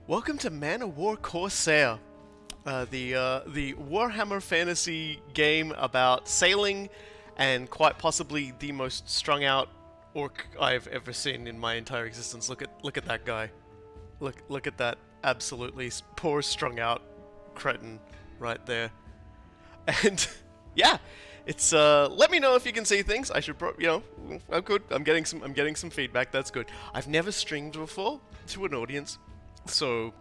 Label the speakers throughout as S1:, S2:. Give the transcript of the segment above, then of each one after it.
S1: Welcome to Man of War Corsair, the Warhammer fantasy game about sailing, and quite possibly the most strung out orc I've ever seen in my entire existence. Look at that guy. Look at that absolutely poor strung out cretin right there. And yeah, it's let me know if you can see things. I should I'm good. I'm getting some feedback. That's good. I've never streamed before to an audience, so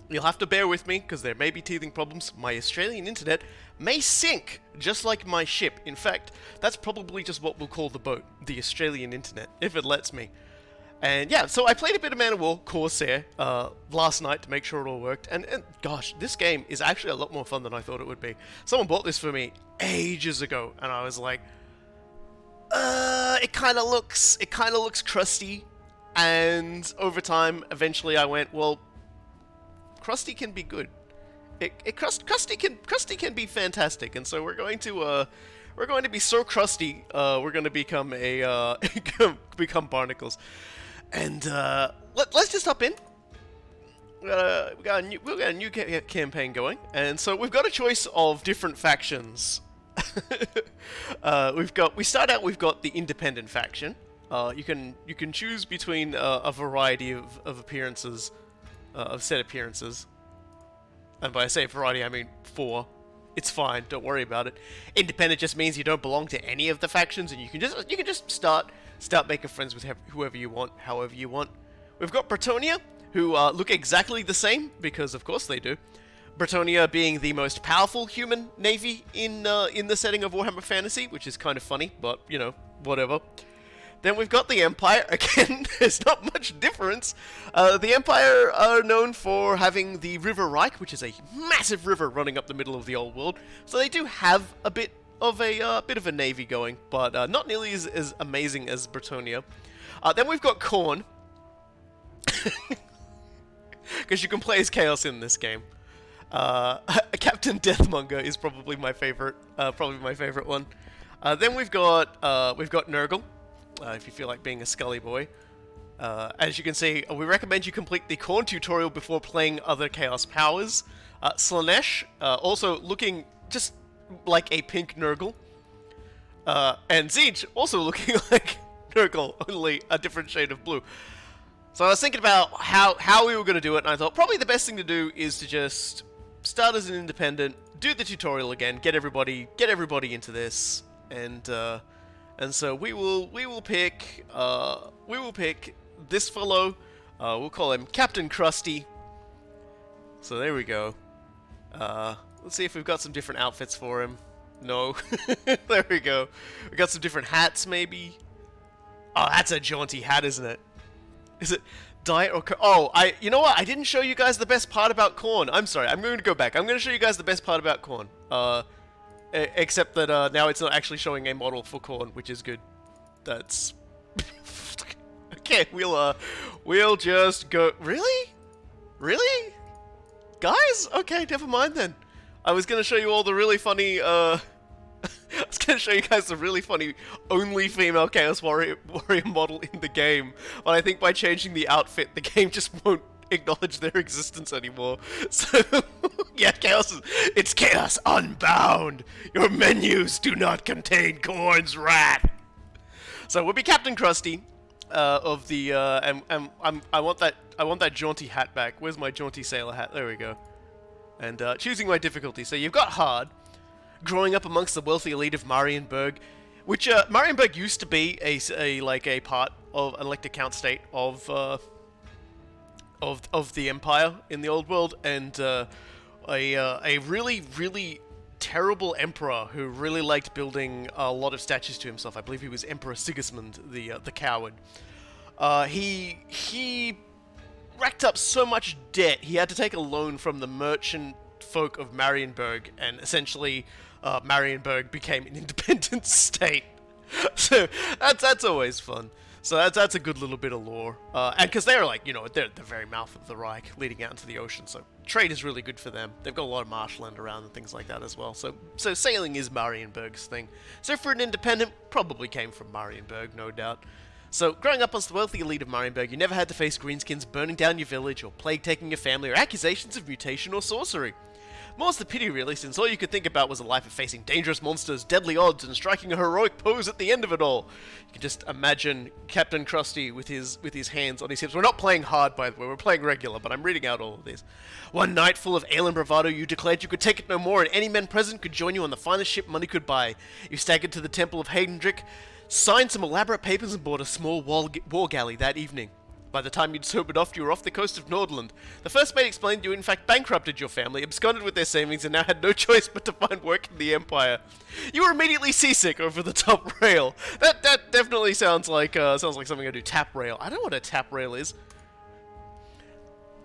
S1: you'll have to bear with me because there may be teething problems. My Australian internet may sink just like my ship. In fact, that's probably just what we'll call the boat, the Australian internet, if it lets me. And yeah, so I played a bit of Man of War Corsair last night to make sure it all worked, and gosh, this game is actually a lot more fun than I thought it would be. Someone bought this for me ages ago, and I was like, it kind of looks crusty. And over time, eventually, I went, well, crusty can be good. Crusty can be fantastic, and so we're going to be so crusty. We're going to become become barnacles. And let's just hop in. We got a new campaign going, and so we've got a choice of different factions. We've got the independent faction. You can choose between a variety of appearances, of set appearances. And by I say variety, I mean 4. It's fine, don't worry about it. Independent just means you don't belong to any of the factions, and you can just start making friends with whoever you want, however you want. We've got Bretonnia, who look exactly the same, because of course they do. Bretonnia being the most powerful human navy in the setting of Warhammer Fantasy, which is kind of funny, but you know, whatever. Then we've got the Empire. Again, there's not much difference. The Empire are known for having the River Reich, which is a massive river running up the middle of the old world. So they do have a bit of a navy going, but not nearly as amazing as Bretonnia. Then we've got Khorne, because you can play as Chaos in this game. Captain Deathmonger is probably my favorite one. Then we've got Nurgle. If you feel like being a Scully boy. As you can see, we recommend you complete the Khorne tutorial before playing other Chaos powers. Slaanesh, also looking just like a pink Nurgle. And Siege, also looking like Nurgle, only a different shade of blue. So I was thinking about how we were going to do it, and I thought probably the best thing to do is to just start as an independent, do the tutorial again, get everybody into this, and so we will pick this fellow. We'll call him Captain Crusty. So there we go. Let's see if we've got some different outfits for him. No. There we go. We got some different hats, maybe. Oh, that's a jaunty hat, isn't it? Is it diet or... Oh, you know what? I didn't show you guys the best part about Khorne. I'm sorry. I'm going to go back. I'm going to show you guys the best part about Khorne. Except that now it's not actually showing a model for Khorne, which is good. That's... Okay, we'll just go... Really? Really? Guys? Okay, never mind then. I was going to show you all the really funny, I was going to show you guys the really funny only female Chaos Warrior model in the game, but I think by changing the outfit, the game just won't acknowledge their existence anymore. So, yeah, it's Chaos Unbound! Your menus do not contain Khorne's rat! So we'll be Captain Crusty, of the, I want that jaunty hat back. Where's my jaunty sailor hat? There we go. And choosing my difficulty. So you've got hard, growing up amongst the wealthy elite of Marienburg, which Marienburg used to be a part of an elected count state of the Empire in the old world, and a really terrible emperor who really liked building a lot of statues to himself. I believe he was Emperor Sigismund the Coward. He racked up so much debt, he had to take a loan from the merchant folk of Marienburg, and essentially Marienburg became an independent state. So that's always fun. So that's a good little bit of lore. And because they're like, they're at the very mouth of the Reich, leading out into the ocean, so trade is really good for them. They've got a lot of marshland around and things like that as well. So sailing is Marienburg's thing. So for an independent, probably came from Marienburg, no doubt. So, growing up as the wealthy elite of Marienburg, you never had to face greenskins burning down your village, or plague taking your family, or accusations of mutation or sorcery. More's the pity, really, since all you could think about was a life of facing dangerous monsters, deadly odds, and striking a heroic pose at the end of it all. You can just imagine Captain Crusty with his hands on his hips. We're not playing hard, by the way, we're playing regular, but I'm reading out all of this. One night, full of ale and bravado, you declared you could take it no more, and any men present could join you on the finest ship money could buy. You staggered to the Temple of Haydendrick, signed some elaborate papers, and bought a small war galley that evening. By the time you'd sobered off, you were off the coast of Nordland. The first mate explained you in fact bankrupted your family, absconded with their savings, and now had no choice but to find work in the Empire. You were immediately seasick over the top rail. That definitely sounds like something I do. Tap rail. I don't know what a tap rail is.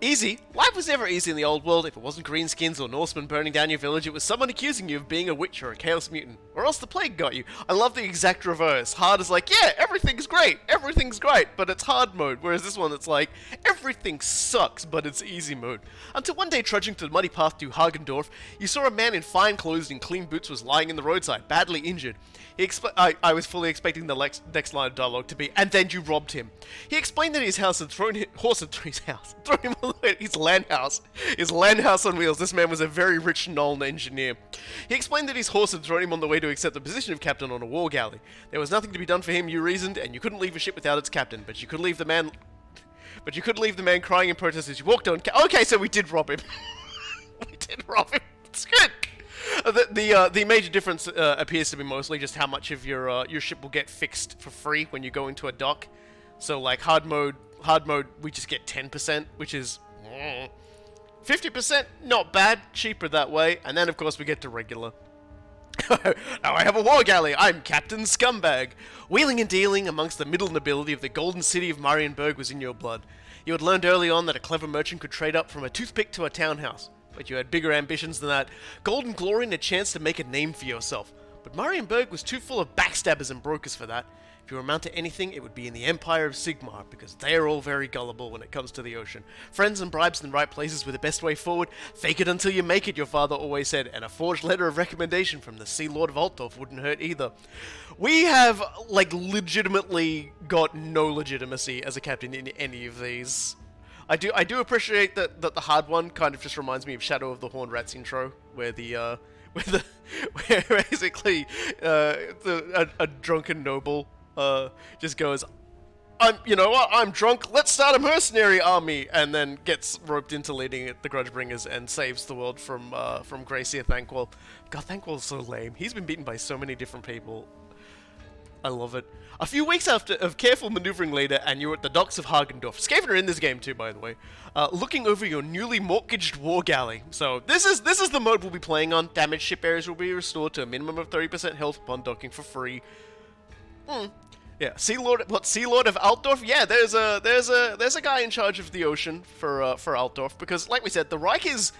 S1: Easy. Life was never easy in the old world. If it wasn't greenskins or Norsemen burning down your village, it was someone accusing you of being a witch or a chaos mutant. Or else the plague got you. I love the exact reverse. Hard is like, yeah, everything's great, but it's hard mode. Whereas this one, it's like, everything sucks, but it's easy mode. Until one day, trudging to the muddy path to Hagendorf, you saw a man in fine clothes and clean boots was lying in the roadside, badly injured. I was fully expecting the next line of dialogue to be, and then you robbed him. He explained that his house had thrown him on the way to his land house on wheels. This man was a very rich Nuln engineer. He explained that his horse had thrown him on the way to accept the position of captain on a war galley. There was nothing to be done for him, you reasoned, and you couldn't leave a ship without its captain, but you could leave the man crying in protest as you walked on. Okay, so we did rob him. We did rob him. It's good. The major difference appears to be mostly just how much of your ship will get fixed for free when you go into a dock. So like hard mode, we just get 10%, which is 50%, not bad, cheaper that way. And then of course we get to regular. Now I have a war galley. I'm Captain Scumbag. Wheeling and dealing amongst the middle nobility of the golden city of Marienburg was in your blood. You had learned early on that a clever merchant could trade up from a toothpick to a townhouse. But you had bigger ambitions than that. Golden glory and a chance to make a name for yourself. But Marienburg was too full of backstabbers and brokers for that. If you amount to anything, it would be in the Empire of Sigmar, because they are all very gullible when it comes to the ocean. Friends and bribes in the right places were the best way forward. Fake it until you make it, your father always said, and a forged letter of recommendation from the Sea Lord of Altdorf wouldn't hurt either. We have, like, legitimately got no legitimacy as a captain in any of these. I do appreciate that the hard one kind of just reminds me of Shadow of the Horned Rats intro, where where basically a drunken noble just goes, you know what, I'm drunk, let's start a mercenary army, and then gets roped into leading the Grudgebringers and saves the world from Gracia Thanquol. God, Thanquol's so lame. He's been beaten by so many different people. I love it. A few weeks after of careful maneuvering later, and you're at the docks of Hagendorf. Skaven are in this game too, by the way. Looking over your newly mortgaged war galley. So this is the mode we'll be playing on. Damaged ship areas will be restored to a minimum of 30% health upon docking for free. Yeah, Sea Lord of Altdorf. Yeah, there's a guy in charge of the ocean for Altdorf, because like we said, the Reich is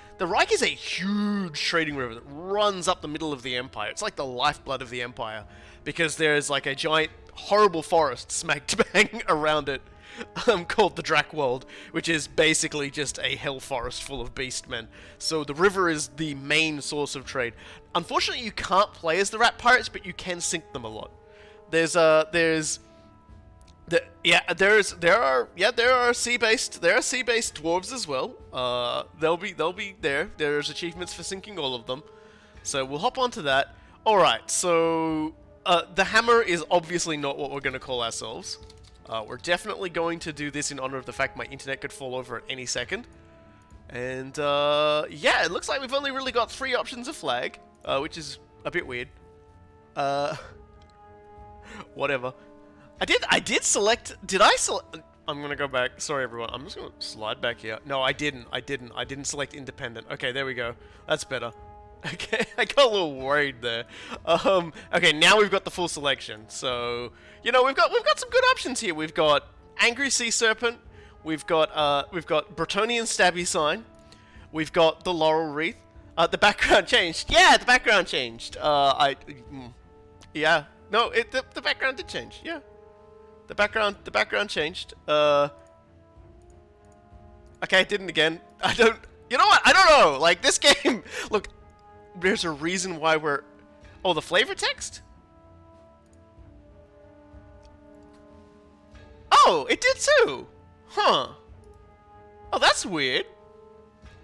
S1: a huge trading river that runs up the middle of the Empire. It's like the lifeblood of the Empire, because there's like a giant horrible forest smack bang around it, called the Drakwold, which is basically just a hell forest full of beastmen. So the river is the main source of trade. Unfortunately, you can't play as the rat pirates, but you can sink them a lot. There are sea-based dwarves as well. They'll be there. There's achievements for sinking all of them. So we'll hop onto that. All right. So the hammer is obviously not what we're going to call ourselves. We're definitely going to do this in honor of the fact my internet could fall over at any second. And yeah, it looks like we've only really got 3 options of flag, which is a bit weird. Whatever. I did select. Did I select? I'm gonna go back. Sorry, everyone. I'm just gonna slide back here. No, I didn't select independent. Okay, there we go. That's better. Okay, I got a little worried there. Okay, now we've got the full selection. So, you know, we've got some good options here. We've got Angry Sea Serpent. We've got Bretonian Stabby Sign. We've got the Laurel Wreath. The background changed. Yeah, the background changed. Yeah. No, the background did change. Yeah. The background changed. Okay, it didn't again. You know what? I don't know. Like, this game, look, there's a reason why we're... Oh, the flavor text? Oh, it did too! Huh. Oh, that's weird.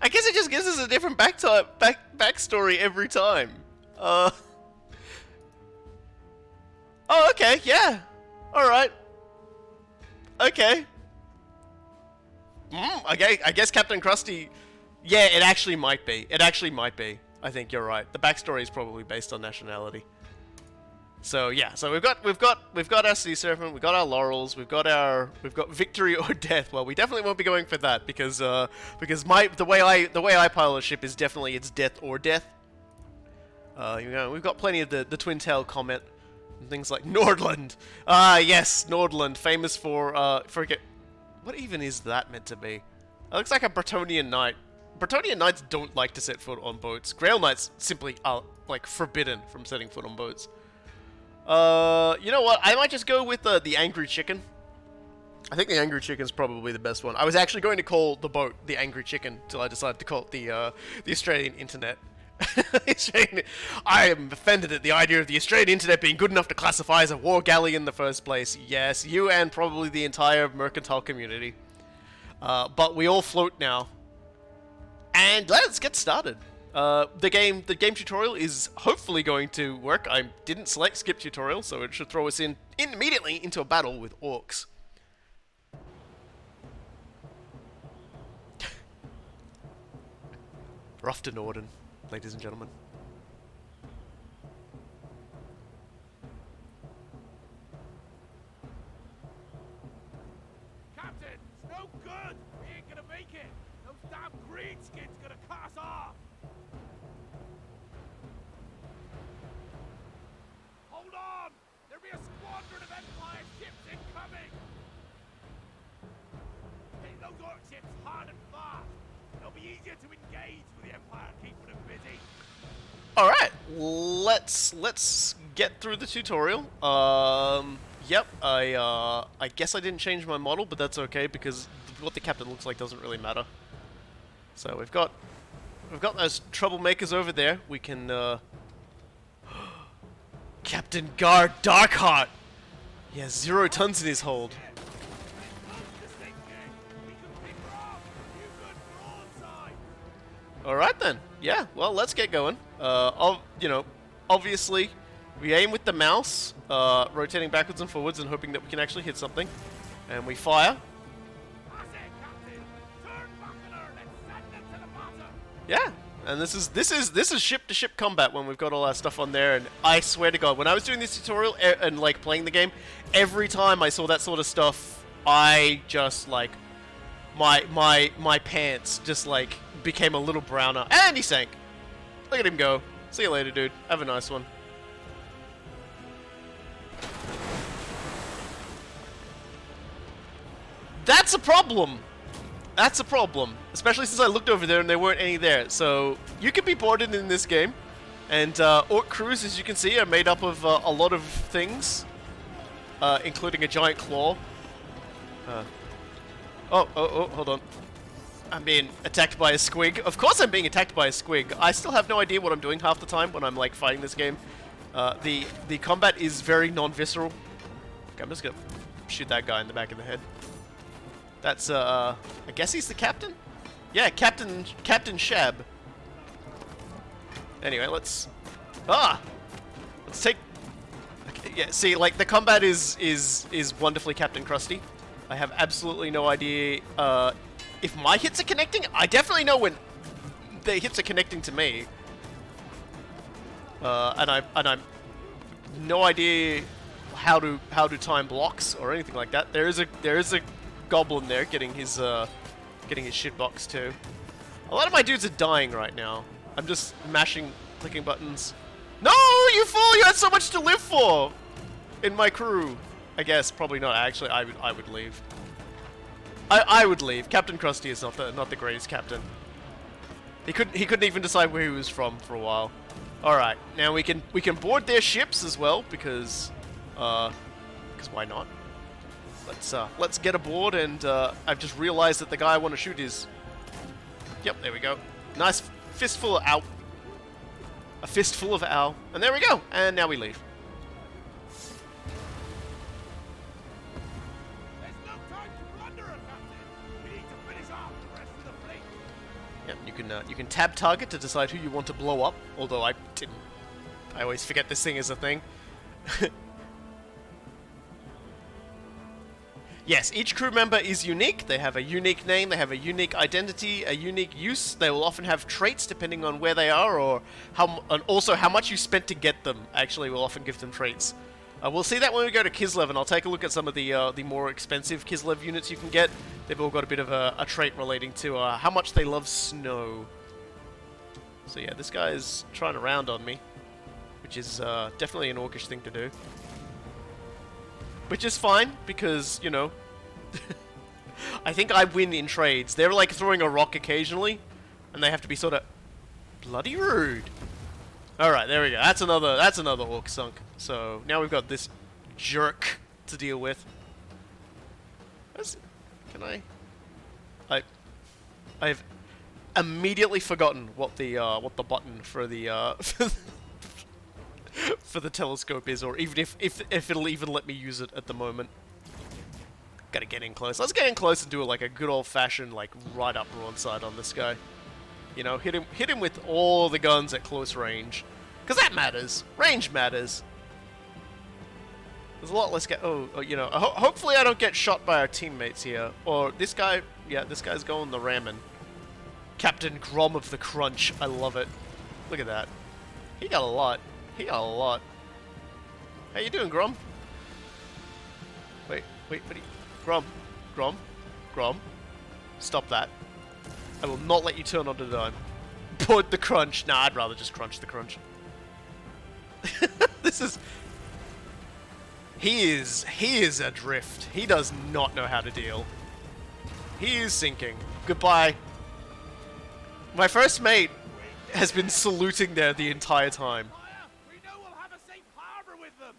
S1: I guess it just gives us a different backstory every time. Oh, okay, yeah. Alright. Okay. I guess Captain Crusty... Yeah, it actually might be. It actually might be. I think you're right. The backstory is probably based on nationality. So yeah, so we've got our sea serpent, we've got our laurels, we've got victory or death. Well, we definitely won't be going for that because the way I pilot a ship is definitely it's death or death. You know, we've got plenty of the twin tail comet and things like Nordland. Ah, yes, Nordland, famous for forget what even is that meant to be? It looks like a Bretonnian knight. Bretonnian knights don't like to set foot on boats. Grail knights simply are like forbidden from setting foot on boats. You know what? I might just go with the Angry Chicken. I think the Angry Chicken is probably the best one. I was actually going to call the boat the Angry Chicken till I decided to call it the Australian Internet. I am offended at the idea of the Australian Internet being good enough to classify as a war galley in the first place. Yes, you and probably the entire mercantile community. But we all float now. And let's get started. The game tutorial is hopefully going to work. I didn't select skip tutorial, so it should throw us in immediately into a battle with orcs. We're off to Norden, ladies and gentlemen.
S2: Captain, it's no good! We ain't gonna make it! Those damn greenskins gonna cut us off! Hold on! There'll be a squadron of Empire ships incoming! Hit those Orc ships hard and fast! It'll be easier to engage with the Empire keeping them busy!
S1: Alright, let's get through the tutorial. Yep, I guess I didn't change my model, but that's okay because what the captain looks like doesn't really matter. So we've got those troublemakers over there. We can Captain Guard Darkheart! He has 0 tons in his hold. Alright then. Yeah, well, let's get going. You know, obviously, we aim with the mouse, rotating backwards and forwards and hoping that we can actually hit something. And we fire. Yeah, and this is ship-to-ship combat when we've got all our stuff on there, and I swear to God, when I was doing this tutorial and like playing the game, every time I saw that sort of stuff, I just like my pants just like became a little browner. And he sank. Look at him go. See you later, dude. Have a nice one. That's a problem. That's a problem. Especially since I looked over there and there weren't any there. So, you can be boarded in this game. And Orc crews, as you can see, are made up of a lot of things. Including a giant claw. Oh, hold on. I'm being attacked by a squig. Of course I'm being attacked by a squig. I still have no idea what I'm doing half the time when I'm like fighting this game. The combat is very non-visceral. Okay, I'm just gonna shoot that guy in the back of the head. That's I guess he's the captain? Yeah, Captain Shab. Anyway, let's take. Okay, yeah, see, like the combat is wonderfully Captain Crusty. I have absolutely no idea if my hits are connecting. I definitely know when the hits are connecting to me. And I'm no idea how to time blocks or anything like that. There is a goblin there getting his shitbox too. A lot of my dudes are dying right now. I'm just clicking buttons. No, you fool! You had so much to live for in my crew. I guess probably not. Actually, I would leave. I would leave. Captain Crusty is not the greatest captain. He couldn't even decide where he was from for a while. All right, now we can board their ships as well because why not? Let's get aboard, and I've just realized that the guy I want to shoot is. Yep, there we go. Nice fistful of ow. A fistful of ow, and there we go. And now we leave.
S2: There's no
S1: You can tab target to decide who you want to blow up. Although I didn't. I always forget this thing is a thing. Yes, each crew member is unique. They have a unique name, they have a unique identity, a unique use. They will often have traits depending on where they are, or and also how much you spent to get them. Actually, will often give them traits. We'll see that when we go to Kislev, and I'll take a look at some of the more expensive Kislev units you can get. They've all got a bit of a trait relating to how much they love snow. So yeah, this guy's trying to round on me, which is definitely an orcish thing to do. Which is fine, because, you know, I think I win in trades. They're like throwing a rock occasionally, and they have to be sort of bloody rude. Alright, there we go. That's another orc sunk. So now we've got this jerk to deal with. Can I've immediately forgotten what the button for the for the telescope is, or even if it'll even let me use it at the moment. Gotta get in close. Let's get in close and do like a good old-fashioned like right up broadside on this guy. You know, hit him with all the guns at close range, because that matters. Range matters. There's a lot less you know, hopefully I don't get shot by our teammates here. Or this guy, yeah, this guy's going the ramming. Captain Grom of the Crunch. I love it. Look at that. He got a lot. He got a lot. How you doing, Grom? Wait, what are you... Grom. Stop that. I will not let you turn on the dime. Put the crunch. Nah, I'd rather just crunch the crunch. This is... He is adrift. He does not know how to deal. He is sinking. Goodbye. My first mate has been saluting there the entire time.
S2: We know we'll have a safe harbor with them.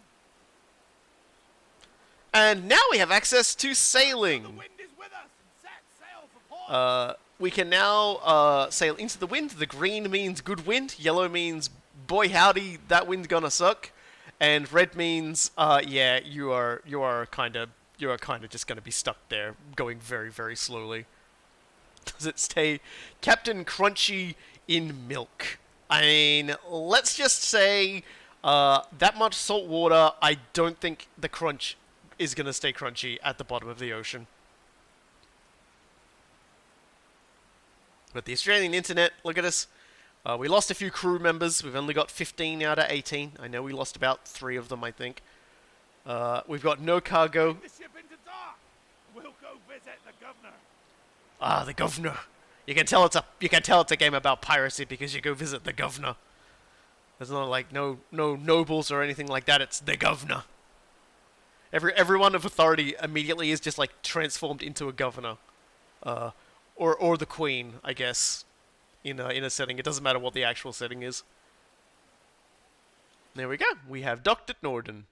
S1: And now we have access to sailing.
S2: The wind is with us. Set sail for port.
S1: We can now sail into the wind. The green means good wind. Yellow means boy howdy, that wind's gonna suck. And red means yeah, you are kind of just gonna be stuck there, going very, very slowly. Does it stay Captain Crunchy in milk? I mean, let's just say that much salt water, I don't think the crunch is going to stay crunchy at the bottom of the ocean. But the Australian internet, look at us. We lost a few crew members. We've only got 15 out of 18. I know we lost about 3 of them, I think. We've got no cargo.
S2: The ship into dock. We'll go visit the governor.
S1: Ah, the governor. You can tell it's a game about piracy because you go visit the governor. There's no like no nobles or anything like that. It's the governor. Everyone of authority immediately is just like transformed into a governor, or the queen, I guess, in a setting. It doesn't matter what the actual setting is. There we go. We have Dr. Norden.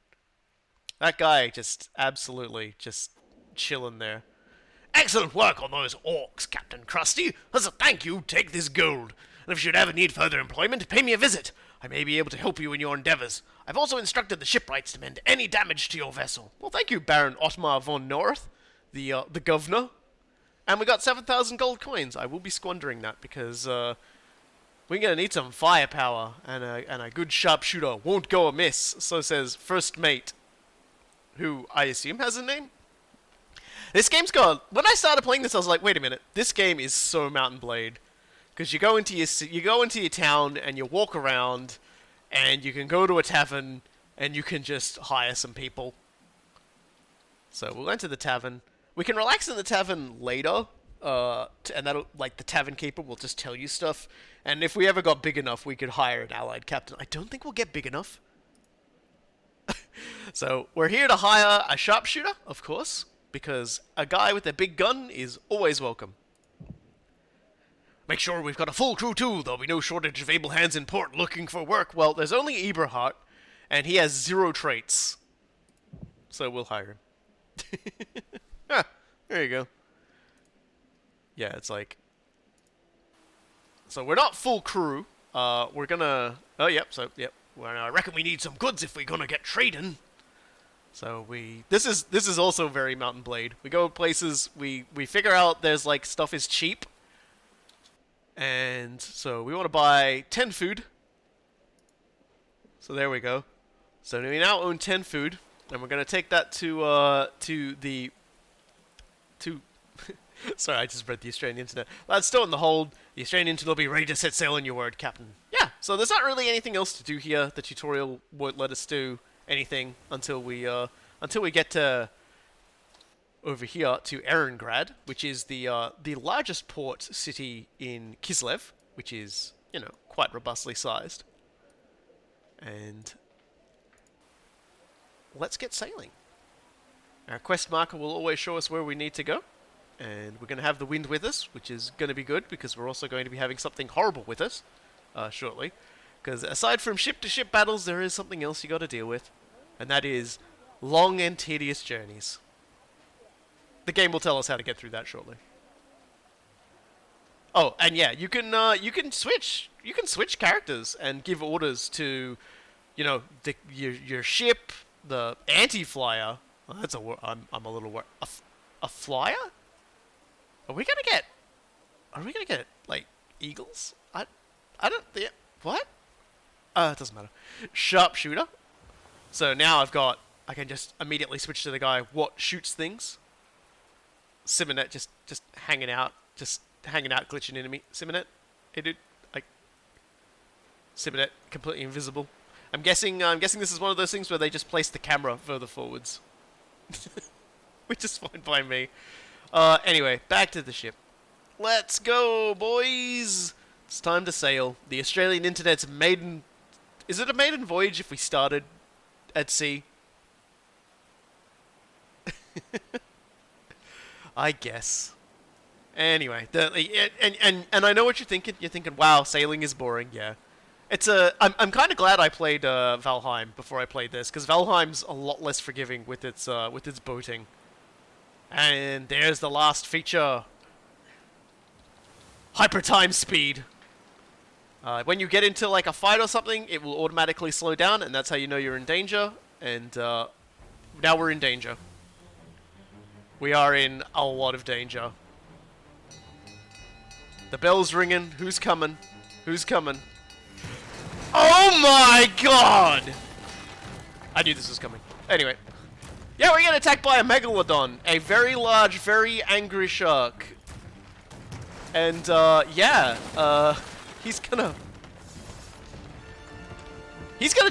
S1: That guy just absolutely just chilling there. Excellent work on those orcs, Captain Crusty. As a thank you, take this gold. And if you should ever need further employment, pay me a visit. I may be able to help you in your endeavors. I've also instructed the shipwrights to mend any damage to your vessel. Well, thank you, Baron Otmar von North, the governor. And we got 7,000 gold coins. I will be squandering that because we're gonna need some firepower, and a good sharpshooter won't go amiss. So says First Mate, who I assume has a name. This game's got... When I started playing this, I was like, wait a minute. This game is so Mount & Blade. Because you go into your town, and you walk around, and you can go to a tavern, and you can just hire some people. So we'll enter the tavern. We can relax in the tavern later, and that'll... Like, the tavern keeper will just tell you stuff. And if we ever got big enough, we could hire an allied captain. I don't think we'll get big enough. So, we're here to hire a sharpshooter, of course. Because a guy with a big gun is always welcome. Make sure we've got a full crew too. There'll be no shortage of able hands in port looking for work. Well, there's only Eberhard, and he has 0 traits. So we'll hire him. Ah, there you go. Yeah, it's like... So we're not full crew. We're gonna... Oh, yep, Well, I reckon we need some goods if we're gonna get trading. So this is also very Mount & Blade. We go places, we figure out there's like stuff is cheap. And so we want to buy 10 food. So there we go. So we now own 10 food, and we're going to take that to the sorry, I just read the Australian internet. Lads still in the hold. The Australian internet will be ready to set sail on your word, Captain. Yeah, so there's not really anything else to do here. The tutorial won't let us do anything until we get to over here to Erengrad, which is the largest port city in Kislev, which is, you know, quite robustly sized. And let's get sailing. Our quest marker will always show us where we need to go. And we're going to have the wind with us, which is going to be good, because we're also going to be having something horrible with us shortly. Because aside from ship-to-ship battles, there is something else you got to deal with. And that is long and tedious journeys. The game will tell us how to get through that shortly. Oh, and yeah, you can switch characters and give orders to, you know, your ship, the anti-flyer. Oh, that's I'm a little worried. A flyer? Are we gonna get like eagles? I don't think. What? It doesn't matter. Sharpshooter. So now I can just immediately switch to the guy what shoots things. Simonet just hanging out, glitching into me. Simonet, hey dude, like Simonet completely invisible. I'm guessing this is one of those things where they just place the camera further forwards, which is fine by me. Anyway, back to the ship. Let's go, boys! It's time to sail. The Australian internet's maiden... Is it a maiden voyage if we started at sea? I guess. Anyway, and I know what you're thinking. You're thinking, wow, sailing is boring. Yeah. I'm kind of glad I played Valheim before I played this, because Valheim's a lot less forgiving with its boating. And there's the last feature. Hyper time speed. When you get into like a fight or something, it will automatically slow down, and that's how you know you're in danger. And now we're in danger. We are in a lot of danger. The bell's ringing. Who's coming? Who's coming? Oh my god! I knew this was coming. Anyway. Yeah, we get attacked by a megalodon. A very large, very angry shark. And, he's gonna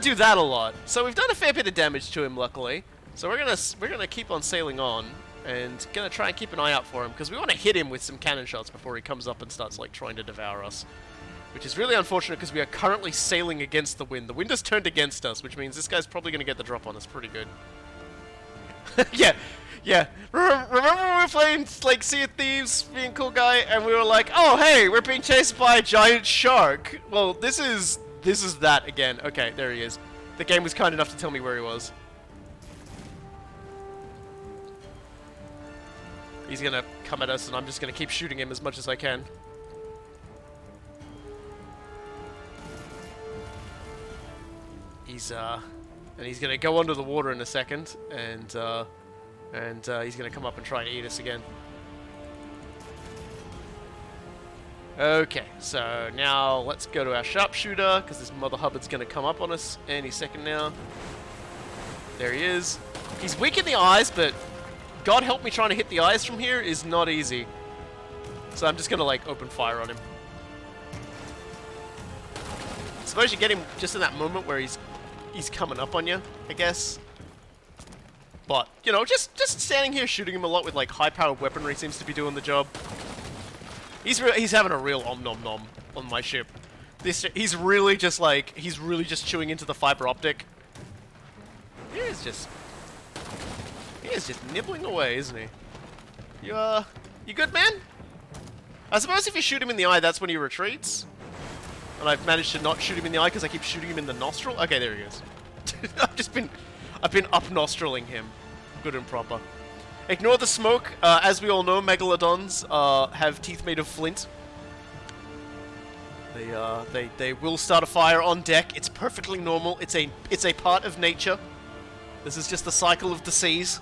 S1: do that a lot. So we've done a fair bit of damage to him, luckily. So we're gonna keep on sailing on, and gonna try and keep an eye out for him, because we want to hit him with some cannon shots before he comes up and starts, like, trying to devour us. Which is really unfortunate, because we are currently sailing against the wind. The wind has turned against us, which means this guy's probably gonna get the drop on us pretty good. Yeah. Remember when we were playing, like, Sea of Thieves, being cool guy, and we were like, oh, hey, we're being chased by a giant shark. Well, this is that again. Okay, there he is. The game was kind enough to tell me where he was. He's gonna come at us, and I'm just gonna keep shooting him as much as I can. And he's gonna go under the water in a second, and he's gonna come up and try and eat us again. Okay, so now let's go to our sharpshooter, because this mother hubbard's gonna come up on us any second now. There he is. He's weak in the eyes, but God help me, trying to hit the eyes from here is not easy. So I'm just gonna, like, open fire on him. Suppose you get him just in that moment where he's coming up on you, I guess. But, you know, just standing here shooting him a lot with, like, high-powered weaponry seems to be doing the job. He's having a real om-nom-nom on my ship. He's really just chewing into the fiber optic. He is just nibbling away, isn't he? You good, man? I suppose if you shoot him in the eye, that's when he retreats. And I've managed to not shoot him in the eye because I keep shooting him in the nostril. Okay, there he is. I've been up-nostriling him. Good and proper. Ignore the smoke. As we all know, megalodons have teeth made of flint. They will start a fire on deck. It's perfectly normal. It's a part of nature. This is just the cycle of the seas.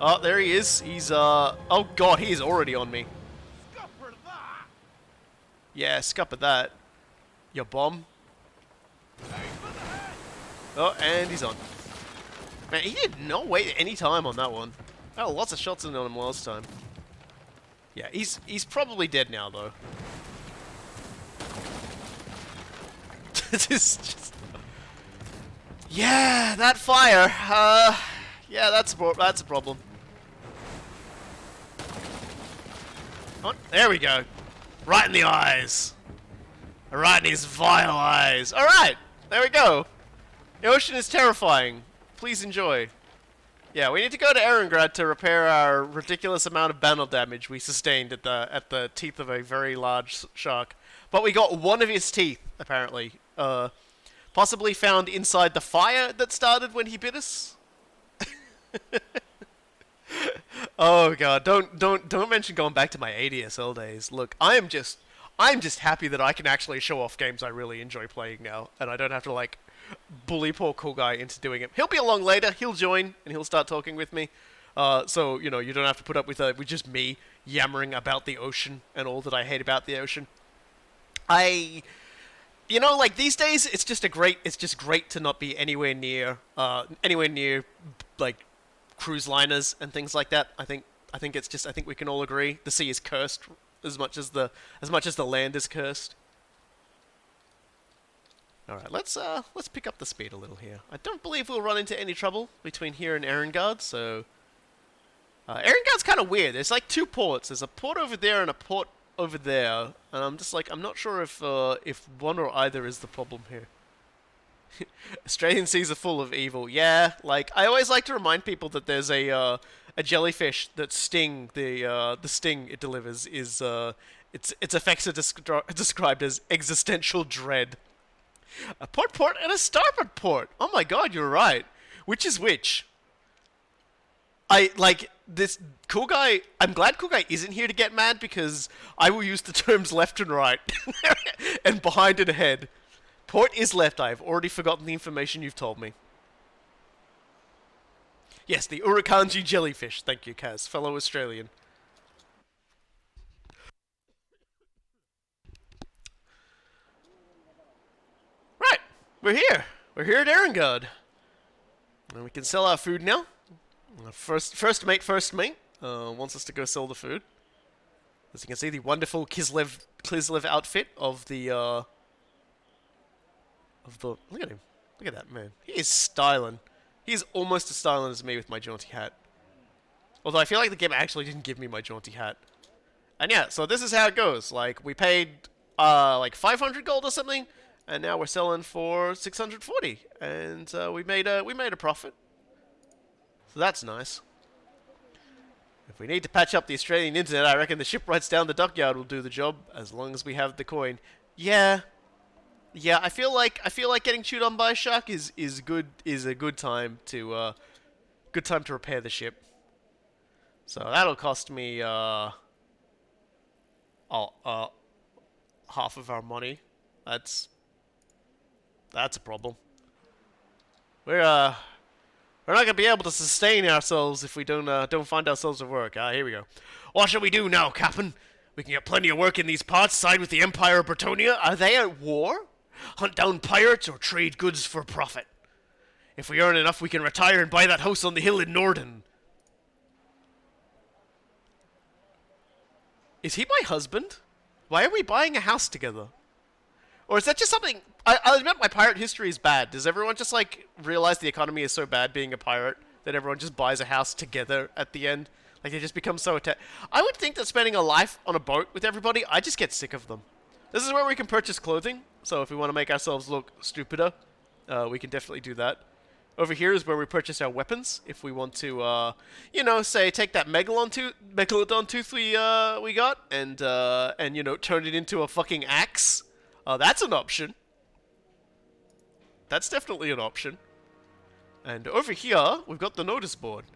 S1: Oh, there he is. He's oh god, he is already on me.
S2: Scupper that!
S1: Yeah, scupper that. Your bomb. Oh, and he's on. Man, he did not wait any time on that one. Oh, lots of shots in on him last time. Yeah, he's probably dead now though. just... Yeah, that fire. Yeah, that's a problem. Oh, there we go. Right in the eyes. Right in his vile eyes. All right, there we go. The ocean is terrifying. Please enjoy. Yeah, we need to go to Erengrad to repair our ridiculous amount of battle damage we sustained at the teeth of a very large shark. But we got one of his teeth, apparently. Possibly found inside the fire that started when he bit us. Oh god, don't mention going back to my ADSL days. Look, I'm just happy that I can actually show off games I really enjoy playing now, and I don't have to like bully poor cool guy into doing it. He'll be along later. He'll join and he'll start talking with me. So you know you don't have to put up with just me yammering about the ocean and all that I hate about the ocean. You know, like these days, it's just great to not be anywhere near like cruise liners and things like that. I think we can all agree the sea is cursed as much as the land is cursed. All right, let's pick up the speed a little here. I don't believe we'll run into any trouble between here and Erengrad, so Erengrad's kind of weird. There's like two ports. There's a port over there and a port over there, and I'm just like I'm not sure if one or either is the problem here. Australian seas are full of evil. Yeah, like I always like to remind people that there's a jellyfish that sting the sting it delivers is its effects are described as existential dread. A port and a starboard port. Oh my god, you're right. Which is which? I like this cool guy. I'm glad cool guy isn't here to get mad because I will use the terms left and right and behind and ahead. Port is left. I've already forgotten the information you've told me. Yes, the Urukanji jellyfish. Thank you, Kaz, fellow Australian. Right, we're here. We're here at Erengrad. And we can sell our food now. First mate wants us to go sell the food. As you can see, the wonderful Kislev outfit of the look at him. Look at that man. He is styling. He is almost as styling as me with my jaunty hat. Although I feel like the game actually didn't give me my jaunty hat. And yeah, so this is how it goes. Like we paid like 500 gold or something, and now we're selling for 640, and we made a profit. So that's nice. If we need to patch up the Australian internet, I reckon the shipwrights down the dockyard will do the job, as long as we have the coin. Yeah. Yeah, I feel like getting chewed on by a shark is a good time to repair the ship. So that'll cost me half of our money. That's a problem. We're not gonna be able to sustain ourselves if we don't find ourselves at work. Here we go. What shall we do now, Captain? We can get plenty of work in these parts. Side with the Empire of Bretonnia. Are they at war? Hunt down pirates or trade goods for profit. If we earn enough, we can retire and buy that house on the hill in Norden. Is he my husband? Why are we buying a house together? Or is that just something... I admit my pirate history is bad. Does everyone just, like, realize the economy is so bad being a pirate that everyone just buys a house together at the end? Like, they just become so attached. I would think that spending a life on a boat with everybody, I just get sick of them. This is where we can purchase clothing. So if we want to make ourselves look stupider, we can definitely do that. Over here is where we purchase our weapons. If we want to, you know, say take that megalodon tooth we got and you know turn it into a fucking axe. That's an option. That's definitely an option. And over here we've got the notice board,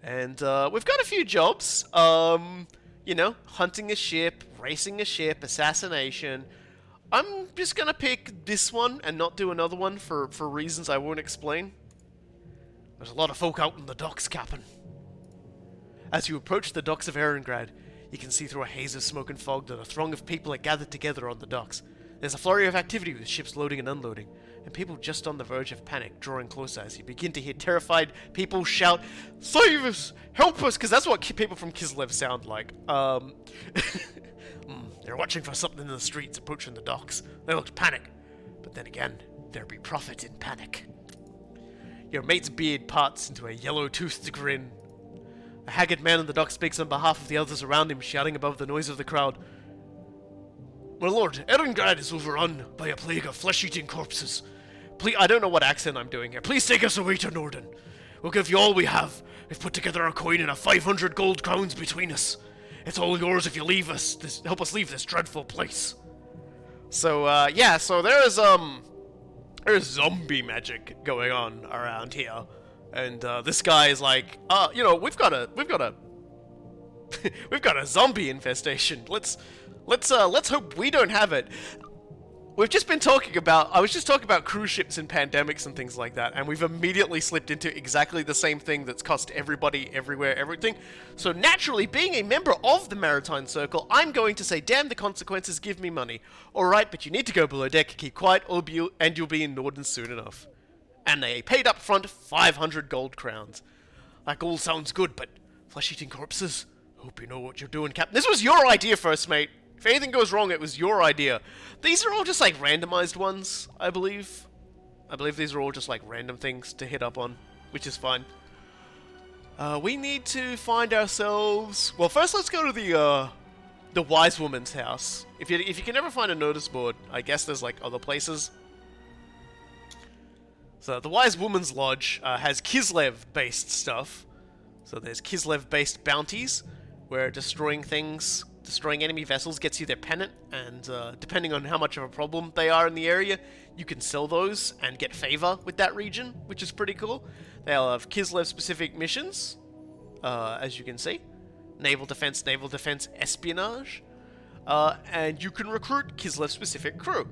S1: and we've got a few jobs. You know, hunting a ship, racing a ship, assassination. I'm just gonna pick this one and not do another one for reasons I won't explain. There's a lot of folk out in the docks, Captain. As you approach the docks of Erengrad, You can see through a haze of smoke and fog that a throng of people are gathered together on the docks. There's a flurry of activity with ships loading and unloading, and people just on the verge of panic, drawing closer as you begin to hear terrified people shout, "Save us! Help us!" Because that's what people from Kislev sound like. They're watching for something in the streets approaching the docks. They looked panic. But then again, there be profit in panic. Your mate's beard parts into a yellow-toothed grin. A haggard man on the dock speaks on behalf of the others around him, shouting above the noise of the crowd. "My lord, Erengrad is overrun by a plague of flesh-eating corpses. Please, I don't know what accent I'm doing here. Please take us away to Norden. We'll give you all we have. We've put together a coin and 500 gold crowns between us. It's all yours if you leave us. Help us leave this dreadful place." So, yeah, so there's zombie magic going on around here. And, this guy is like, you know, we've got a we've got a zombie infestation. Let's hope we don't have it. We've just been talking about, I was just talking about cruise ships and pandemics and things like that, and we've immediately slipped into exactly the same thing that's cost everybody, everywhere, everything. So naturally, being a member of the Maritime Circle, I'm going to say, damn the consequences, give me money. Alright, but you need to go below deck, keep quiet, and you'll be in Norden soon enough. And they paid up front 500 gold crowns. That all sounds good, but flesh-eating corpses? Hope you know what you're doing, Captain. This was your idea first, mate. If anything goes wrong, it was your idea. These are all just like randomized ones, I believe. I believe these are all just like random things to hit up on, which is fine. We need to find ourselves... Well, first let's go to the wise woman's house. If you can ever find a notice board, I guess there's like other places. So the wise woman's lodge has Kislev-based stuff. So there's Kislev-based bounties, where destroying enemy vessels gets you their pennant, and depending on how much of a problem they are in the area, you can sell those and get favor with that region, which is pretty cool. They'll have Kislev-specific missions, as you can see. Naval defense, espionage. And you can recruit Kislev-specific crew.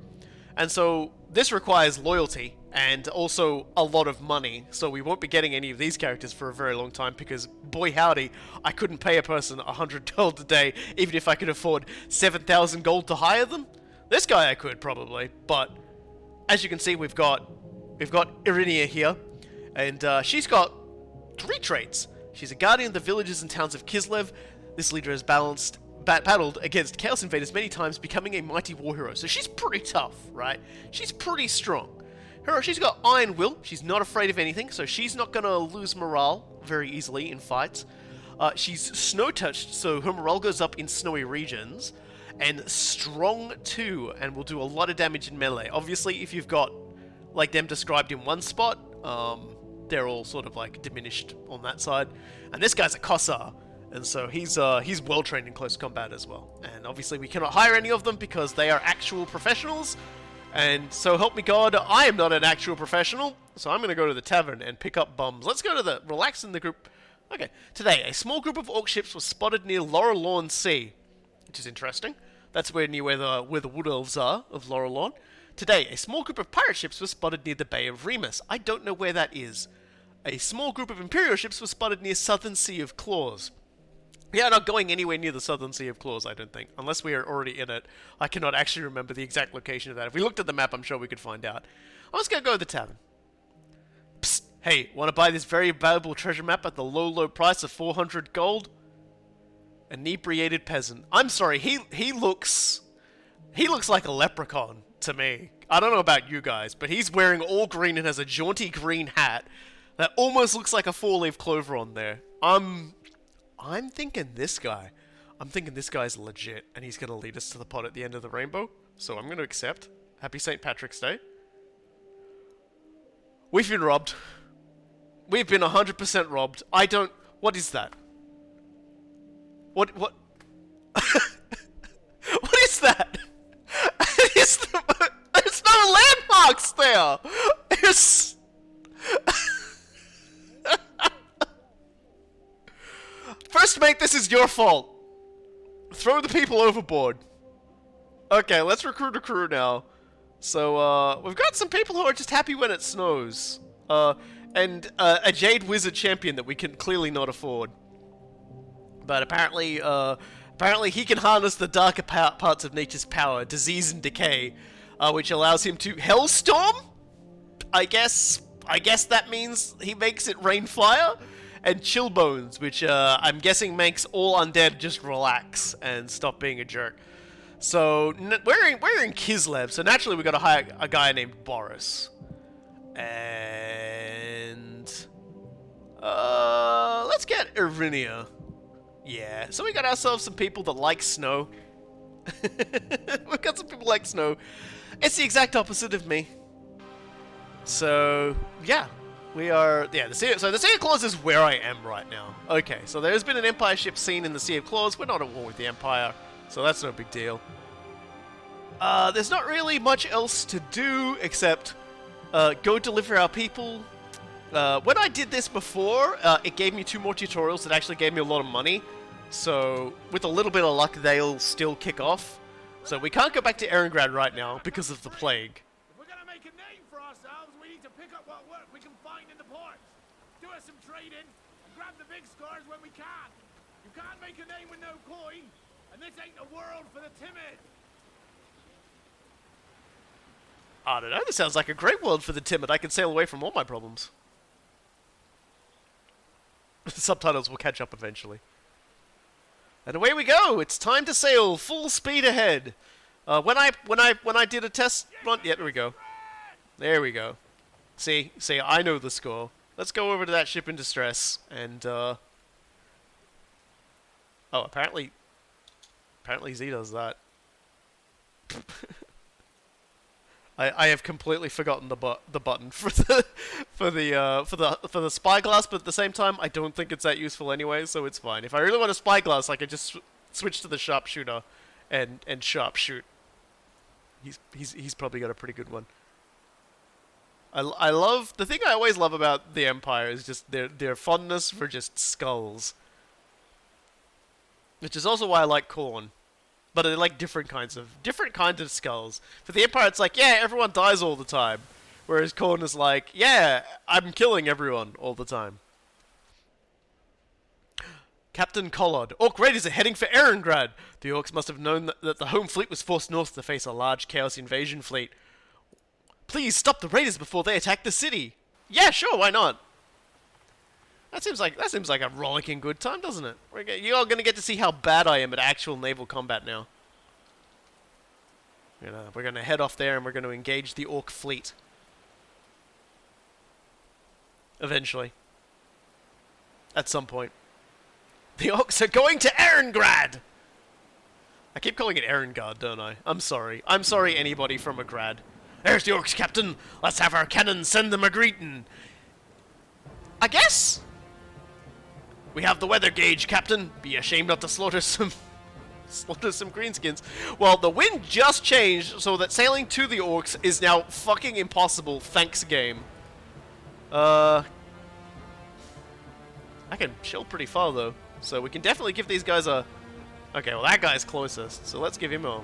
S1: And so this requires loyalty and also a lot of money, so we won't be getting any of these characters for a very long time because, boy howdy, I couldn't pay a person 100 gold a day even if I could afford 7,000 gold to hire them. This guy I could probably, but as you can see we've got Irinia here, and she's got 3 traits. She's a guardian of the villages and towns of Kislev. This leader has battled against Chaos Invaders many times, becoming a mighty war hero. So she's pretty tough, right? She's pretty strong. She's got Iron Will. She's not afraid of anything, so she's not going to lose morale very easily in fights. She's snow-touched, so her morale goes up in snowy regions. And Strong 2, and will do a lot of damage in melee. Obviously, if you've got, like, them described in one spot, they're all sort of, like, diminished on that side. And this guy's a Kossar. And so he's well trained in close combat as well. And obviously we cannot hire any of them because they are actual professionals. And so help me God, I am not an actual professional. So I'm going to go to the tavern and pick up bums. Let's go to relax in the group. Okay, today a small group of orc ships was spotted near Laurelorn Sea, which is interesting. That's where the wood elves are of Laurelorn. Today a small group of pirate ships was spotted near the Bay of Remus. I don't know where that is. A small group of imperial ships was spotted near Southern Sea of Claws. We are not going anywhere near the Southern Sea of Claws, I don't think. Unless we are already in it. I cannot actually remember the exact location of that. If we looked at the map, I'm sure we could find out. I'm just going to go to the tavern. Psst, hey, want to buy this very valuable treasure map at the low price of 400 gold? Inebriated peasant. I'm sorry, he looks like a leprechaun to me. I don't know about you guys, but he's wearing all green and has a jaunty green hat that almost looks like a 4-leaf clover on there. I'm thinking this guy. I'm thinking this guy's legit, and he's going to lead us to the pot at the end of the rainbow. So I'm going to accept. Happy St. Patrick's Day. We've been robbed. We've been 100% robbed. What is that? What? What is that? There's no landmarks there! First mate, this is your fault. Throw the people overboard. Okay, let's recruit a crew now. So, we've got some people who are just happy when it snows. And a Jade Wizard champion that we can clearly not afford. But apparently, Apparently he can harness the darker parts of nature's power, disease and decay, which allows him to hellstorm? I guess that means he makes it rain fire? And chill bones, which I'm guessing makes all undead just relax and stop being a jerk. So we're in Kislev, so naturally we got to hire a guy named Boris. And let's get Irinia. Yeah, so we got ourselves some people that like snow. We've got some people like snow. It's the exact opposite of me. So yeah, we are. Yeah, the Sea of Claws is where I am right now. Okay, so there's been an Empire ship seen in the Sea of Claws. We're not at war with the Empire, so that's no big deal. There's not really much else to do except go deliver our people. When I did this before, it gave me 2 more tutorials that actually gave me a lot of money. So, with a little bit of luck, they'll still kick off. So we can't go back to Erengrad right now because of the plague.
S2: If we're gonna make a name for ourselves, we need to pick up what work we can find in the ports. Do us some trading, and grab the big scores when we can. You can't make a name with no coin, and this ain't the world for the timid.
S1: I don't know, this sounds like a great world for the timid. I can sail away from all my problems. Subtitles will catch up eventually. And away we go! It's time to sail full speed ahead. When I did a test run, yeah, there we go. There we go. See, I know the score. Let's go over to that ship in distress and oh, apparently Z does that. I have completely forgotten the button for the spyglass, but at the same time, I don't think it's that useful anyway, so it's fine. If I really want a spyglass, I could just switch to the sharpshooter and sharpshoot. He's probably got a pretty good one. I love the thing I always love about the Empire is just their fondness for just skulls, which is also why I like Khorne. But they're like different kinds of skulls. For the Empire, it's like, yeah, everyone dies all the time. Whereas Khorne is like, yeah, I'm killing everyone all the time. Captain Collard. Orc raiders are heading for Erengrad. The Orcs must have known that the home fleet was forced north to face a large Chaos invasion fleet. Please stop the raiders before they attack the city. Yeah, sure, why not? That seems like a rollicking good time, doesn't it? You're all gonna get to see how bad I am at actual naval combat now. We're gonna head off there and we're gonna engage the Orc fleet. Eventually. At some point. The Orcs are going to Erengrad! I keep calling it Erengard, don't I? I'm sorry. I'm sorry anybody from a grad. There's the Orcs, Captain! Let's have our cannons send them a greeting! I guess? We have the weather gauge, Captain. Be ashamed not to slaughter some greenskins. Well, the wind just changed so that sailing to the Orcs is now fucking impossible. Thanks, game. I can chill pretty far though, so we can definitely give these guys a. Okay, well that guy's closest, so let's give him a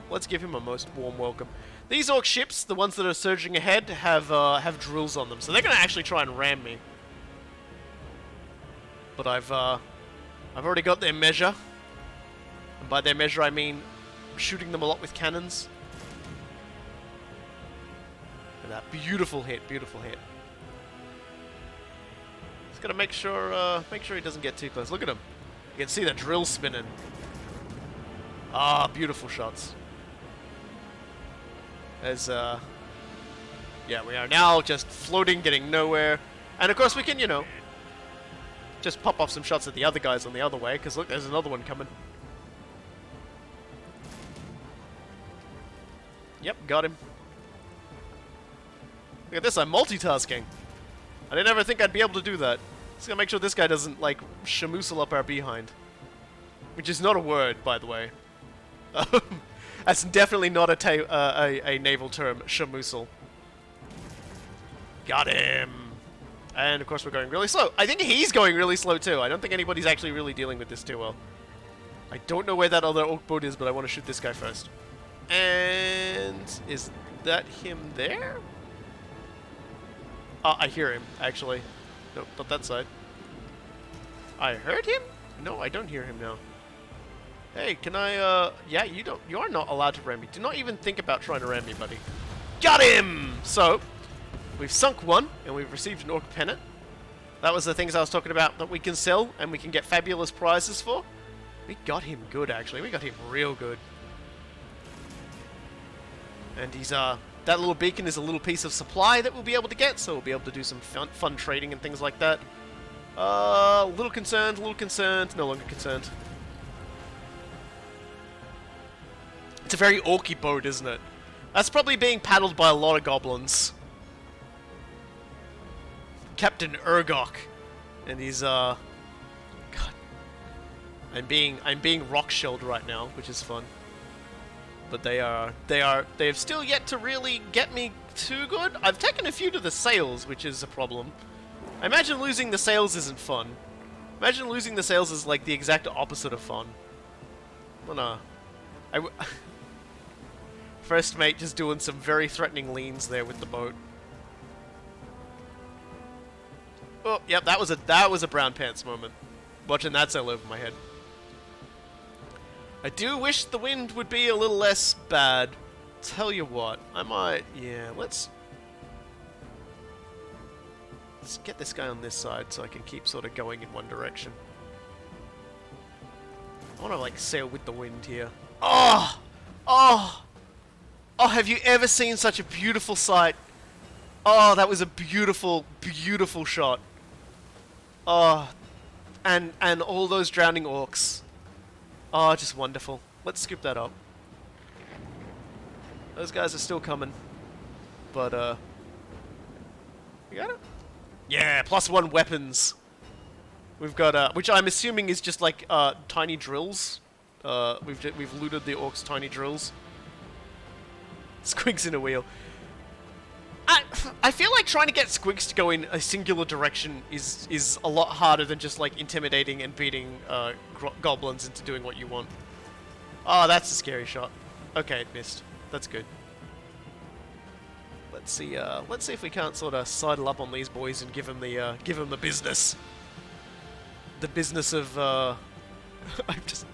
S1: most warm welcome. These Orc ships, the ones that are surging ahead, have drills on them, so they're gonna actually try and ram me. But I've already got their measure. And by their measure, I mean shooting them a lot with cannons. And that beautiful hit, beautiful hit. Just gotta make sure he doesn't get too close. Look at him. You can see the drill spinning. Ah, beautiful shots. As yeah, we are now just floating, getting nowhere, and of course we can, just pop off some shots at the other guys on the other way, because look, there's another one coming. Yep, got him. Look at this, I'm multitasking. I didn't ever think I'd be able to do that. Just gotta make sure this guy doesn't, like, shamoosel up our behind. Which is not a word, by the way. That's definitely not a naval term, shamoosel. Got him! And of course we're going really slow. I think he's going really slow too. I don't think anybody's actually really dealing with this too well. I don't know where that other Orc boat is, but I want to shoot this guy first. And is that him there? I hear him, actually. Nope, not that side. I heard him? No, I don't hear him now. Hey, can I, yeah, you are not allowed to ram me. Do not even think about trying to ram me, buddy. Got him! So, we've sunk one, and we've received an orc pennant. That was the things I was talking about that we can sell, and we can get fabulous prizes for. We got him good, actually. We got him real good. And he's, that little beacon is a little piece of supply that we'll be able to get, so we'll be able to do some fun trading and things like that. Little concerned, no longer concerned. It's a very orky boat, isn't it? That's probably being paddled by a lot of goblins. Captain Urgok. And he's, God. I'm being rock shelled right now, which is fun. But they have still yet to really get me too good. I've taken a few to the sails, which is a problem. I imagine losing the sails isn't fun. Imagine losing the sails is like the exact opposite of fun. Well, no. First mate just doing some very threatening leans there with the boat. Oh, yep, that was a brown pants moment. Watching that sail over my head. I do wish the wind would be a little less bad. Tell you what, I might, yeah, let's get this guy on this side so I can keep sort of going in one direction. I want to like sail with the wind here. Oh! Oh! Oh, have you ever seen such a beautiful sight? Oh, that was a beautiful, beautiful shot. Oh, and all those drowning orcs. Oh, just wonderful. Let's scoop that up. Those guys are still coming. But, you got it? Yeah, +1 weapons. We've got, which I'm assuming is just like, tiny drills. We've looted the orcs' tiny drills. Squigs in a wheel. I feel like trying to get squigs to go in a singular direction is a lot harder than just like intimidating and beating goblins into doing what you want. Oh, that's a scary shot. Okay, it missed. That's good. Let's see if we can't sort of sidle up on these boys and give them the business. The business of I'm just.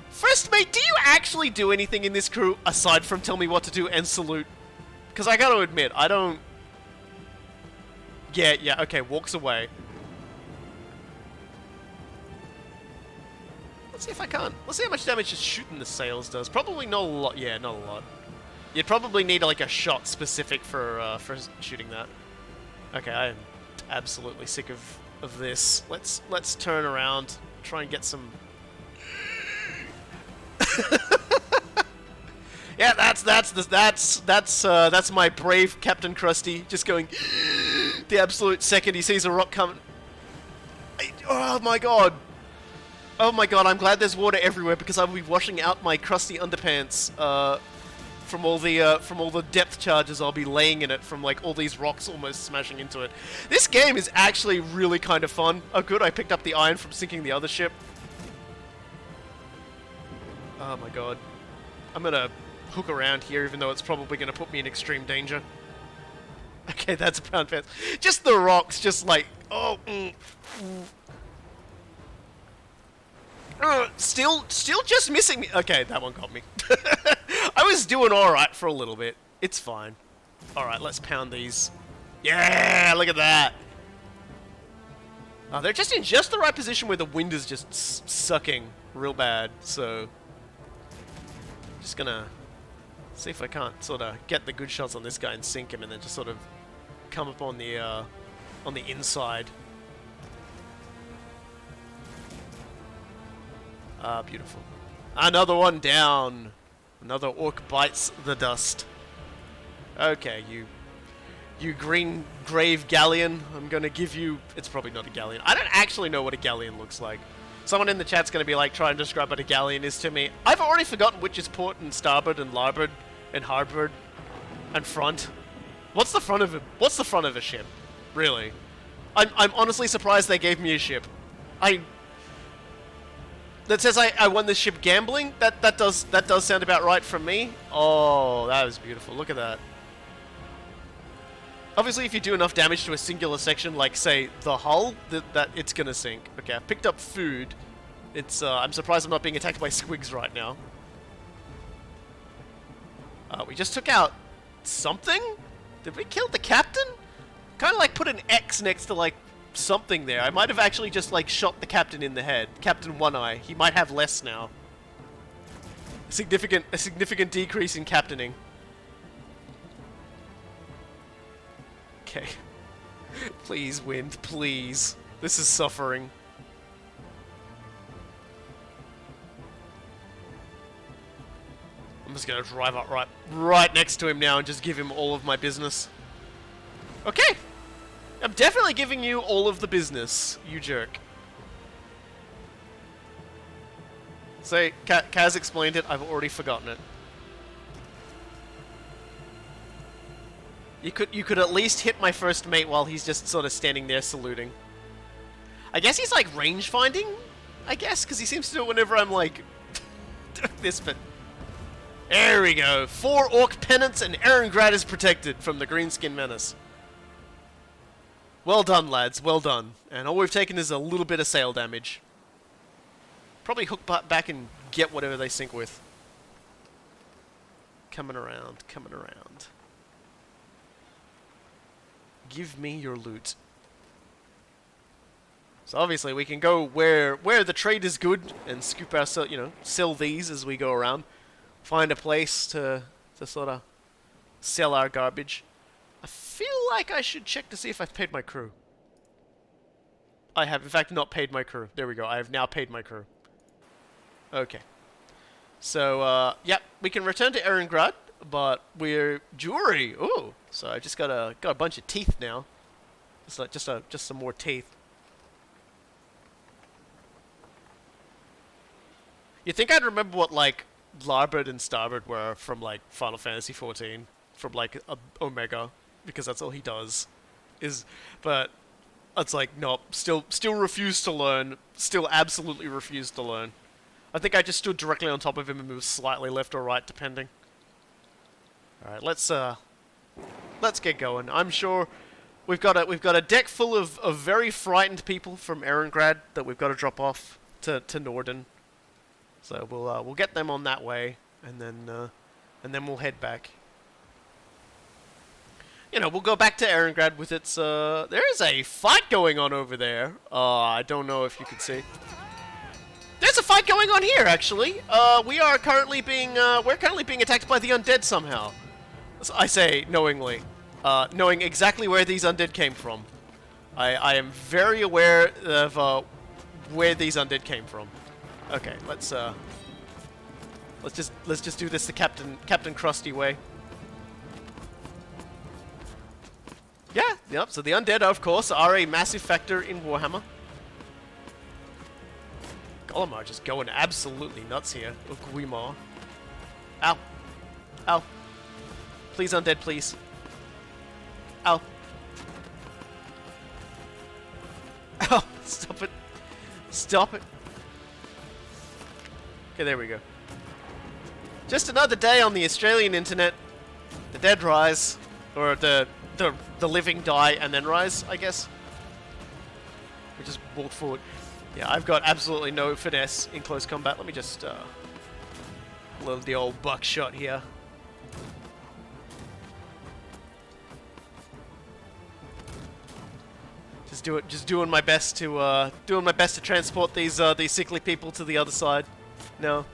S1: First mate, do you actually do anything in this crew aside from tell me what to do and salute? Because I gotta admit, I don't... Yeah, okay, walks away. Let's see if I can't. Let's see how much damage just shooting the sails does. Probably not a lot. Yeah, not a lot. You'd probably need like a shot specific for shooting that. Okay, I am absolutely sick of this. Let's turn around, try and get some... Yeah, that's my brave Captain Crusty just going the absolute second he sees a rock coming. Oh my god! Oh my god! I'm glad there's water everywhere because I will be washing out my crusty underpants from all the depth charges I'll be laying in it from like all these rocks almost smashing into it. This game is actually really kind of fun. Oh good, I picked up the iron from sinking the other ship. Oh my god. I'm gonna hook around here even though it's probably gonna put me in extreme danger. Okay, that's a pound pants. Just the rocks, just like, oh, still just missing me. Okay, that one got me. I was doing alright for a little bit. It's fine. Alright, let's pound these. Yeah, look at that. They're just in just the right position where the wind is just sucking real bad, so... Just gonna see if I can't sort of get the good shots on this guy and sink him and then just sort of come up on the inside. Ah, beautiful. Another one down. Another orc bites the dust. Okay, you green grave galleon, I'm gonna give you... It's probably not a galleon. I don't actually know what a galleon looks like. Someone in the chat's gonna be like, try and describe what a galleon is to me. I've already forgotten which is port and starboard and larboard and harbord and front. What's the front of a... What's the front of a ship? Really? I'm honestly surprised they gave me a ship. That says I won this ship gambling? That does sound about right from me. Oh, that was beautiful. Look at that. Obviously, if you do enough damage to a singular section, like, say, the hull, that it's gonna sink. Okay, I've picked up food. It's, I'm surprised I'm not being attacked by squigs right now. We just took out something? Did we kill the captain? Kind of like put an X next to like something there. I might have actually just like shot the captain in the head. Captain One Eye. He might have less now. A significant decrease in captaining. Okay. Please, wind, please. This is suffering. I'm just gonna drive up right next to him now and just give him all of my business. Okay! I'm definitely giving you all of the business, you jerk. So, Kaz explained it, I've already forgotten it. You could at least hit my first mate while he's just sort of standing there saluting. I guess he's like range finding, I guess, because he seems to do it whenever I'm like doing this, but there we go. 4 Orc pennants and Erengrad is protected from the Greenskin Menace. Well done, lads, well done. And all we've taken is a little bit of sail damage. Probably hook back and get whatever they sink with. Coming around, coming around. Give me your loot. So obviously we can go where the trade is good and scoop our, sell these as we go around. Find a place to sort of sell our garbage. I feel like I should check to see if I've paid my crew. I have, in fact, not paid my crew. There we go. I have now paid my crew. Okay. So, yep, we can return to Erengrad, but we're jewelry. Ooh, so I just got a bunch of teeth now. It's like just some more teeth. You think I'd remember what like larboard and starboard were from like Final Fantasy XIV, from like Omega, because that's all he does. But it's like no, still refused to learn. Still absolutely refused to learn. I think I just stood directly on top of him and moved slightly left or right, depending. All right, let's get going. I'm sure we've got a deck full of very frightened people from Erengrad that we've got to drop off to Norden. So we'll get them on that way, and then we'll head back. You know, we'll go back to Erengrad with its. There is a fight going on over there. I don't know if you can see. There's a fight going on here, actually. We're currently being attacked by the undead somehow. I say knowingly, knowing exactly where these undead came from. I am very aware of where these undead came from. Okay, let's just do this the Captain Crusty way. Yeah, yep. So the undead, of course, are a massive factor in Warhammer. Golemar just going absolutely nuts here. Look, Guimar. Ow. Ow. Please, undead, please. Ow. Ow. Stop it. Stop it. Okay, there we go. Just another day on the Australian internet. The dead rise. Or the living die and then rise, I guess. We just walk forward. Yeah, I've got absolutely no finesse in close combat. Let me just load the old buckshot here. Just doing my best to transport these sickly people to the other side. No.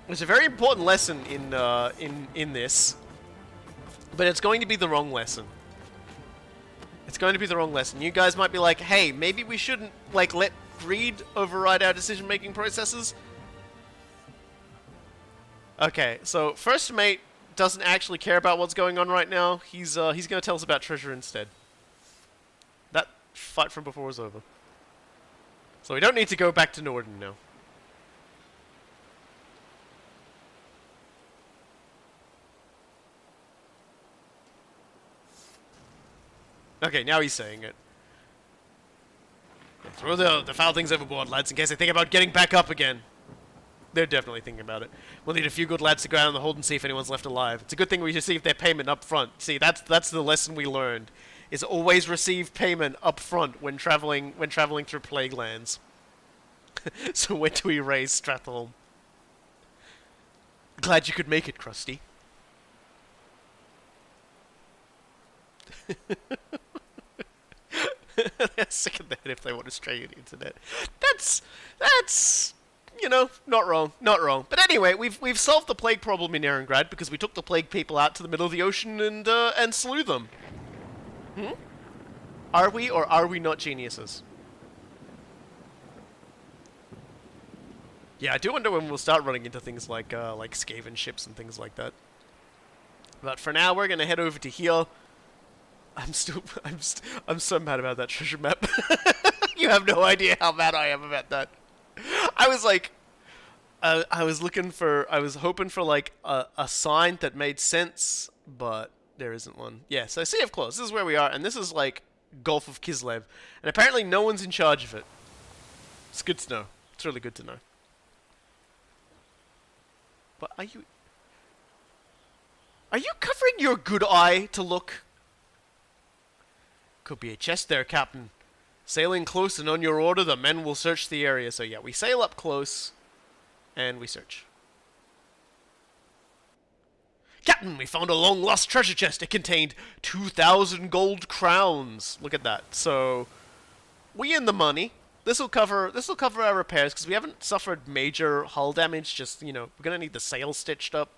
S1: There's a very important lesson in this, but it's going to be the wrong lesson. It's going to be the wrong lesson. You guys might be like, hey, maybe we shouldn't like let greed override our decision-making processes. Okay, so first mate doesn't actually care about what's going on right now. He's going to tell us about treasure instead. That fight from before is over. So we don't need to go back to Norden now. Okay, now he's saying it. Yeah, throw the foul things overboard, lads, in case they think about getting back up again. They're definitely thinking about it. We'll need a few good lads to go out on the hold and see if anyone's left alive. It's a good thing we receive their payment up front. See, that's the lesson we learned. is always receive payment up front when traveling through plague lands. So when do we raise Stratholm? Glad you could make it, Crusty. They're sick of that if they want to stray the internet. That's you know, not wrong, not wrong. But anyway, we've solved the plague problem in Erengrad because we took the plague people out to the middle of the ocean and slew them. Are we or are we not geniuses? Yeah, I do wonder when we'll start running into things like Skaven ships and things like that. But for now, we're gonna head over to here. I'm so mad about that treasure map. You have no idea how mad I am about that. I was like, I was hoping for like a sign that made sense, but there isn't one. Yeah, so Sea of Claws, this is where we are, and this is like Gulf of Kislev, and apparently no one's in charge of it. It's good to know. It's really good to know. But are you covering your good eye to look? Could be a chest there, Captain. Sailing close and on your order, the men will search the area. So yeah, we sail up close, and we search. Captain, we found a long-lost treasure chest. It contained 2,000 gold crowns. Look at that. So, we in the money. This'll cover our repairs, because we haven't suffered major hull damage. Just, you know, we're gonna need the sail stitched up.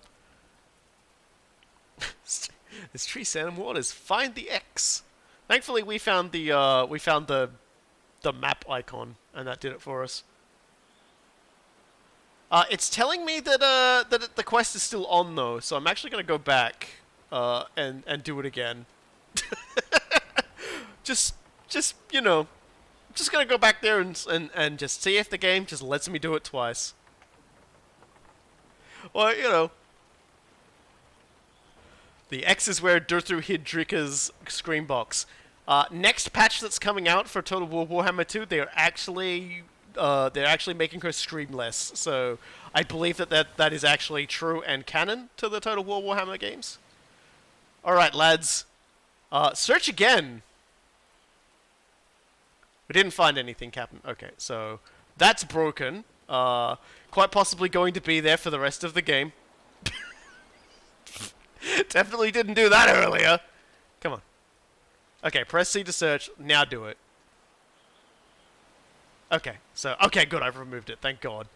S1: This tree, sand, and waters. Find the X. Thankfully, we found the map icon, and that did it for us. It's telling me that the quest is still on though, so I'm actually gonna go back and do it again. just you know, just gonna go back there and just see if the game just lets me do it twice. Well, you know. The X is where Durthu hid Drika's screen box. Next patch that's coming out for Total War Warhammer 2, they're actually making her scream less. So I believe that is actually true and canon to the Total War Warhammer games. All right, lads, search again. We didn't find anything, Captain. Okay, so that's broken. Quite possibly going to be there for the rest of the game. Definitely didn't do that earlier. Come on. Okay, press C to search. Now do it. Okay, so good. I've removed it. Thank God.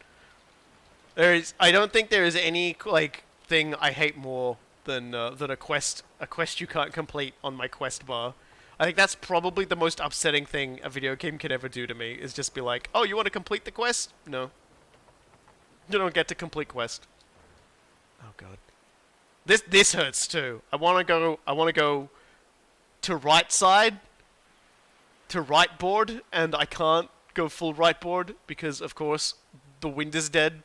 S1: I don't think there is any like thing I hate more than a quest you can't complete on my quest bar. I think that's probably the most upsetting thing a video game could ever do to me. Is just be like, oh, you want to complete the quest? No. You don't get to complete quest. Oh God. This hurts too. I want to go to right side, to right board, and I can't go full right board because, of course, the wind is dead.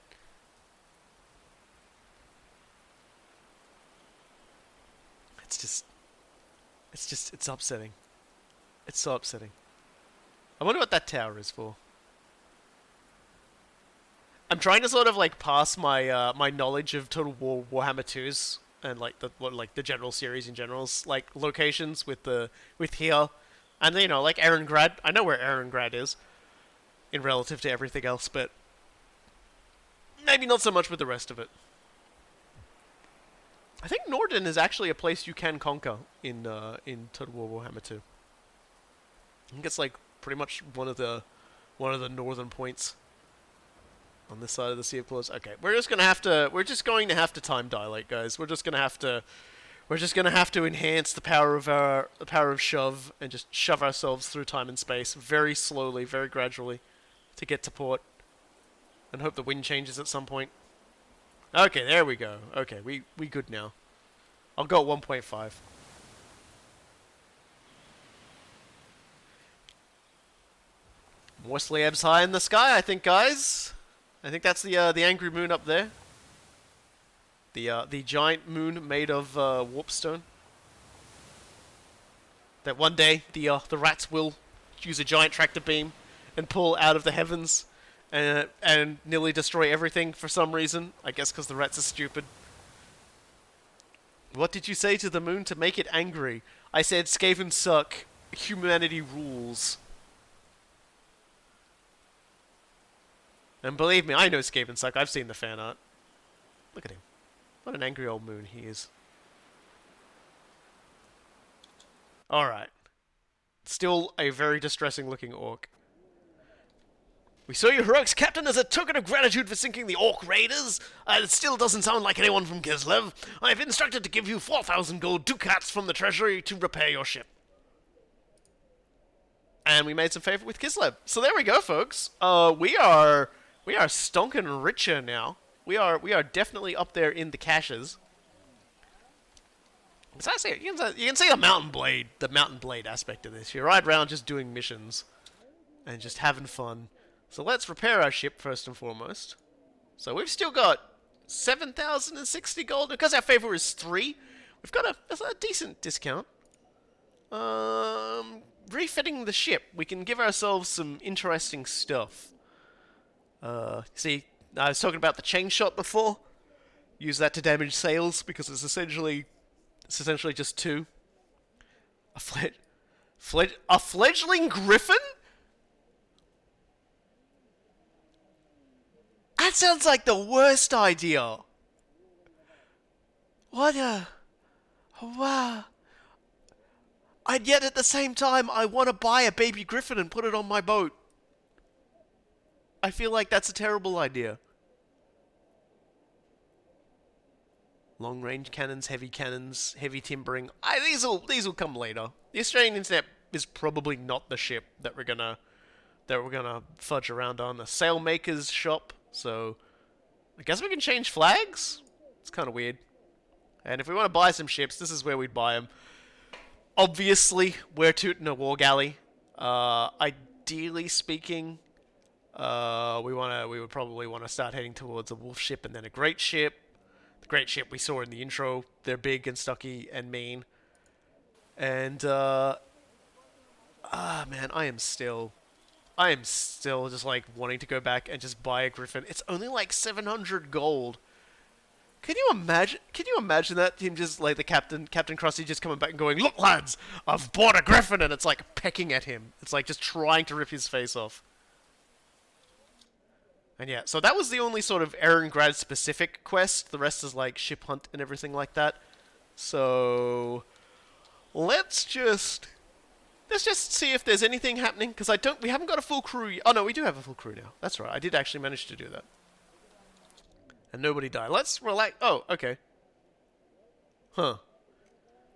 S1: It's upsetting. It's so upsetting. I wonder what that tower is for. I'm trying to sort of like pass my my knowledge of Total War Warhammer 2's and like the general series in general's like locations with here, and you know like Erengrad. I know where Erengrad is in relative to everything else, but maybe not so much with the rest of it. I think Norden is actually a place you can conquer in Total War Warhammer 2. I think it's like pretty much one of the northern points on this side of the Sea of Claws. Okay, we're just going to have to time dilate, guys. We're just going to have to enhance the power of shove and just shove ourselves through time and space very slowly, very gradually to get to port and hope the wind changes at some point. Okay, there we go. Okay, we good now. I'll go at 1.5. More slabs high in the sky, I think, guys. I think that's the angry moon up there. The giant moon made of warpstone. That one day the rats will use a giant tractor beam and pull out of the heavens and nearly destroy everything for some reason. I guess because the rats are stupid. What did you say to the moon to make it angry? I said Skaven suck. Humanity rules. And believe me, I know Skaven suck. I've seen the fan art. Look at him. What an angry old moon he is. Alright. Still a very distressing looking orc. We saw your heroics, Captain, as a token of gratitude for sinking the Orc Raiders. It still doesn't sound like anyone from Kislev. I have instructed to give you 4,000 gold ducats from the treasury to repair your ship. And we made some favor with Kislev. So there we go, folks. We are stonking richer now. We are definitely up there in the caches. So I see, you can see the mountain blade aspect of this. You ride around just doing missions and just having fun. So let's repair our ship first and foremost. So we've still got 7,060 gold. Because our favor is 3, we've got a decent discount. Refitting the ship, we can give ourselves some interesting stuff. See, I was talking about the chain shot before. Use that to damage sails because it's essentially just 2. A fledgling griffin? That sounds like the worst idea. What a... Wow. And yet at the same time, I want to buy a baby griffin and put it on my boat. I feel like that's a terrible idea. Long-range cannons, heavy timbering. These will come later. The Australian Internet is probably not the ship that we're gonna fudge around on. A sailmaker's shop. So, I guess we can change flags? It's kind of weird. And if we want to buy some ships, this is where we'd buy them. Obviously, we're tooting a war galley. Ideally speaking, we would probably want to start heading towards a wolf ship and then a great ship. The great ship we saw in the intro. They're big and stocky and mean. And, man, I am still just like wanting to go back and just buy a griffin. It's only like 700 gold. Can you imagine that? Him just like the Captain Crusty just coming back and going, "Look, lads, I've bought a griffin," and it's like pecking at him. It's like just trying to rip his face off. And yeah, so that was the only sort of Erengrad specific quest. The rest is like ship hunt and everything like that. So let's just see if there's anything happening, because we haven't got a full crew. Oh no, we do have a full crew now. That's right. I did actually manage to do that. And nobody died. Let's relax. Oh, okay. Huh.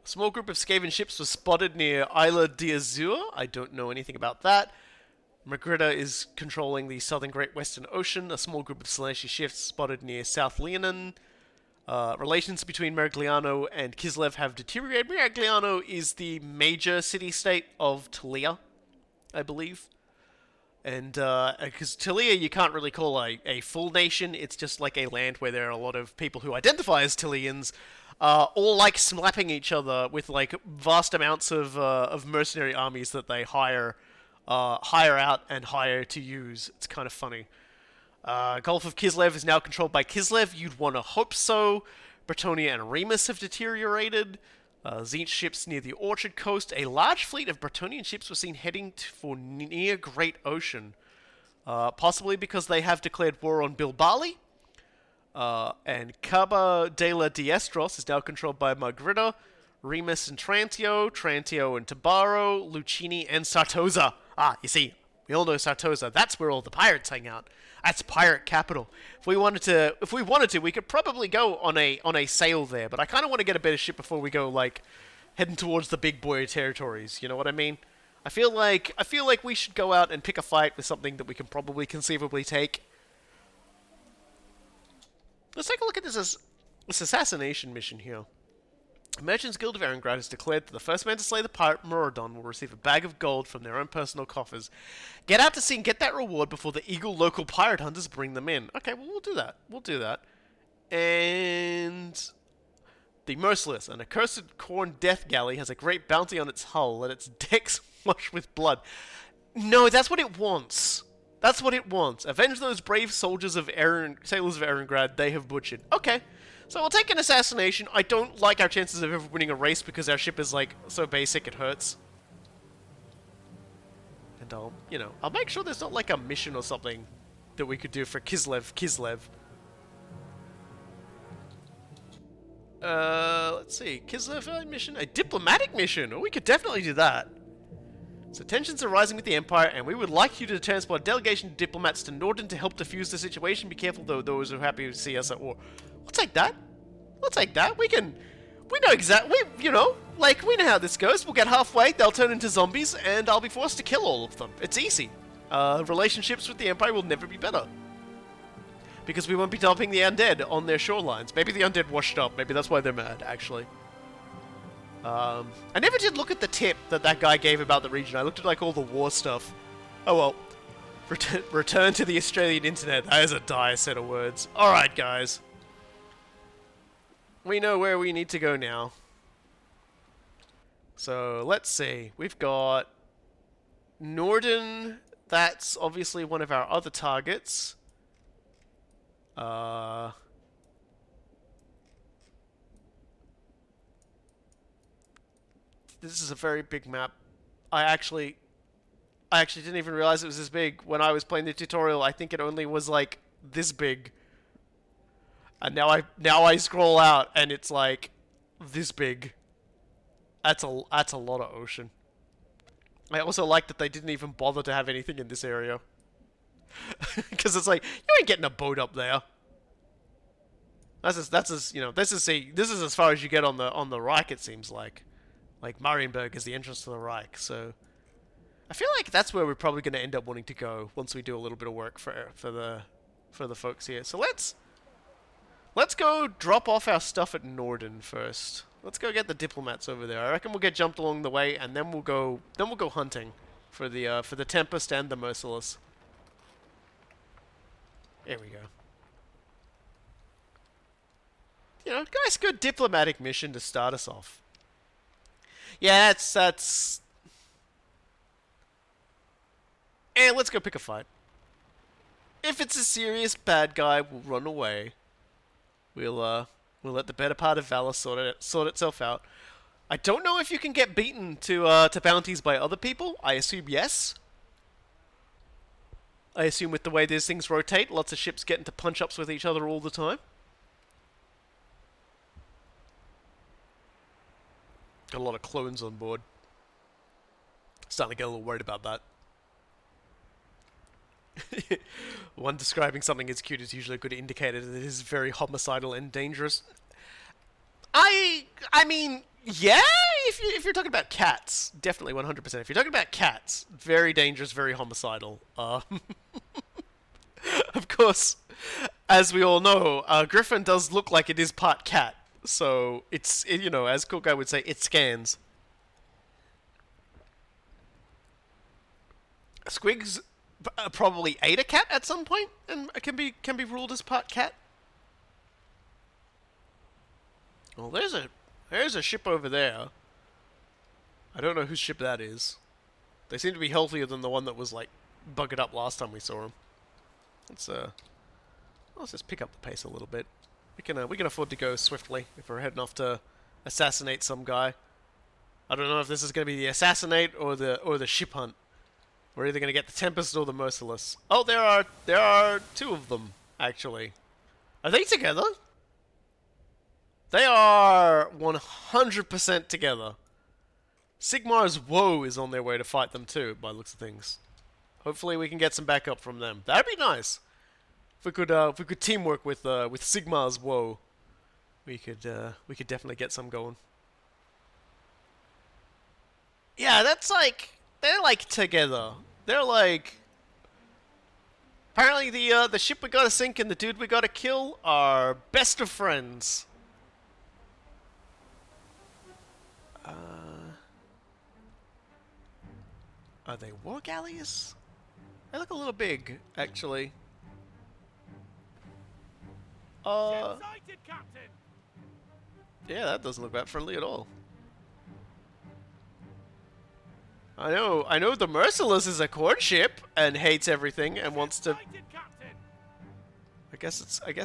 S1: A small group of Skaven ships was spotted near Isla d'Azur. I don't know anything about that. Magritta is controlling the southern Great Western Ocean. A small group of Slaaneshi ships spotted near South Leonin. Relations between Merigliano and Kislev have deteriorated. Merigliano is the major city-state of Talia, I believe. And, because Talia you can't really call a full nation, it's just like a land where there are a lot of people who identify as Talians, all like slapping each other with like vast amounts of mercenary armies that they hire out and hire to use. It's kind of funny. Gulf of Kislev is now controlled by Kislev. You'd want to hope so. Bretonnia and Remus have deteriorated. Tzeentch ships near the Orchard Coast. A large fleet of Bretonian ships was seen heading for near Great Ocean. Possibly because they have declared war on Bilbali. And Caba de la Diestros is now controlled by Magritta, Remus and Trantio, Trantio and Tabaro, Lucini and Sartosa. Ah, you see, we all know Sartosa. That's where all the pirates hang out. That's pirate capital. If we wanted to, we could probably go on a sail there. But I kind of want to get a better ship before we go like heading towards the big boy territories. You know what I mean? I feel like we should go out and pick a fight with something that we can probably conceivably take. Let's take a look at this assassination mission here. Merchants Guild of Erengrad has declared that the first man to slay the pirate Moradon will receive a bag of gold from their own personal coffers. Get out to sea and get that reward before the eagle local pirate hunters bring them in. Okay, well, we'll do that. We'll do that. And the Merciless, an accursed corn death galley, has a great bounty on its hull. Let its decks flush with blood. No, that's what it wants. That's what it wants. Avenge those brave soldiers of sailors of Erengrad they have butchered. Okay. So we'll take an assassination. I don't like our chances of ever winning a race because our ship is, like, so basic it hurts. And I'll make sure there's not, like, a mission or something that we could do for Kislev. Let's see. Kislev mission? A diplomatic mission! Oh, we could definitely do that. So tensions are rising with the Empire, and we would like you to transport a delegation of diplomats to Norden to help defuse the situation. Be careful, though, those who are happy to see us at war. We'll take that. We'll take that. We know exactly, we know how this goes. We'll get halfway, they'll turn into zombies, and I'll be forced to kill all of them. It's easy. Relationships with the Empire will never be better. Because we won't be dumping the undead on their shorelines. Maybe the undead washed up. Maybe that's why they're mad, actually. I never did look at the tip that guy gave about the region. I looked at, like, all the war stuff. Oh well. Return to the Australian internet. That is a dire set of words. Alright, guys. We know where we need to go now. So, let's see. We've got Norden. That's obviously one of our other targets. This is a very big map. I actually didn't even realize it was this big. When I was playing the tutorial, I think it only was like this big. And now I scroll out and it's like this big. That's a lot of ocean. I also like that they didn't even bother to have anything in this area. Because it's like, you ain't getting a boat up there. This is as far as you get on the Reich, it seems like. Like, Marienburg is the entrance to the Reich, so I feel like that's where we're probably going to end up wanting to go once we do a little bit of work for the folks here. So let's go drop off our stuff at Norden first. Let's go get the diplomats over there. I reckon we'll get jumped along the way, and then we'll go hunting for the Tempest and the Merciless. There we go. Nice, good diplomatic mission to start us off. Yeah, that's... And let's go pick a fight. If it's a serious bad guy, we'll run away. We'll let the better part of Valor sort itself out. I don't know if you can get beaten to bounties by other people. I assume yes. I assume with the way these things rotate, lots of ships get into punch-ups with each other all the time. Got a lot of clones on board. Starting to get a little worried about that. One describing something as cute is usually a good indicator that it is very homicidal and dangerous. I mean, yeah, if you're talking about cats, definitely 100%. If you're talking about cats, very dangerous, very homicidal. Of course, as we all know, Griffin does look like it is part cat. So, as Cool Guy would say, it scans. Squigs probably ate a cat at some point and can be ruled as part cat. Well, there's a ship over there. I don't know whose ship that is. They seem to be healthier than the one that was like buggered up last time we saw them. Let's just pick up the pace a little bit. We can afford to go swiftly if we're heading off to assassinate some guy. I don't know if this is going to be the assassinate or the ship hunt. We're either going to get the Tempest or the Merciless. Oh, there are two of them actually. Are they together? They are 100% together. Sigmar's Woe is on their way to fight them too, by the looks of things. Hopefully we can get some backup from them. That'd be nice. If we could teamwork with Sigmar's Woe, we could definitely get some going. Yeah, that's like they're like together. They're like apparently the ship we gotta sink and the dude we gotta kill are best of friends. Are they war galleys? They look a little big, actually.
S2: Sighted, Captain.
S1: Yeah, that doesn't look that friendly at all. I know the Merciless is a corn ship and hates everything and wants to...
S2: Sighted, Captain.
S1: I guess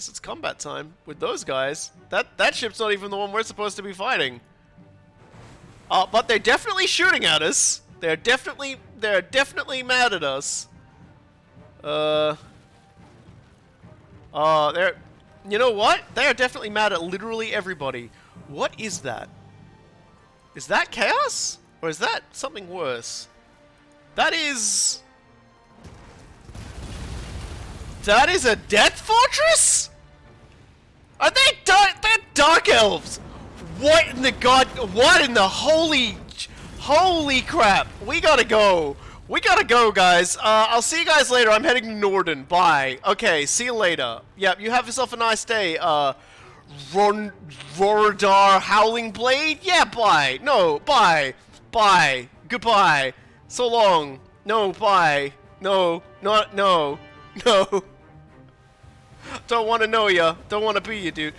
S1: it's combat time with those guys. That ship's not even the one we're supposed to be fighting. But they're definitely shooting at us. They're definitely mad at us. They're, you know what? They are definitely mad at literally everybody. What is that? Is that chaos? Or is that something worse? That is a death fortress? Are they they're dark elves? What in the god? What in the holy crap? We gotta go. We gotta go, guys. I'll see you guys later. I'm heading to Norden. Bye. Okay, see you later. Yep, you have yourself a nice day. Roradar Howling Blade? Yeah, bye. No, bye. Bye. Goodbye. So long. No, bye. No, not, no. No. Don't want to know ya. Don't want to be you, dude.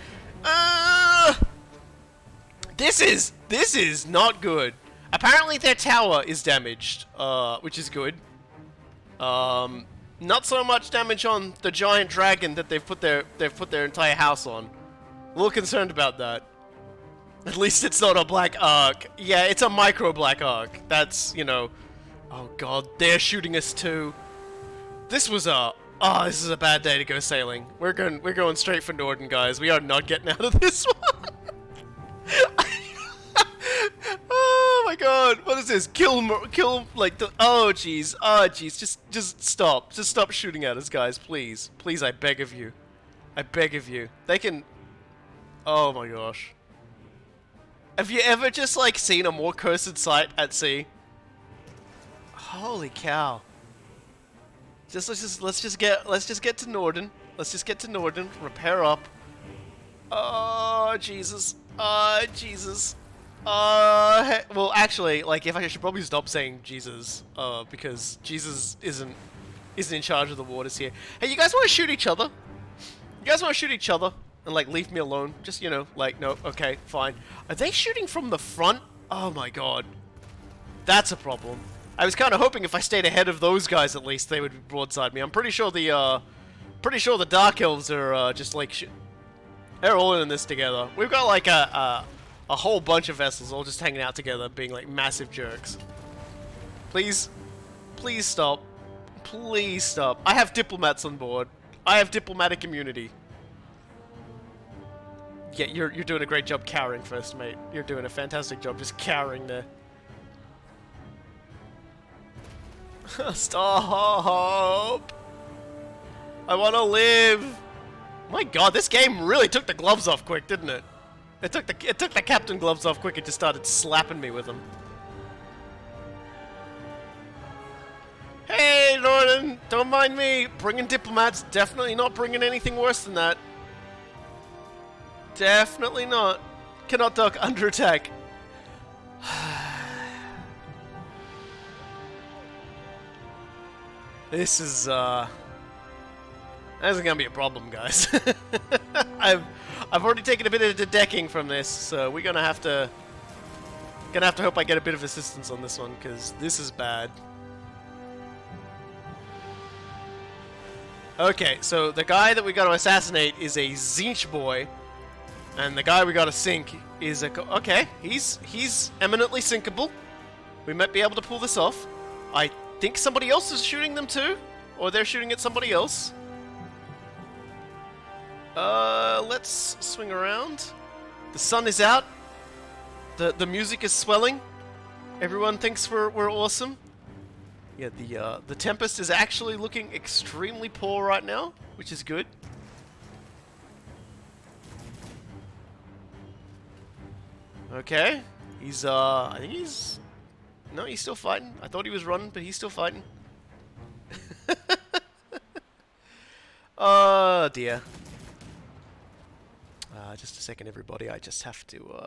S1: This is not good. Apparently their tower is damaged, which is good. Not so much damage on the giant dragon that they've put their entire house on. A little concerned about that. At least it's not a black arc. Yeah, it's a micro black arc. That's, you know. Oh god, they're shooting us too. This was a this is a bad day to go sailing. We're going straight for Norden, guys. We are not getting out of this one. Oh my god, what is this? Kill like the oh jeez, just stop shooting at us, guys, please, I beg of you, They can. Oh my gosh. Have you ever just like seen a more cursed sight at sea? Holy cow. Let's just get to Norden. Let's just get to Norden. Repair up. Oh Jesus. Jesus. Well, actually, like, I should probably stop saying Jesus, because Jesus isn't in charge of the waters here. Hey, you guys want to shoot each other? You guys want to shoot each other and like leave me alone? Just, you know, like, no, okay, fine. Are they shooting from the front? Oh my god, that's a problem. I was kind of hoping if I stayed ahead of those guys, at least they would broadside me. I'm pretty sure the Dark Elves are just like they're all in this together. We've got like a whole bunch of vessels all just hanging out together, being like massive jerks. Please stop. Please stop. I have diplomats on board. I have diplomatic immunity. Yeah, you're doing a great job cowering, first mate. You're doing a fantastic job just cowering there. Stop! I want to live. My god, this game really took the gloves off quick, didn't it? It took the captain gloves off quick and just started slapping me with them. Hey, Norden, don't mind me. Bringing diplomats, definitely not bringing anything worse than that. Definitely not. Cannot duck under attack. This is gonna be a problem, guys. I've already taken a bit of the decking from this, so we're gonna have to hope I get a bit of assistance on this one, because this is bad. Okay, so the guy that we got to assassinate is a Zinch boy, and the guy we got to sink is a okay. He's eminently sinkable. We might be able to pull this off. I think somebody else is shooting them too, or they're shooting at somebody else. Let's swing around. The sun is out. The music is swelling. Everyone thinks we're awesome. Yeah, the Tempest is actually looking extremely poor right now, which is good. Okay, I think he's still fighting. I thought he was running, but he's still fighting. Oh dear. Just a second, everybody. I just have to,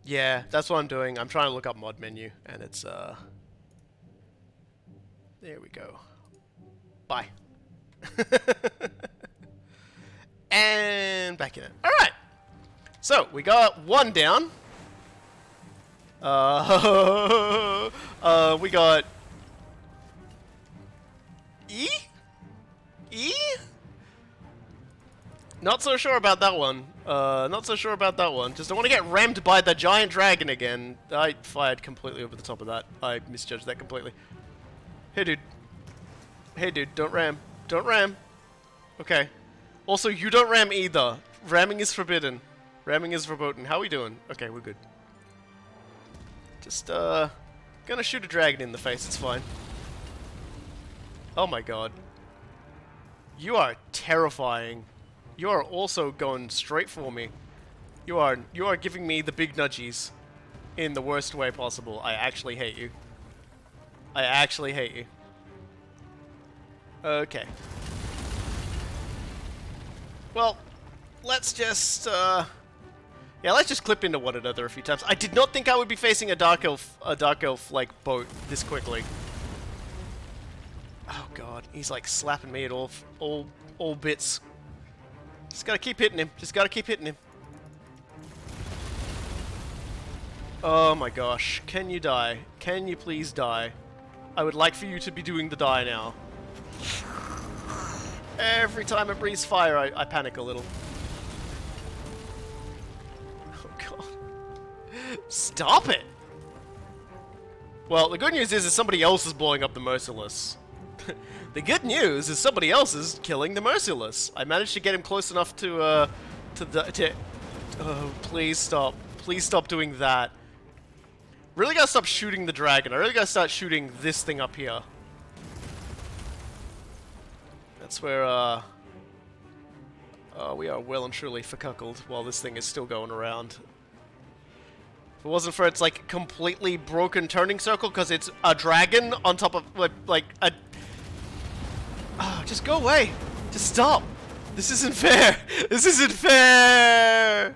S1: yeah, that's what I'm doing. I'm trying to look up mod menu, and it's, there we go. Bye. And back in it. Alright. So, we got one down. We got... E? E? Not so sure about that one. Not so sure about that one. Just don't want to get rammed by the giant dragon again. I fired completely over the top of that. I misjudged that completely. Hey, dude. Hey, dude, don't ram. Don't ram. Okay. Also, you don't ram either. Ramming is forbidden. Ramming is verboten. How we doing? Okay, we're good. Just, gonna shoot a dragon in the face. It's fine. Oh my god. You are terrifying. You are also going straight for me. You are giving me the big nudgies in the worst way possible. I actually hate you. I actually hate you. Okay. Well, let's just yeah, let's just clip into one another a few times. I did not think I would be facing a dark elf like boat this quickly. Oh god, he's like slapping me at all bits. Just gotta keep hitting him. Just gotta keep hitting him. Oh my gosh. Can you die? Can you please die? I would like for you to be doing the die now. Every time it breathes fire, I panic a little. Oh god. Stop it! Well, the good news is somebody else is blowing up the Merciless. The good news is somebody else is killing the Merciless. I managed to get him close enough to oh, please stop. Please stop doing that. Really gotta stop shooting the dragon. I really gotta start shooting this thing up here. That's where, we are well and truly fuckuckled while this thing is still going around. If it wasn't for its, like, completely broken turning circle, because it's a dragon on top of, like a... Oh, just go away! Just stop! This isn't fair! This isn't fair!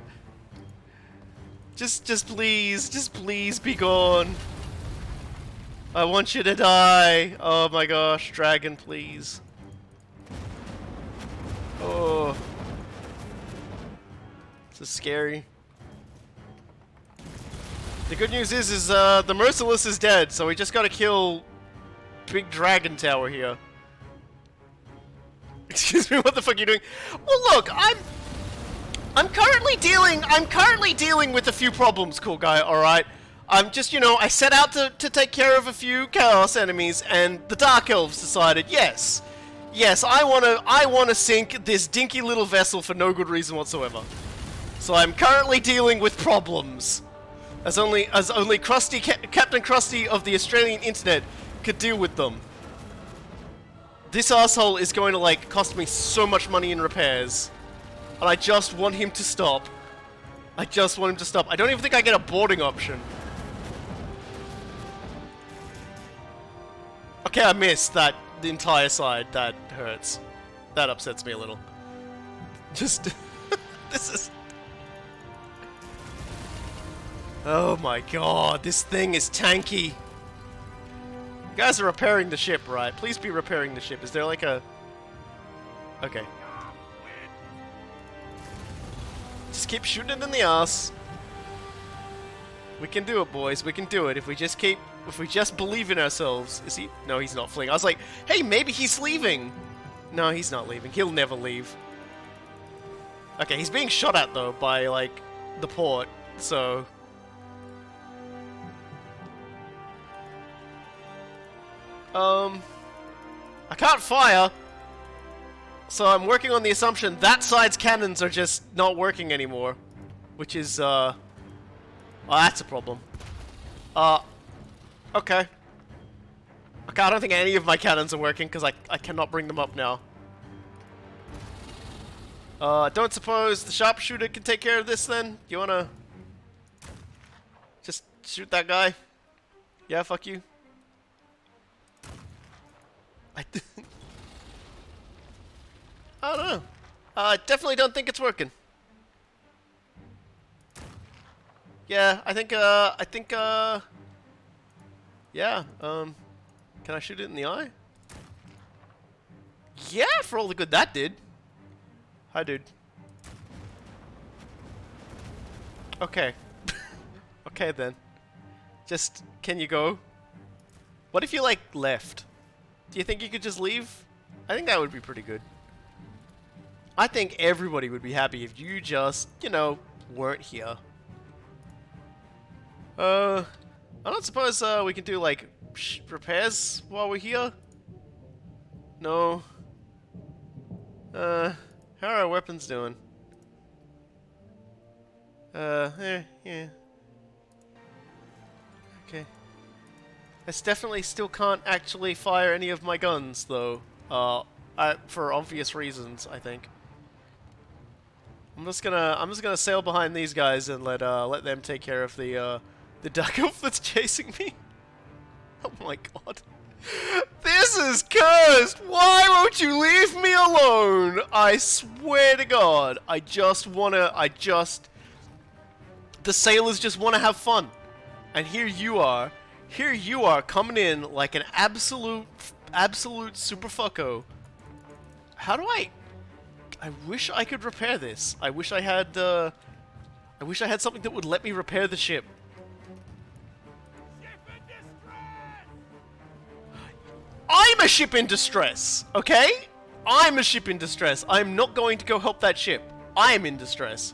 S1: Just please be gone. I want you to die. Oh my gosh, dragon, please. Oh. This is scary. The good news is the Merciless is dead, so we just gotta kill Big Dragon Tower here. Excuse me, what the fuck are you doing? Well, look, I'm currently dealing with a few problems, cool guy, alright? I'm just, you know, I set out to take care of a few chaos enemies, and the Dark Elves decided, yes, I wanna sink this dinky little vessel for no good reason whatsoever. So I'm currently dealing with problems. As only Captain Crusty of the Australian internet could deal with them. This asshole is going to, like, cost me so much money in repairs. And I just want him to stop. I just want him to stop. I don't even think I get a boarding option. Okay, I missed that the entire side. That hurts. That upsets me a little. Just... this is... Oh my god, this thing is tanky. You guys are repairing the ship, right? Please be repairing the ship. Is there like a... Okay. Just keep shooting it in the ass. We can do it, boys. We can do it. If we just believe in ourselves. Is he? No, he's not fleeing. I was like, hey, maybe he's leaving. No, he's not leaving. He'll never leave. Okay, he's being shot at, though, by, like, the port. So... I can't fire, so I'm working on the assumption that side's cannons are just not working anymore, which is, oh, that's a problem. Okay. Okay, I don't think any of my cannons are working, because I cannot bring them up now. Don't suppose the sharpshooter can take care of this, then? You wanna... just shoot that guy? Yeah, fuck you. I don't know. I definitely don't think it's working. Yeah, I think, yeah, can I shoot it in the eye? Yeah, for all the good that did. Hi, dude. Okay. Okay, then. Just, can you go? What if you, like, left? Do you think you could just leave? I think that would be pretty good. I think everybody would be happy if you just, you know, weren't here. I don't suppose, we can do, like, repairs while we're here? No. How are our weapons doing? Yeah. Okay. I definitely still can't actually fire any of my guns, though. For obvious reasons, I think. I'm just gonna sail behind these guys and let them take care of the duck elf that's chasing me. Oh my god. This is cursed! Why won't you leave me alone? I swear to god. The sailors just wanna have fun. And here you are coming in like an absolute super fucko. How do I wish I could repair this. I wish I had something that would let me repair the ship.
S2: Ship in distress!
S1: I'm a ship in distress, okay? I'm a ship in distress. I'm not going to go help that ship. I'm in distress.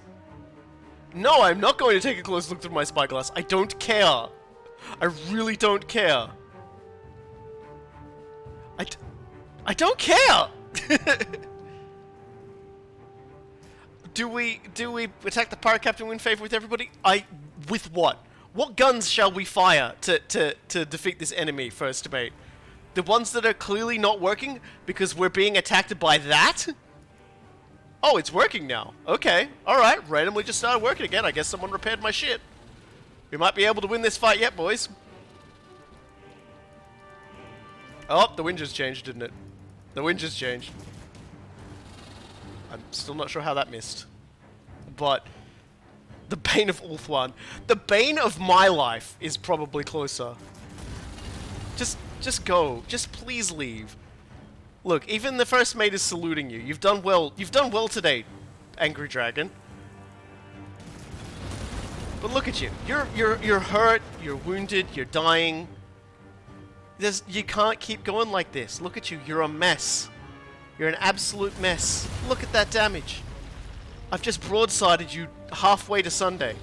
S1: No, I'm not going to take a close look through my spyglass. I don't care. I really don't care. I don't care! Do we attack the pirate captain, win favor with everybody? With what? What guns shall we fire to defeat this enemy, first debate? The ones that are clearly not working because we're being attacked by that? Oh, it's working now. Okay, alright, randomly just started working again. I guess someone repaired my shit. We might be able to win this fight yet, boys. Oh, the wind just changed, didn't it? The wind just changed. I'm still not sure how that missed. But the Bane of Ulthuan. The Bane of my life is probably closer. Just go. Just please leave. Look, even the first mate is saluting you. You've done well. You've done well today, Angry Dragon. But look at you. You're hurt, you're wounded, you're dying. You can't keep going like this. Look at you. You're a mess. You're an absolute mess. Look at that damage. I've just broadsided you halfway to Sunday.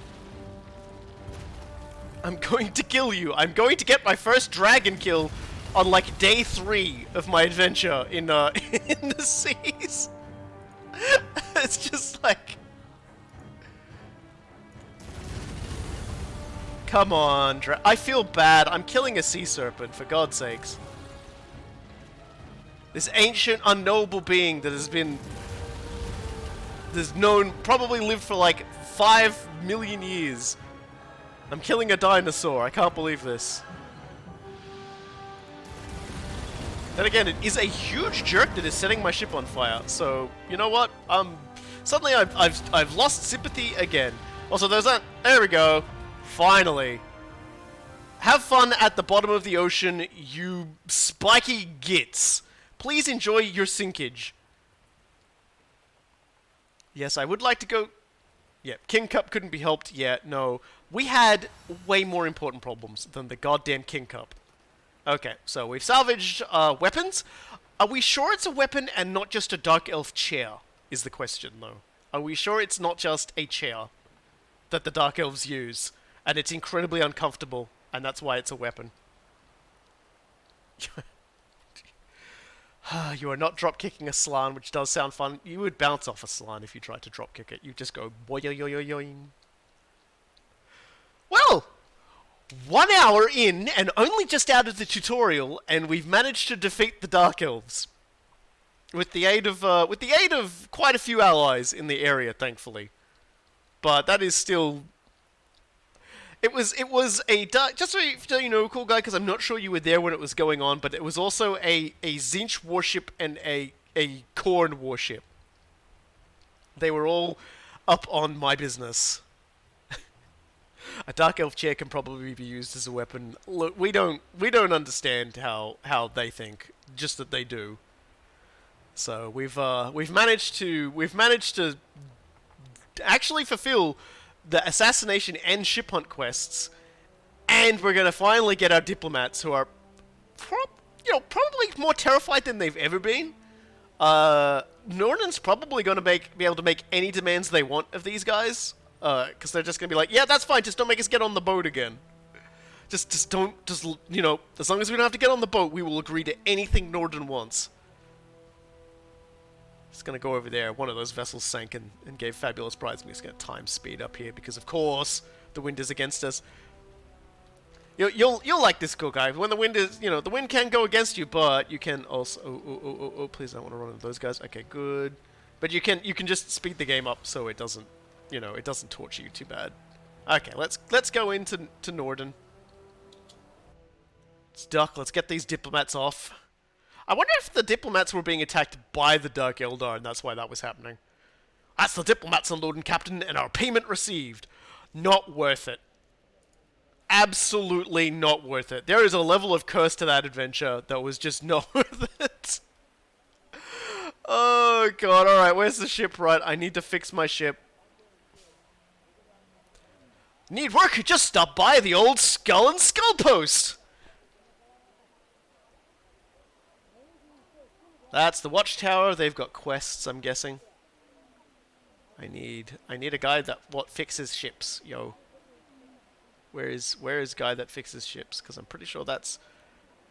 S1: I'm going to kill you. I'm going to get my first dragon kill on like day 3 of my adventure in in the seas. It's just like, come on, I feel bad. I'm killing a sea serpent, for God's sakes. This ancient, unknowable being that has been... that's known, probably lived for like 5 million years. I'm killing a dinosaur. I can't believe this. Then again, it is a huge jerk that is setting my ship on fire. So, you know what? Suddenly I've lost sympathy again. Also, there's that... There we go. Finally. Have fun at the bottom of the ocean, you spiky gits. Please enjoy your sinkage. Yes, I would like to go... Yeah, King Cup couldn't be helped yet, no. We had way more important problems than the goddamn King Cup. Okay, so we've salvaged weapons. Are we sure it's a weapon and not just a Dark Elf chair, is the question, though. Are we sure it's not just a chair that the Dark Elves use, and it's incredibly uncomfortable, and that's why it's a weapon? You are not drop-kicking a slan, which does sound fun. You would bounce off a slan if you tried to drop-kick it. You'd just go boing. Well, 1 hour in, and only just out of the tutorial, and we've managed to defeat the Dark Elves. With the aid of quite a few allies in the area, thankfully. But that is still... It was a dark... Just so you know, cool guy, because I'm not sure you were there when it was going on, but it was also a Zinch warship and a Khorne warship. They were all up on my business. A Dark Elf chair can probably be used as a weapon. Look, we don't understand how they think, just that they do. So we've managed to actually fulfill the assassination and ship hunt quests And we're gonna finally get our diplomats, who are, probably more terrified than they've ever been. Norden's probably gonna be able to make any demands they want of these guys, because they're just gonna be like, yeah, that's fine, just don't make us get on the boat again. Just don't, as long as we don't have to get on the boat, we will agree to anything Norden wants. Just gonna go over there. One of those vessels sank and gave fabulous prize. I'm just gonna time speed up here because, of course, the wind is against us. You'll like this, cool guy. When the wind is, the wind can go against you, but you can also. Oh, please, I don't want to run into those guys. Okay, good. But you can just speed the game up so it doesn't, it doesn't torture you too bad. Okay, let's go into Norden. Let's duck. Let's get these diplomats off. I wonder if the diplomats were being attacked by the Dark Eldar, and that's why that was happening. That's the diplomats unloading, Captain, and our payment received. Not worth it. Absolutely not worth it. There is a level of curse to that adventure that was just not worth it. Oh, God. Alright, where's the ship? Right, I need to fix my ship. Need work? Just stop by the old Skull and Skull Post. That's the watchtower. They've got quests, I'm guessing. I need a guy that fixes ships, yo. Where is guy that fixes ships? Because I'm pretty sure that's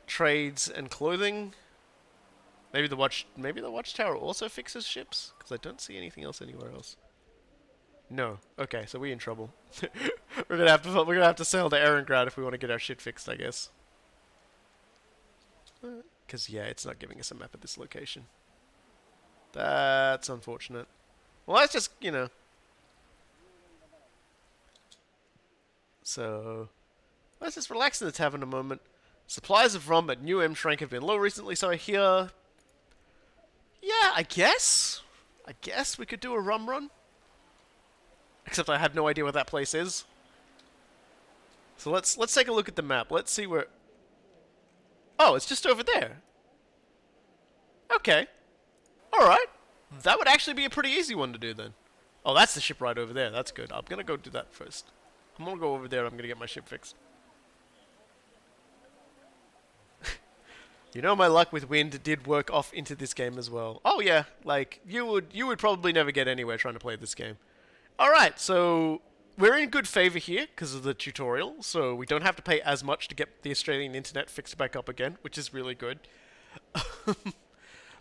S1: trades and clothing. Maybe the watchtower also fixes ships, because I don't see anything else anywhere else. No. Okay, so we're in trouble. we're gonna have to sail to Erengrad if we want to get our shit fixed, I guess. Because, yeah, it's not giving us a map of this location. That's unfortunate. Well, that's just, So, let's just relax in the tavern a moment. Supplies of rum at New M-Shrank have been low recently, so I hear... Yeah, I guess we could do a rum run. Except I have no idea what that place is. So let's take a look at the map. Let's see where... Oh, it's just over there. Okay. Alright. That would actually be a pretty easy one to do then. Oh, that's the ship right over there. That's good. I'm gonna go do that first. I'm gonna go over there. I'm gonna get my ship fixed. My luck with wind did work off into this game as well. Oh yeah, like you would probably never get anywhere trying to play this game. Alright, so we're in good favor here because of the tutorial, so we don't have to pay as much to get the Australian internet fixed back up again, which is really good.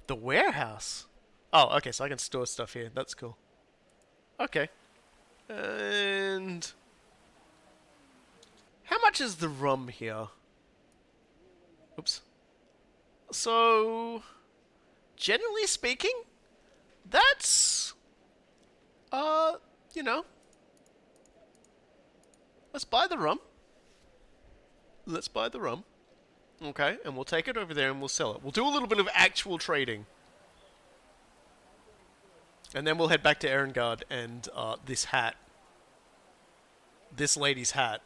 S1: The warehouse. Oh, okay, so I can store stuff here. That's cool. Okay. And... how much is the rum here? Oops. So... generally speaking, that's... let's buy the rum. Let's buy the rum. Okay, and we'll take it over there and we'll sell it. We'll do a little bit of actual trading. And then we'll head back to Erengard and this hat. This lady's hat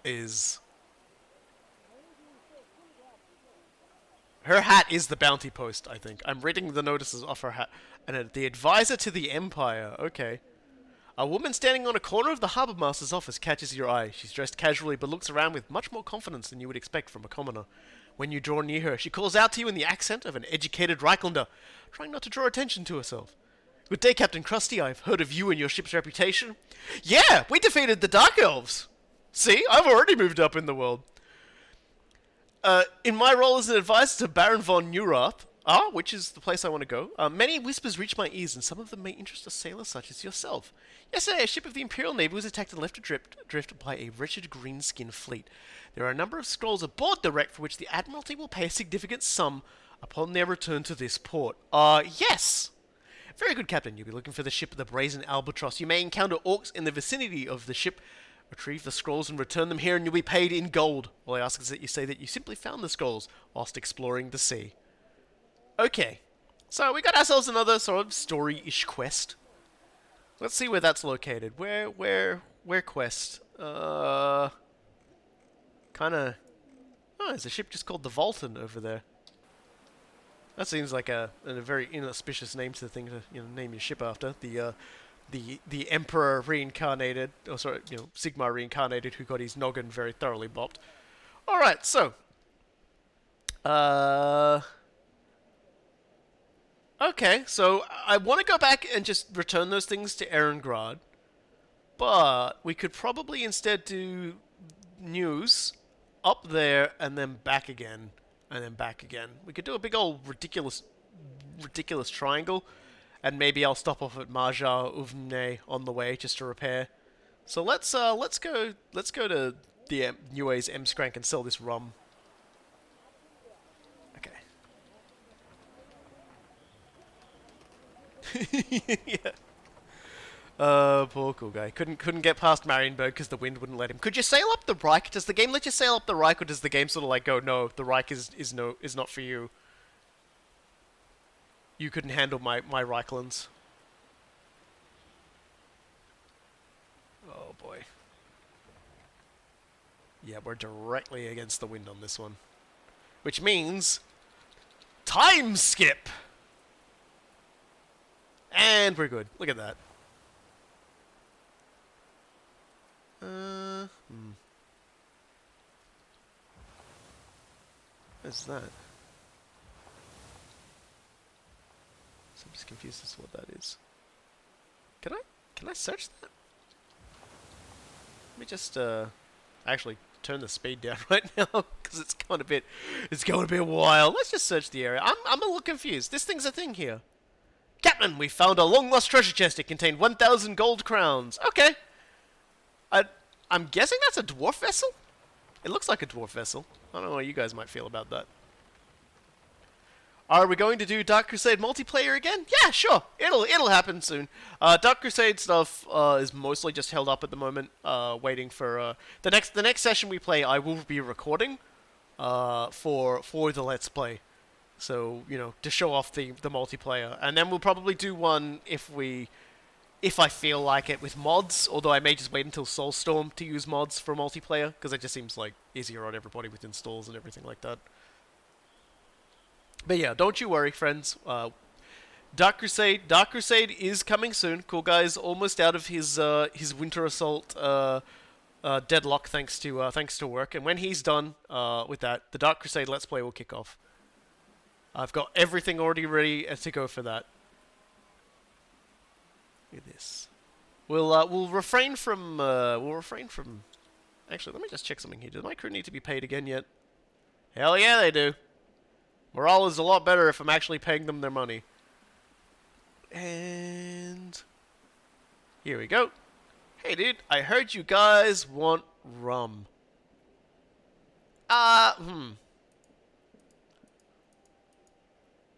S1: is... her hat is the bounty post, I think. I'm reading the notices off her hat. And the advisor to the Empire. Okay. A woman standing on a corner of the Harbour Master's office catches your eye. She's dressed casually but looks around with much more confidence than you would expect from a commoner. When you draw near her, she calls out to you in the accent of an educated Reiklander, trying not to draw attention to herself. Good day, Captain Crusty. I've heard of you and your ship's reputation. Yeah, we defeated the Dark Elves. See, I've already moved up in the world. In my role as an advisor to Baron von Neurath, which is the place I want to go, many whispers reach my ears, and some of them may interest a sailor such as yourself. Yesterday, a ship of the Imperial Navy was attacked and left adrift by a wretched greenskin fleet. There are a number of scrolls aboard the wreck for which the Admiralty will pay a significant sum upon their return to this port. Yes! Very good, Captain. You'll be looking for the ship, the Brazen Albatross. You may encounter orcs in the vicinity of the ship. Retrieve the scrolls and return them here, and you'll be paid in gold. All I ask is that you say that you simply found the scrolls whilst exploring the sea. Okay. So, we got ourselves another sort of story-ish quest. Let's see where that's located. Where quest? Kinda... oh, there's a ship just called the Volton over there. That seems like a very inauspicious name to the thing to, name your ship after. The the Emperor reincarnated, or sorry, Sigmar reincarnated, who got his noggin very thoroughly bopped. All right, so. Okay, so I want to go back and just return those things to Erengrad, but we could probably instead do news up there and then back again, and then back again. We could do a big old ridiculous triangle, and maybe I'll stop off at Marja Uvne on the way just to repair. So let's go to the Neway's M-Scrank and sell this rum. Yeah. Poor cool guy. Couldn't get past Marienburg because the wind wouldn't let him. Could you sail up the Reich? Does the game let you sail up the Reich, or does the game sort of like go, no, the Reich is not for you. You couldn't handle my Reichlands. Oh boy. Yeah, we're directly against the wind on this one, which means time skip. And we're good. Look at that. What's that? So I'm just confused as to what that is. Can I search that? Let me just actually turn the speed down right now because it's going a bit wild. Let's just search the area. I'm a little confused. This thing's a thing here. Captain, we found a long-lost treasure chest. It contained 1,000 gold crowns. Okay. I'm guessing that's a dwarf vessel? It looks like a dwarf vessel. I don't know how you guys might feel about that. Are we going to do Dark Crusade multiplayer again? Yeah, sure. It'll happen soon. Dark Crusade stuff is mostly just held up at the moment, waiting for the next session we play. I will be recording for the Let's Play. So, to show off the multiplayer. And then we'll probably do one if I feel like it with mods, although I may just wait until Soulstorm to use mods for multiplayer, because it just seems like easier on everybody with installs and everything like that. But yeah, don't you worry, friends. Dark Crusade is coming soon. Cool Guy's almost out of his Winter Assault deadlock thanks to work, and when he's done with that, the Dark Crusade Let's Play will kick off. I've got everything already ready to go for that. Look at this. We'll refrain from Actually, let me just check something here. Does my crew need to be paid again yet? Hell yeah, they do. Morale is a lot better if I'm actually paying them their money. And here we go. Hey, dude, I heard you guys want rum.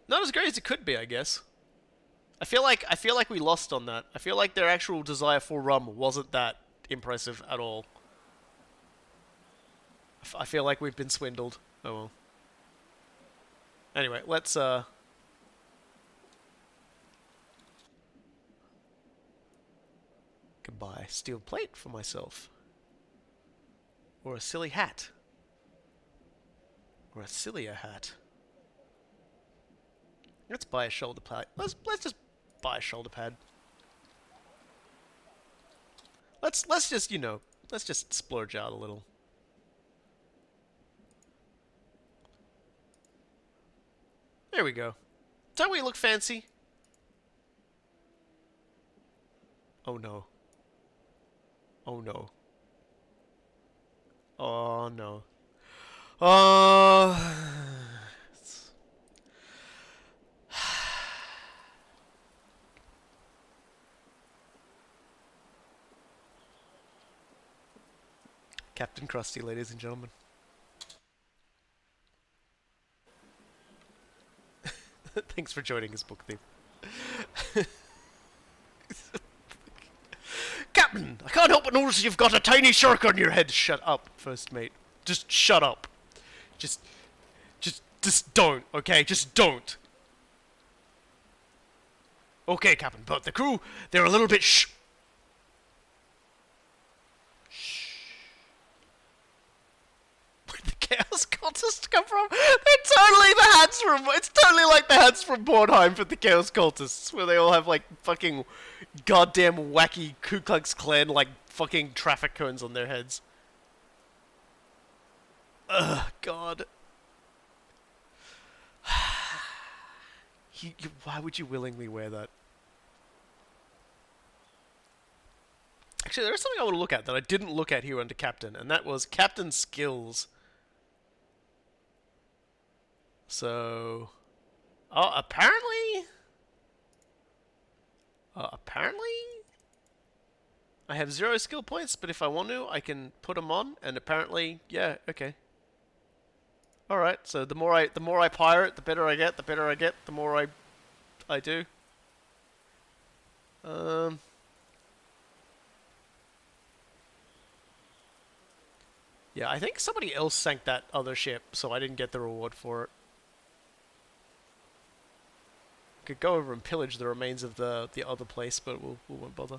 S1: Not as great as it could be, I guess. I feel like we lost on that. I feel like their actual desire for rum wasn't that impressive at all. I feel like we've been swindled. Oh well. Anyway, let's could buy a steel plate for myself. Or a silly hat. Or a sillier hat. Let's buy a shoulder pad. Let's just buy a shoulder pad. Let's just, let's just splurge out a little. There we go. Don't we look fancy? Oh no. Oh no. Oh no. Oh. Captain Crusty, ladies and gentlemen. Thanks for joining us, Book Thief. Captain, I can't help but notice you've got a tiny shark on your head. Shut up, first mate. Just shut up. Just don't, okay? Just don't. Okay, Captain, but the crew, they're a little bit Where'd the Chaos Cultists come from? They're totally the hats from... It's totally like the hats from Bornheim for the Chaos Cultists, where they all have, like, fucking goddamn wacky Ku Klux Klan, like, fucking traffic cones on their heads. Ugh, God. Why would you willingly wear that? Actually, there is something I want to look at that I didn't look at here under Captain, and that was Captain Skills. So... Oh, apparently... I have 0 skill points, but if I want to, I can put them on, and apparently, yeah, okay. Alright, so the more I pirate, the better I get, the more I do. Yeah, I think somebody else sank that other ship, so I didn't get the reward for it. Could go over and pillage the remains of the other place, but we won't bother.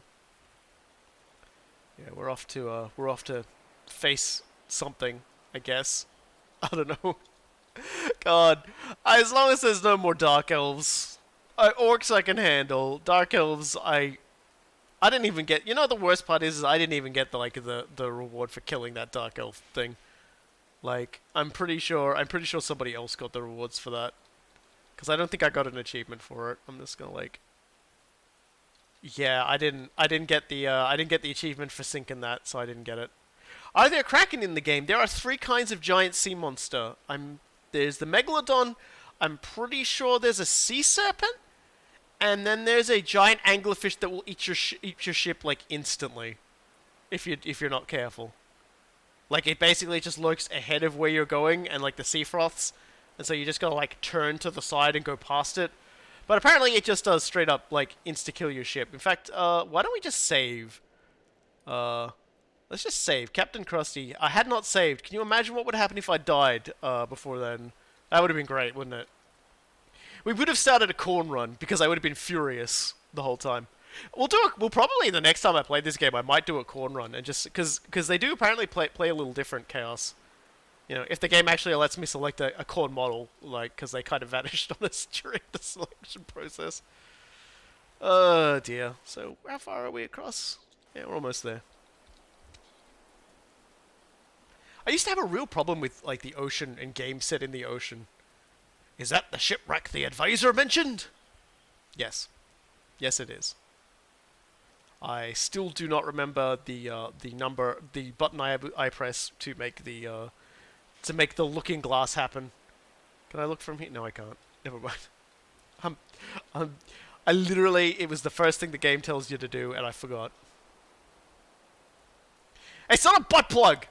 S1: Yeah, we're off to face something, I guess. I don't know. God, as long as there's no more Dark Elves, Orcs I can handle. Dark Elves, I didn't even get. You know, the worst part is I didn't even get the reward for killing that Dark Elf thing. Like, I'm pretty sure somebody else got the rewards for that, because I don't think I got an achievement for it. I'm just gonna like. Yeah, I didn't get the achievement for sinking that, so I didn't get it. Are there Kraken in the game? There are 3 kinds of giant sea monster. There's the Megalodon. I'm pretty sure there's a sea serpent, and then there's a giant anglerfish that will eat your ship like instantly, if you're not careful. Like, it basically just lurks ahead of where you're going, and like the sea froths, and so you just gotta like turn to the side and go past it. But apparently it just does straight up like insta kill your ship. In fact, why don't we just save? Let's just save. Captain Crusty. I had not saved. Can you imagine what would happen if I died before then? That would have been great, wouldn't it? We would have started a corn run, because I would have been furious the whole time. We'll probably, the next time I play this game, I might do a corn run, and just because they do apparently play a little different Chaos. You know, if the game actually lets me select a corn model, like, because they kind of vanished on us during the selection process. Oh dear. So, how far are we across? Yeah, we're almost there. I used to have a real problem with, like, the ocean and games set in the ocean. Is that the shipwreck the advisor mentioned? Yes. Yes, it is. I still do not remember the button I press to make the looking glass happen. Can I look from here? No, I can't. Never mind. I literally, it was the first thing the game tells you to do, and I forgot. It's not a butt plug!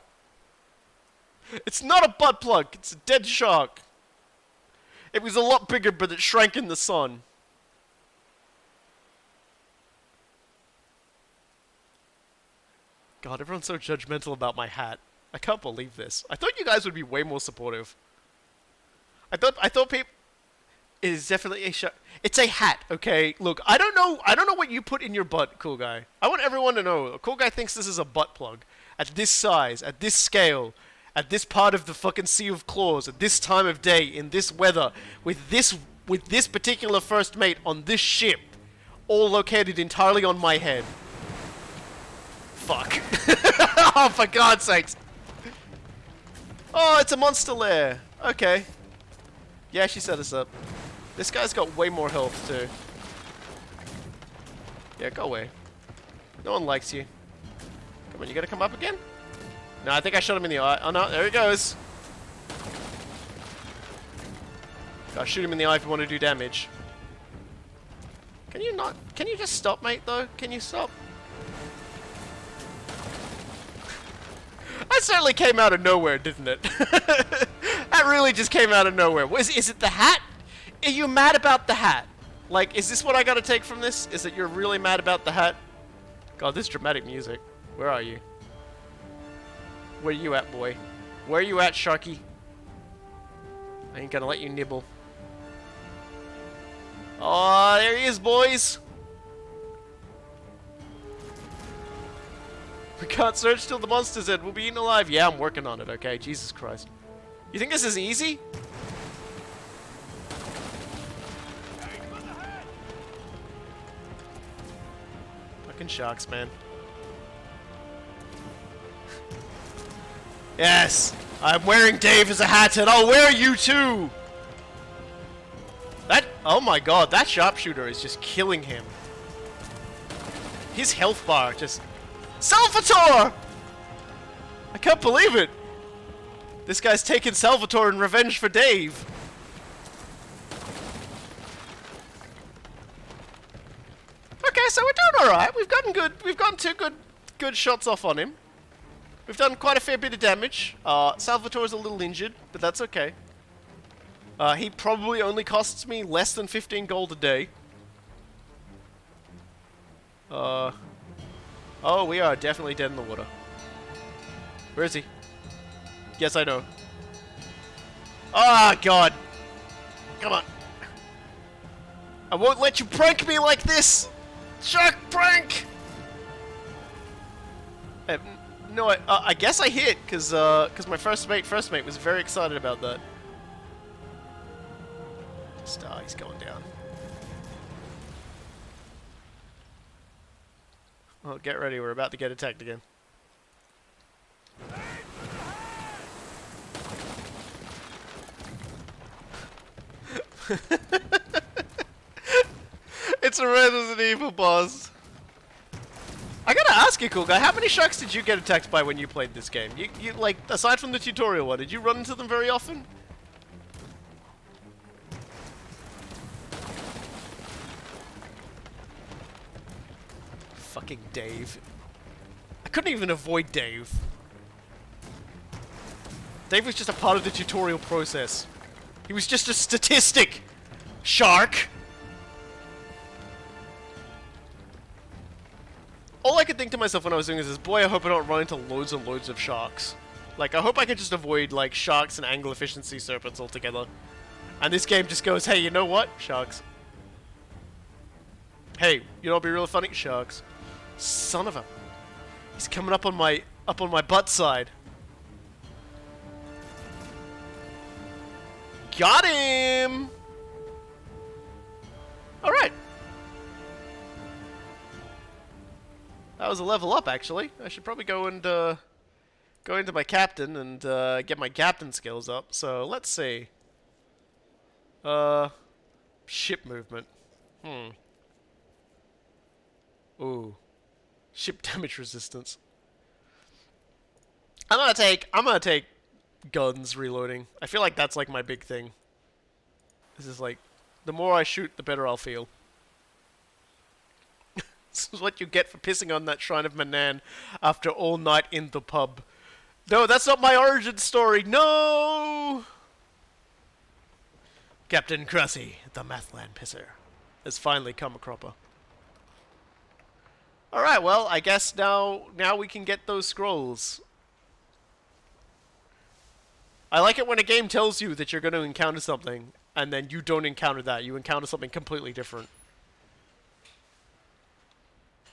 S1: It's not a butt plug! It's a dead shark! It was a lot bigger, but it shrank in the sun. God, everyone's so judgmental about my hat. I can't believe this. I thought you guys would be way more supportive. I thought people... It is definitely a shark. It's a hat, okay? Look, I don't know what you put in your butt, cool guy. I want everyone to know. A cool guy thinks this is a butt plug. At this size, at this scale, at this part of the fucking Sea of Claws, at this time of day, in this weather, with this particular first mate on this ship, all located entirely on my head. Fuck. Oh, for God's sakes. Oh, it's a monster lair. Okay. Yeah, she set us up. This guy's got way more health, too. Yeah, go away. No one likes you. Come on, you gotta come up again? No, I think I shot him in the eye. Oh, no, there he goes. Gotta shoot him in the eye if you want to do damage. Can you not? Can you just stop, mate, though? Can you stop? That certainly came out of nowhere, didn't it? That really just came out of nowhere. Is it the hat? Are you mad about the hat? Like, is this what I gotta take from this? Is that you're really mad about the hat? God, this dramatic music. Where are you? Where you at, boy? Where you at, Sharky? I ain't gonna let you nibble. Oh, there he is, boys! We can't search till the monster's dead. We'll be eaten alive. Yeah, I'm working on it, okay? Jesus Christ. You think this is easy? Fucking sharks, man. Yes! I'm wearing Dave as a hat, and I'll wear you too! That... Oh my god, that sharpshooter is just killing him. His health bar just... Salvatore! I can't believe it! This guy's taking Salvatore in revenge for Dave. Okay, so we're doing alright. We've gotten two good shots off on him. We've done quite a fair bit of damage. Salvatore's a little injured, but that's okay. He probably only costs me less than 15 gold a day. Oh, we are definitely dead in the water. Where is he? Yes, I know. Ah, God. Come on. I won't let you prank me like this! Shark prank! No, I guess I hit, because my first mate was very excited about that. Star, he's going down. Oh, get ready, we're about to get attacked again. It's a Resident Evil boss. I gotta ask you, cool guy, how many sharks did you get attacked by when you played this game? You like, aside from the tutorial one, did you run into them very often? Fucking Dave. I couldn't even avoid Dave. Dave was just a part of the tutorial process. He was just a statistic! Shark! All I could think to myself when I was doing this is, boy, I hope I don't run into loads and loads of sharks. Like, I hope I can just avoid, like, sharks and angle efficiency serpents altogether. And this game just goes, hey, you know what? Sharks. Hey, you know what'd be really funny? Sharks. Son of a... He's coming up on my butt side. Got him! Alright. That was a level up, actually. I should probably go and, go into my captain and, get my captain skills up. So, let's see. Ship movement. Ooh. Ship damage resistance. I'm gonna take guns reloading. I feel like that's like my big thing. This is like, the more I shoot, the better I'll feel. This is what you get for pissing on that Shrine of Manan after all night in the pub. No, that's not my origin story. No! Captain Crusty, the Mathland pisser, has finally come a cropper. Alright, well, I guess now we can get those scrolls. I like it when a game tells you that you're going to encounter something, and then you don't encounter that. You encounter something completely different.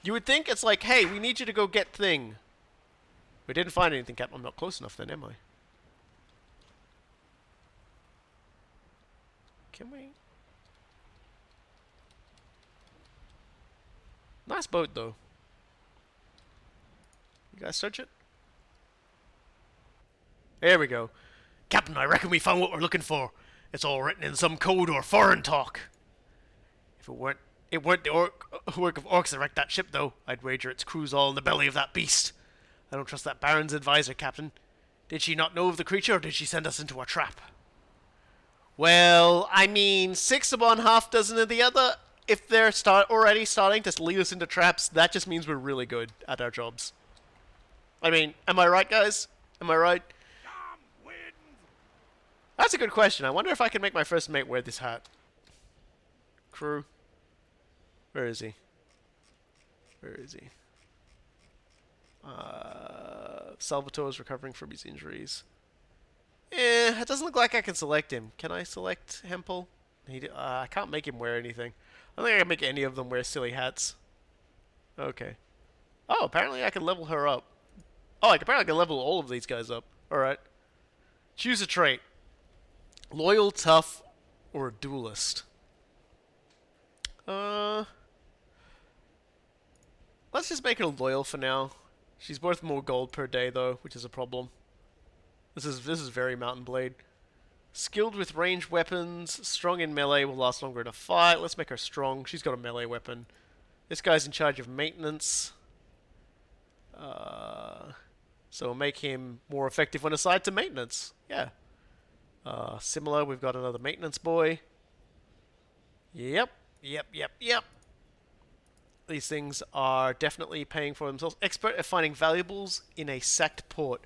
S1: You would think it's like, hey, we need you to go get thing. We didn't find anything, Cap. I'm not close enough then, am I? Can we? Nice boat, though. You guys search it? There we go. Captain, I reckon we found what we're looking for. It's all written in some code or foreign talk. If it weren't the work of orcs that wrecked that ship, though. I'd wager its crew's all in the belly of that beast. I don't trust that Baron's advisor, Captain. Did she not know of the creature, or did she send us into a trap? Well, I mean, 6 of one, half dozen of the other. If they're already starting to lead us into traps, that just means we're really good at our jobs. I mean, am I right, guys? Am I right? That's a good question. I wonder if I can make my first mate wear this hat. Crew. Where is he? Where is he? Salvatore's recovering from his injuries. It doesn't look like I can select him. Can I select Hempel? I can't make him wear anything. I don't think I can make any of them wear silly hats. Okay. Oh, apparently I can level her up. Oh, apparently I can level all of these guys up. Alright. Choose a trait. Loyal, tough, or a duelist. Let's just make her loyal for now. She's worth more gold per day though, which is a problem. This is very Mountain Blade. Skilled with ranged weapons, strong in melee, will last longer in a fight. Let's make her strong. She's got a melee weapon. This guy's in charge of maintenance. So we'll make him more effective when assigned to maintenance. Yeah. Similar, we've got another maintenance boy. Yep. These things are definitely paying for themselves. Expert at finding valuables in a sacked port.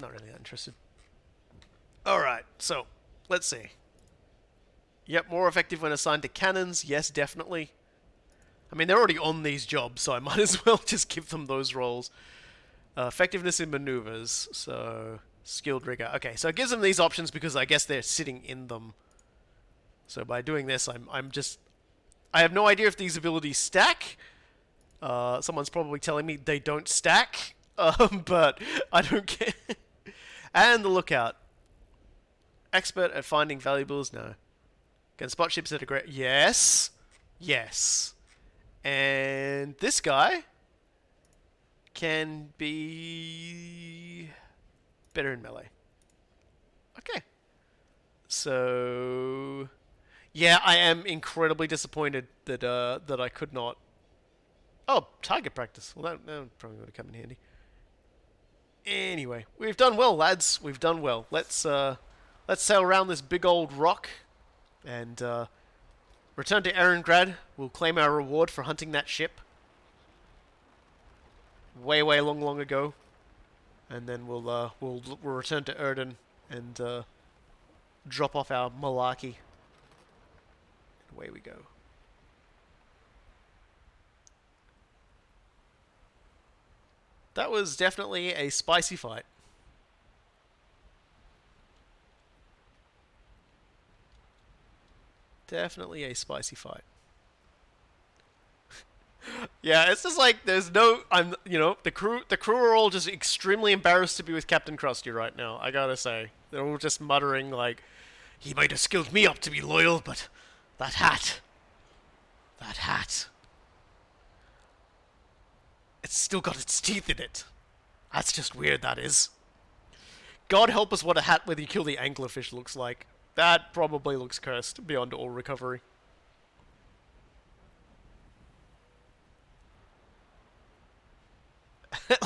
S1: Not really that interested. Alright, so, let's see. Yep, more effective when assigned to cannons. Yes, definitely. I mean, they're already on these jobs, so I might as well just give them those roles. Effectiveness in maneuvers, so skilled rigger. Okay, so it gives them these options because I guess they're sitting in them. So by doing this, I have no idea if these abilities stack. Someone's probably telling me they don't stack, but I don't care. And the lookout. Expert at finding valuables? No. Can spot ships at a great... Yes. Yes. And this guy can be better in melee. Okay. So... Yeah, I am incredibly disappointed that that I could not... Oh, target practice. Well, that probably would have come in handy. Anyway, we've done well, lads. We've done well. Let's sail around this big old rock and return to Erengrad. We'll claim our reward for hunting that ship. Way long ago. And then we'll return to Erden and drop off our malarkey. And away we go. That was definitely a spicy fight. Definitely a spicy fight. Yeah, it's just like there's no the crew are all just extremely embarrassed to be with Captain Crusty right now, I gotta say. They're all just muttering like, he might have skilled me up to be loyal, but that hat. It's still got its teeth in it. That's just weird, that is. God help us what a hat when you kill the anglerfish looks like. That probably looks cursed beyond all recovery.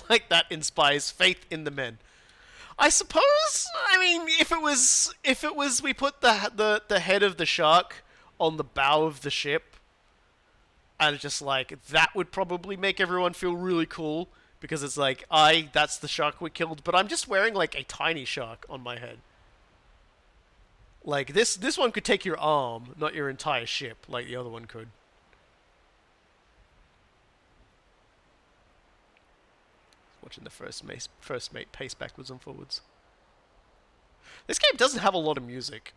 S1: Like that inspires faith in the men. I suppose. I mean, if it was, we put the head of the shark on the bow of the ship, and just like that would probably make everyone feel really cool because it's like that's the shark we killed, but I'm just wearing like a tiny shark on my head. Like this one could take your arm, not your entire ship, like the other one could. Watching the first mate pace backwards and forwards. This game doesn't have a lot of music,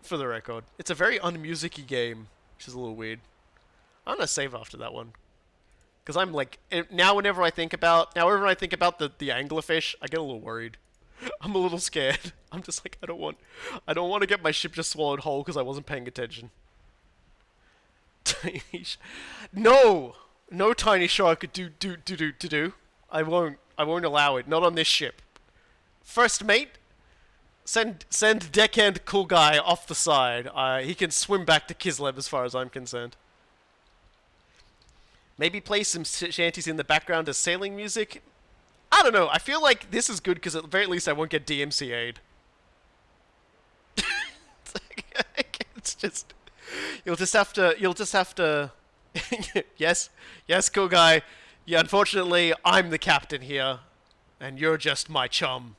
S1: for the record. It's a very unmusicy game, which is a little weird. I'm gonna save after that one, because I'm like now whenever I think about the anglerfish, I get a little worried. I'm a little scared. I'm just like I don't want to get my ship just swallowed whole because I wasn't paying attention. No tiny shark do. I won't allow it. Not on this ship. First mate, send deckhand cool guy off the side. He can swim back to Kislev as far as I'm concerned. Maybe play some shanties in the background as sailing music. I don't know. I feel like this is good because at the very least I won't get DMCA'd. It's just you'll just have to. Yes, cool guy. Yeah, unfortunately, I'm the captain here, and you're just my chum.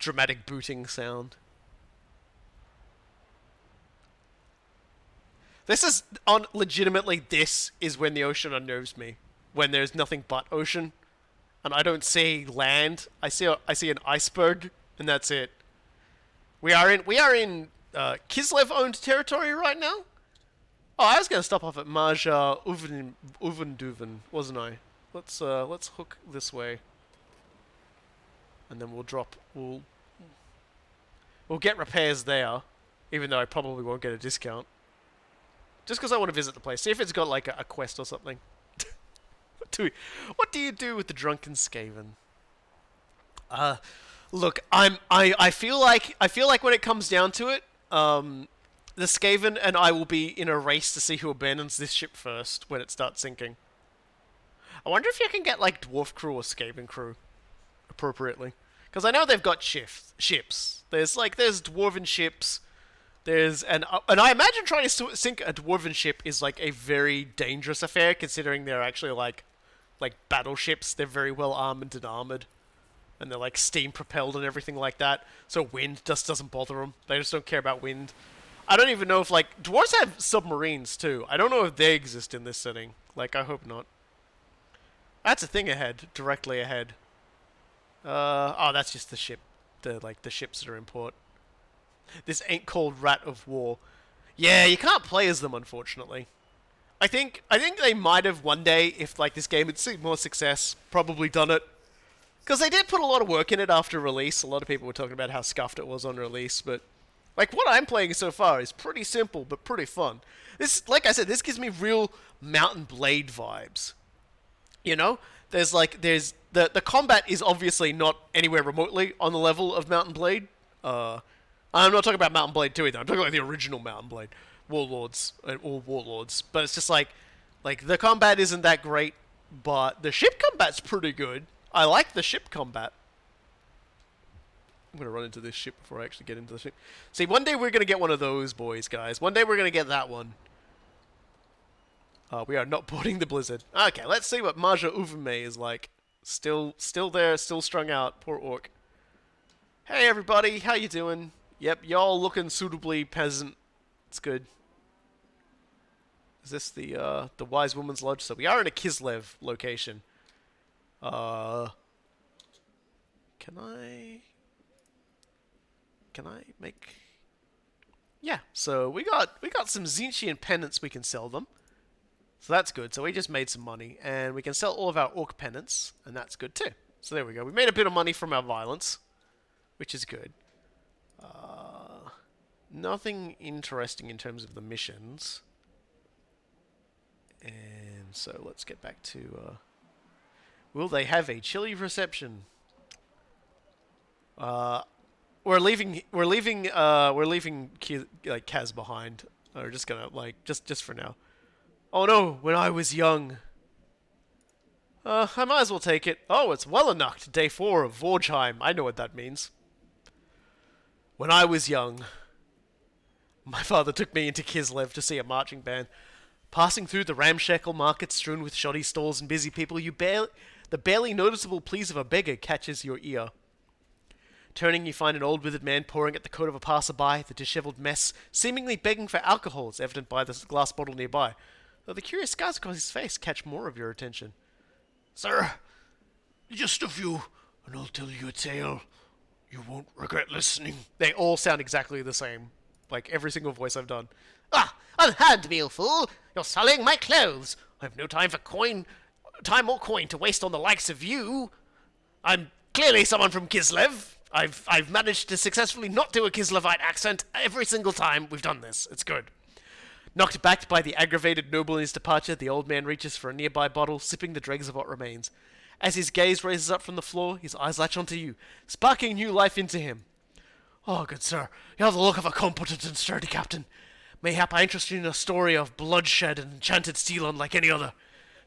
S1: Dramatic booting sound. Legitimately, this is when the ocean unnerves me. When there's nothing but ocean, and I don't see land. I see an iceberg, and that's it. We are in Kislev-owned territory right now. Oh, I was gonna stop off at Marja Uvenduven, wasn't I? Let's hook this way, and then we'll drop. We'll get repairs there, even though I probably won't get a discount. Just because I want to visit the place. See if it's got like a quest or something. What do you do with the drunken Skaven? Look, I feel like when it comes down to it, the Skaven and I will be in a race to see who abandons this ship first when it starts sinking. I wonder if you can get like dwarf crew or Skaven crew appropriately, because I know they've got ships. There's dwarven ships. And I imagine trying to sink a dwarven ship is like a very dangerous affair, considering they're actually like battleships. They're very well armored and armored, and they're like steam propelled and everything like that. So wind just doesn't bother them. They just don't care about wind. I don't even know if like dwarves have submarines too. I don't know if they exist in this setting. Like, I hope not. That's a thing ahead, directly ahead. Oh, that's just the ship, the ships that are in port. This ain't called Rat of War. Yeah, you can't play as them, unfortunately. I think they might have one day, if like this game had seen more success, probably done it. Because they did put a lot of work in it after release. A lot of people were talking about how scuffed it was on release, but like what I'm playing so far is pretty simple but pretty fun. This, like I said, this gives me real Mountain Blade vibes. You know, there's the combat is obviously not anywhere remotely on the level of Mountain Blade. I'm not talking about Mountain Blade 2 either. I'm talking about the original Mountain Blade, Warlords. But it's just like the combat isn't that great, but the ship combat's pretty good. I like the ship combat. I'm gonna run into this ship before I actually get into the ship. See, one day we're gonna get one of those boys, guys. One day we're gonna get that one. We are not boarding the Blizzard. Okay, let's see what Maja Uvume is like. Still there, still strung out. Poor orc. Hey everybody, how you doing? Yep, y'all looking suitably peasant. It's good. Is this the Wise Woman's Lodge? So we are in a Kislev location. Can I make? Yeah. So we got some Zinchian pendants we can sell them. So that's good. So we just made some money, and we can sell all of our orc pendants, and that's good too. So there we go. We made a bit of money from our violence, which is good. Nothing interesting in terms of the missions. And so let's get back to... will they have a chilly reception? We're leaving Kaz behind. We're just gonna, just for now. Oh no, when I was young. I might as well take it. Oh, it's Wellernacht, day 4 of Vorgheim. I know what that means. When I was young, my father took me into Kislev to see a marching band. Passing through the ramshackle market strewn with shoddy stalls and busy people, the barely noticeable pleas of a beggar catches your ear. Turning, you find an old withered man pouring at the coat of a passerby, the dishevelled mess, seemingly begging for alcohol, as evident by the glass bottle nearby, though the curious scars across his face catch more of your attention. Sir, just a few, and I'll tell you a tale. You won't regret listening. They all sound exactly the same. Like every single voice I've done. Ah, unhand me, you fool! You're sullying my clothes! I've no time or coin to waste on the likes of you! I'm clearly someone from Kislev. I've managed to successfully not do a Kislevite accent every single time we've done this. It's good. Knocked back by the aggravated noble in his departure, the old man reaches for a nearby bottle, sipping the dregs of what remains. As his gaze raises up from the floor, his eyes latch onto you, sparking new life into him. Oh, good sir, you have the look of a competent and sturdy captain. Mayhap I interest you in a story of bloodshed and enchanted steel unlike any other.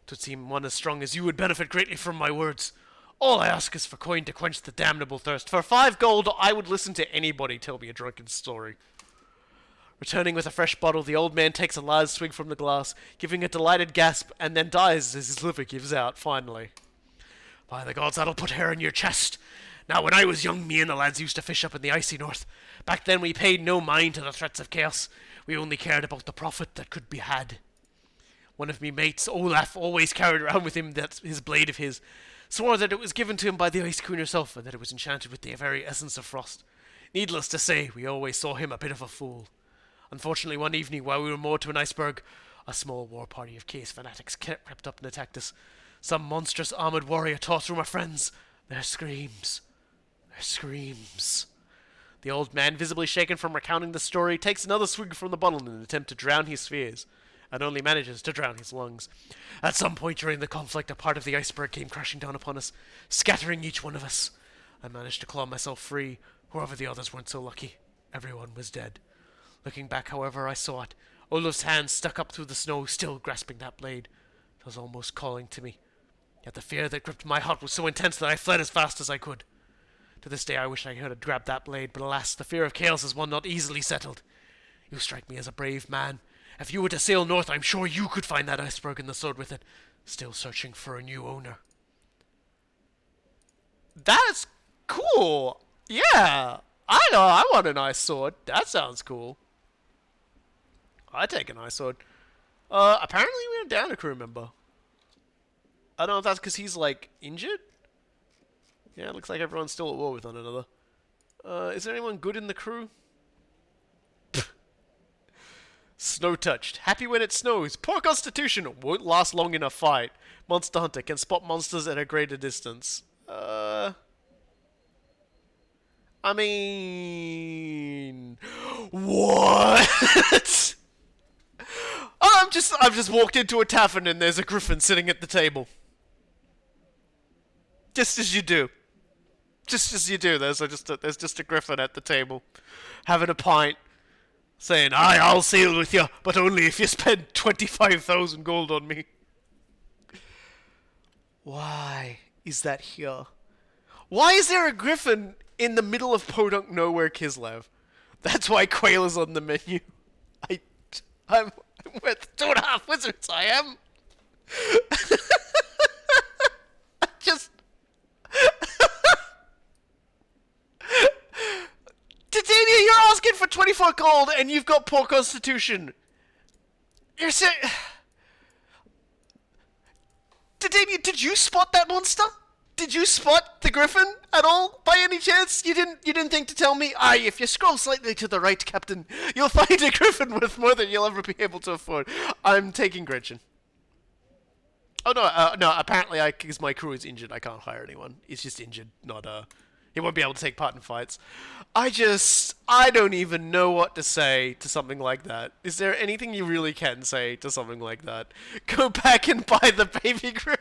S1: 'Twould seem one as strong as you would benefit greatly from my words. All I ask is for coin to quench the damnable thirst. For 5 gold, I would listen to anybody tell me a drunken story. Returning with a fresh bottle, the old man takes a large swig from the glass, giving a delighted gasp, and then dies as his liver gives out, finally. By the gods, that'll put hair in your chest. Now, when I was young, me and the lads used to fish up in the icy north. Back then, we paid no mind to the threats of chaos. We only cared about the profit that could be had. One of me mates, Olaf, always carried around with him his blade of his, swore that it was given to him by the Ice Queen herself, and that it was enchanted with the very essence of frost. Needless to say, we always saw him a bit of a fool. Unfortunately, one evening, while we were moored to an iceberg, a small war party of Case fanatics crept up and attacked us. Some monstrous armored warrior tore through my friends. Their screams. The old man, visibly shaken from recounting the story, takes another swig from the bottle in an attempt to drown his fears. and only manages to drown his lungs. At some point during the conflict, a part of the iceberg came crashing down upon us, scattering each one of us. I managed to claw myself free. However, the others weren't so lucky. Everyone was dead. Looking back, however, I saw it. Olaf's hand stuck up through the snow, still grasping that blade. It was almost calling to me. Yet the fear that gripped my heart was so intense that I fled as fast as I could. To this day I wish I could have grabbed that blade, but alas, the fear of chaos is one not easily settled. You strike me as a brave man. If you were to sail north, I'm sure you could find that iceberg and the sword with it. Still searching for a new owner. That's cool! Yeah! I know, I want an ice sword. That sounds cool. I'd take an ice sword. Apparently we went down a crew member. I don't know if that's because he's, like, injured? Yeah, it looks like everyone's still at war with one another. Is there anyone good in the crew? Snow touched. Happy when it snows. Poor constitution. Won't last long in a fight. Monster hunter can spot monsters at a greater distance. I mean, what? I've just walked into a tavern and there's a griffin sitting at the table. Just as you do. Just as you do. There's just a griffin at the table, having a pint, saying, I'll sail with you, but only if you spend 25,000 gold on me. Why is that here? Why is there a griffin in the middle of Podunk nowhere, Kislev? That's why Quail is on the menu. I'm with 2.5 wizards, I am. Just... Titania, you're asking for 24 gold and you've got poor constitution. You're saying... Titania, did you spot that monster? Did you spot the griffin at all, by any chance? You didn't think to tell me? Aye, if you scroll slightly to the right, Captain, you'll find a griffin worth more than you'll ever be able to afford. I'm taking Gretchen. Oh, no, apparently because my crew is injured, I can't hire anyone. It's just injured, not, he won't be able to take part in fights. I don't even know what to say to something like that. Is there anything you really can say to something like that? Go back and buy the baby griffin.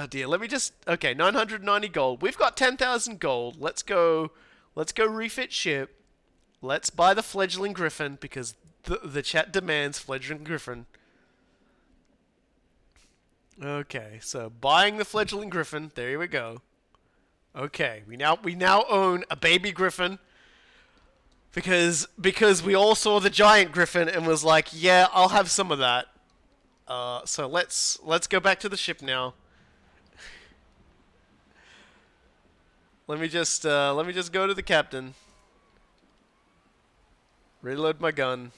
S1: Dear, let me just... Okay, 990 gold. We've got 10,000 gold. Let's go refit ship. Let's buy the fledgling griffin, because the chat demands fledgling griffin. Okay, so buying the fledgling griffin. There we go. Okay, we now own a baby griffin. Because we all saw the giant griffin and was like, yeah, I'll have some of that. So let's go back to the ship now. Let me just go to the captain. Reload my gun.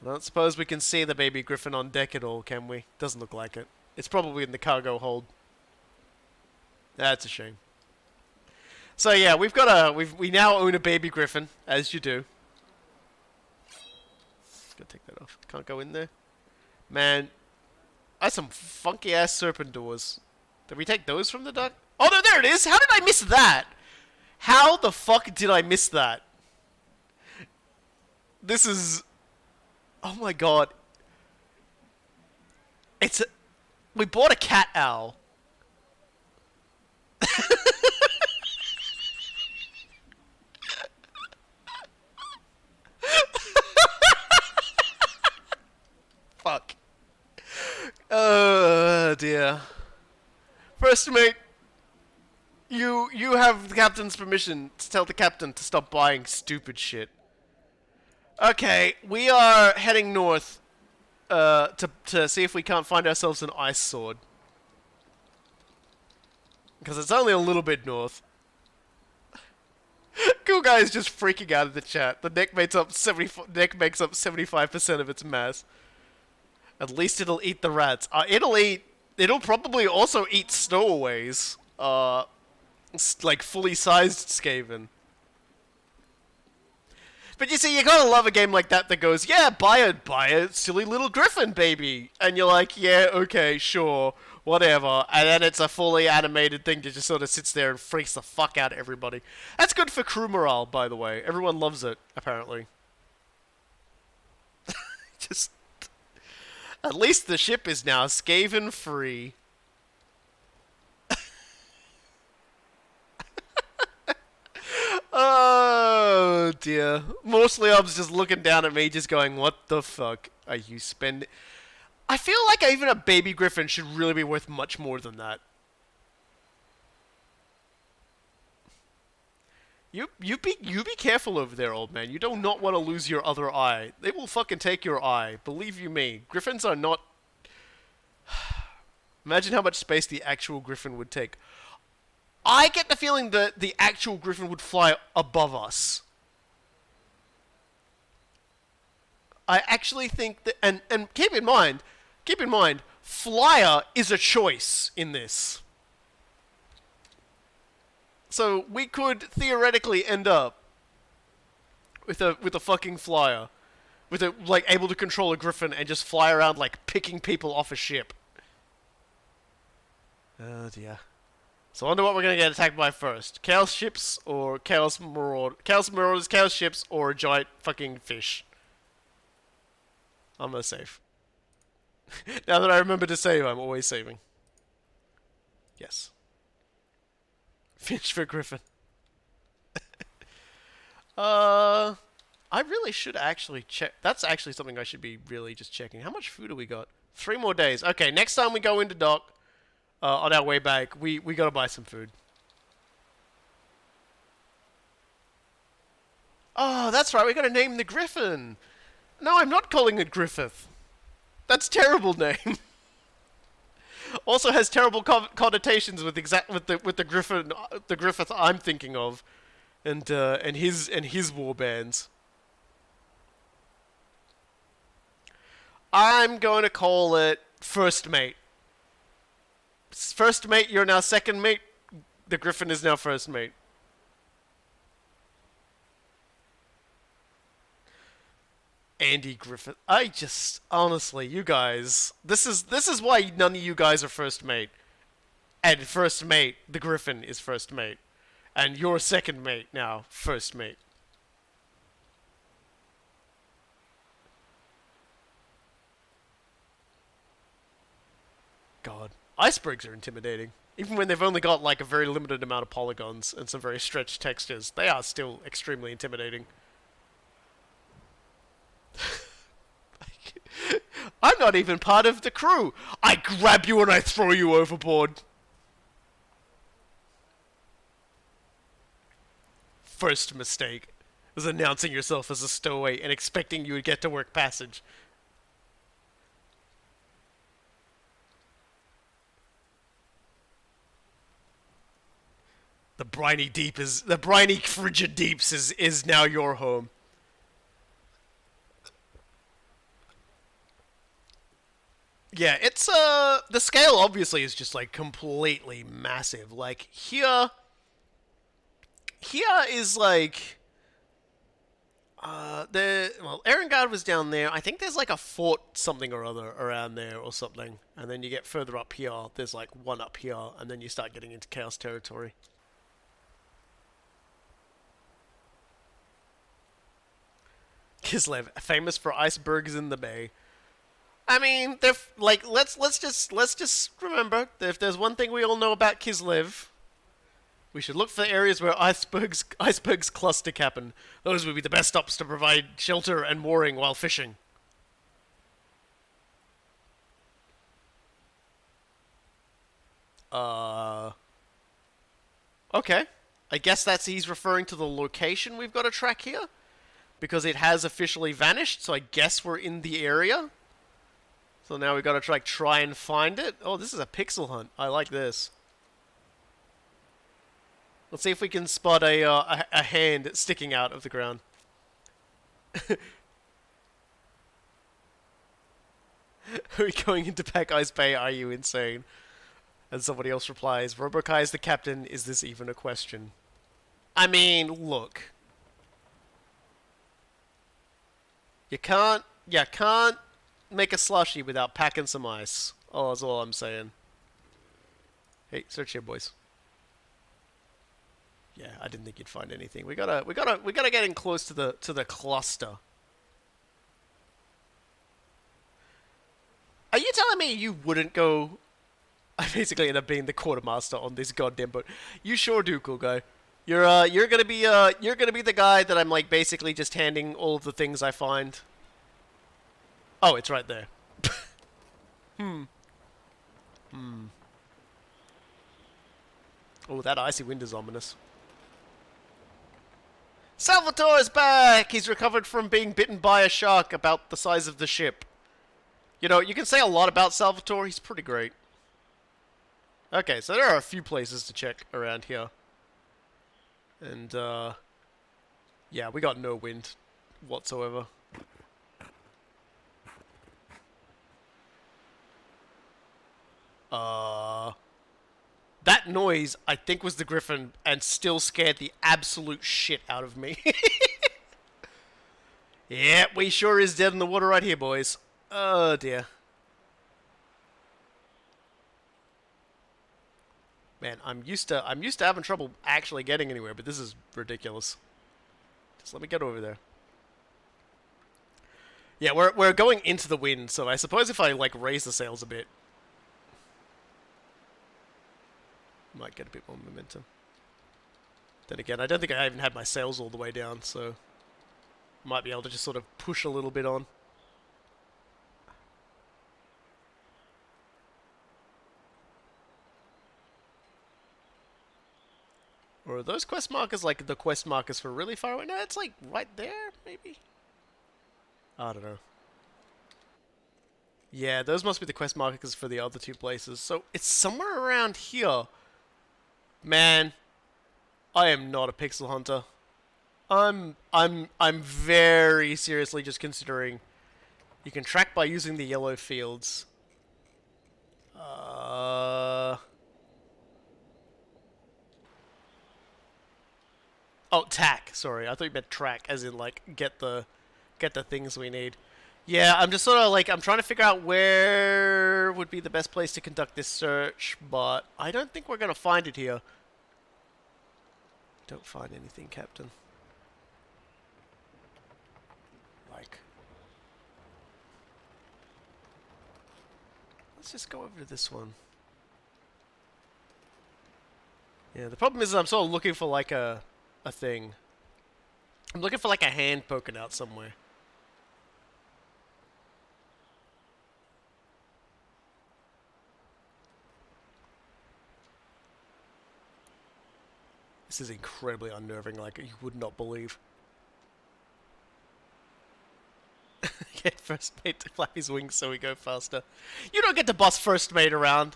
S1: I don't suppose we can see the baby griffin on deck at all, can we? Doesn't look like it. It's probably in the cargo hold. That's a shame. So yeah, we now own a baby griffin, as you do. Gotta take that off. Can't go in there. Man, that's some funky ass serpent doors. Did we take those from the dock? Oh no, there it is! How did I miss that? How the fuck did I miss that? This is... Oh my god. We bought a cat owl. Fuck. Oh dear. First mate, you have the captain's permission to tell the captain to stop buying stupid shit. Okay, we are heading north to see if we can't find ourselves an ice sword. Because it's only a little bit north. Cool guy is just freaking out of the chat. The neck makes up 75% of its mass. At least it'll eat the rats. It'll probably also eat stowaways. Like fully sized Skaven. But you see, you gotta love a game like that that goes, yeah, buy a silly little griffin, baby. And you're like, yeah, okay, sure, whatever. And then it's a fully animated thing that just sort of sits there and freaks the fuck out of everybody. That's good for crew morale, by the way. Everyone loves it, apparently. Just... At least the ship is now Skaven free. Oh dear. Mostly I was just looking down at me just going, what the fuck are you spending? I feel like even a baby griffin should really be worth much more than that. You be careful over there, old man. You do not want to lose your other eye. They will fucking take your eye. Believe you me. Griffins are not... Imagine how much space the actual griffin would take. I get the feeling that the actual griffin would fly above us. I actually think that... And keep in mind, flyer is a choice in this. So we could theoretically end up with a fucking flyer, with a like able to control a griffin and just fly around like picking people off a ship. Oh dear. So I wonder what we're gonna get attacked by first: chaos ships or chaos marauders, chaos ships, or a giant fucking fish. I'm gonna save. Now that I remember to save, I'm always saving. Yes. Fish for Griffin. I really should actually check. That's actually something I should be really just checking. How much food have we got? 3 more days. Okay, next time we go into dock, on our way back, we gotta buy some food. Oh, that's right. We gotta name the Griffin. No, I'm not calling it Griffith. That's a terrible name. Also has terrible connotations with the Griffin, the Griffith I'm thinking of, and his war bands. I'm going to call it First Mate. First Mate, you're now Second Mate. The Griffin is now First Mate. Andy Griffith. I just honestly, you guys, this is why none of you guys are First Mate. And First Mate, the Griffin is First Mate, and you're Second Mate now, First Mate. God, icebergs are intimidating. Even when they've only got like a very limited amount of polygons and some very stretched textures, they are still extremely intimidating. I'm not even part of the crew. I grab you and I throw you overboard. First mistake was announcing yourself as a stowaway and expecting you would get to work passage. The briny frigid deeps is now your home. Yeah, it's the scale obviously is just like completely massive. Like here is like Erengard was down there. I think there's like a fort something or other around there or something. And then you get further up here, there's like one up here, and then you start getting into Chaos territory. Kislev, famous for icebergs in the bay. I mean, they're like let's just remember that if there's one thing we all know about Kislev, we should look for areas where icebergs cluster happen. Those would be the best stops to provide shelter and mooring while fishing. Okay. I guess he's referring to the location we've got to track here, because it has officially vanished. So I guess we're in the area. So now we've got to try and find it. Oh, this is a pixel hunt. I like this. Let's see if we can spot a hand sticking out of the ground. Are we going into Pack Ice Bay? Are you insane? And somebody else replies, RoboKy is the captain. Is this even a question? I mean, look. You can't make a slushy without packing some ice. Oh, that's all I'm saying. Hey, search here, boys. Yeah, I didn't think you'd find anything. We gotta get in close to the cluster. Are you telling me you wouldn't go? I basically end up being the quartermaster on this goddamn boat. You sure do, cool guy. You're gonna be the guy that I'm like basically just handing all of the things I find. Oh, it's right there. Oh, that icy wind is ominous. Salvatore's back! He's recovered from being bitten by a shark about the size of the ship. You know, you can say a lot about Salvatore, he's pretty great. Okay, so there are a few places to check around here. And, yeah, we got no wind whatsoever. That noise, I think, was the Griffin, and still scared the absolute shit out of me. Yeah, we sure is dead in the water right here, boys. Oh, dear. Man, I'm used to having trouble actually getting anywhere, but this is ridiculous. Just let me get over there. Yeah, we're going into the wind, so I suppose if I like raise the sails a bit, might get a bit more momentum. Then again, I don't think I even had my sails all the way down, so might be able to just sort of push a little bit on. Or are those quest markers like the quest markers for really far away? No, it's like right there, maybe? I don't know. Yeah, those must be the quest markers for the other two places. So it's somewhere around here. Man, I am not a pixel hunter. I'm very seriously just considering you can track by using the yellow fields. Oh, tack. Sorry, I thought you meant track, as in like get the things we need. Yeah, I'm just sort of like I'm trying to figure out where would be the best place to conduct this search, but I don't think we're gonna find it here. Don't find anything, Captain. Like, let's just go over to this one. Yeah, the problem is I'm sort of looking for like a thing. I'm looking for like a hand poking out somewhere. This is incredibly unnerving, like you would not believe. Get first mate to flap his wings so we go faster. You don't get to boss first mate around.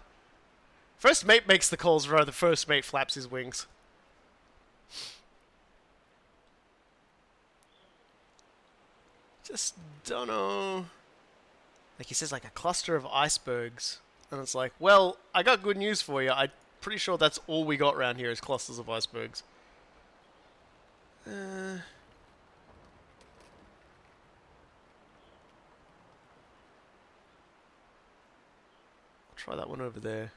S1: First mate makes the calls rather than first mate flaps his wings. Just don't know. Like he says, like a cluster of icebergs. And it's like, well, I got good news for you. I'm pretty sure that's all we got around here is clusters of icebergs. I'll try that one over there.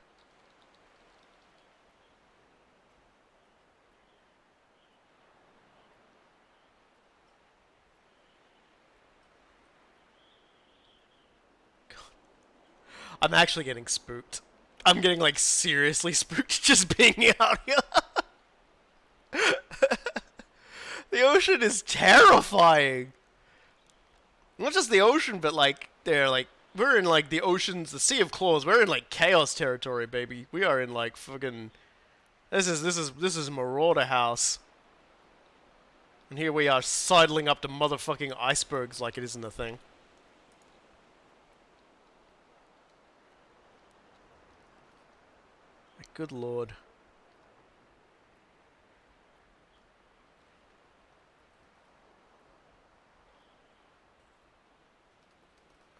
S1: I'm actually getting spooked. I'm getting, like, seriously spooked just being out here. The ocean is terrifying. Not just the ocean, but, like, we're in, like, the oceans, the Sea of Claws. We're in, like, chaos territory, baby. We are in, like, fucking... This is Marauder House. And here we are sidling up to motherfucking icebergs like it isn't a thing. Good lord.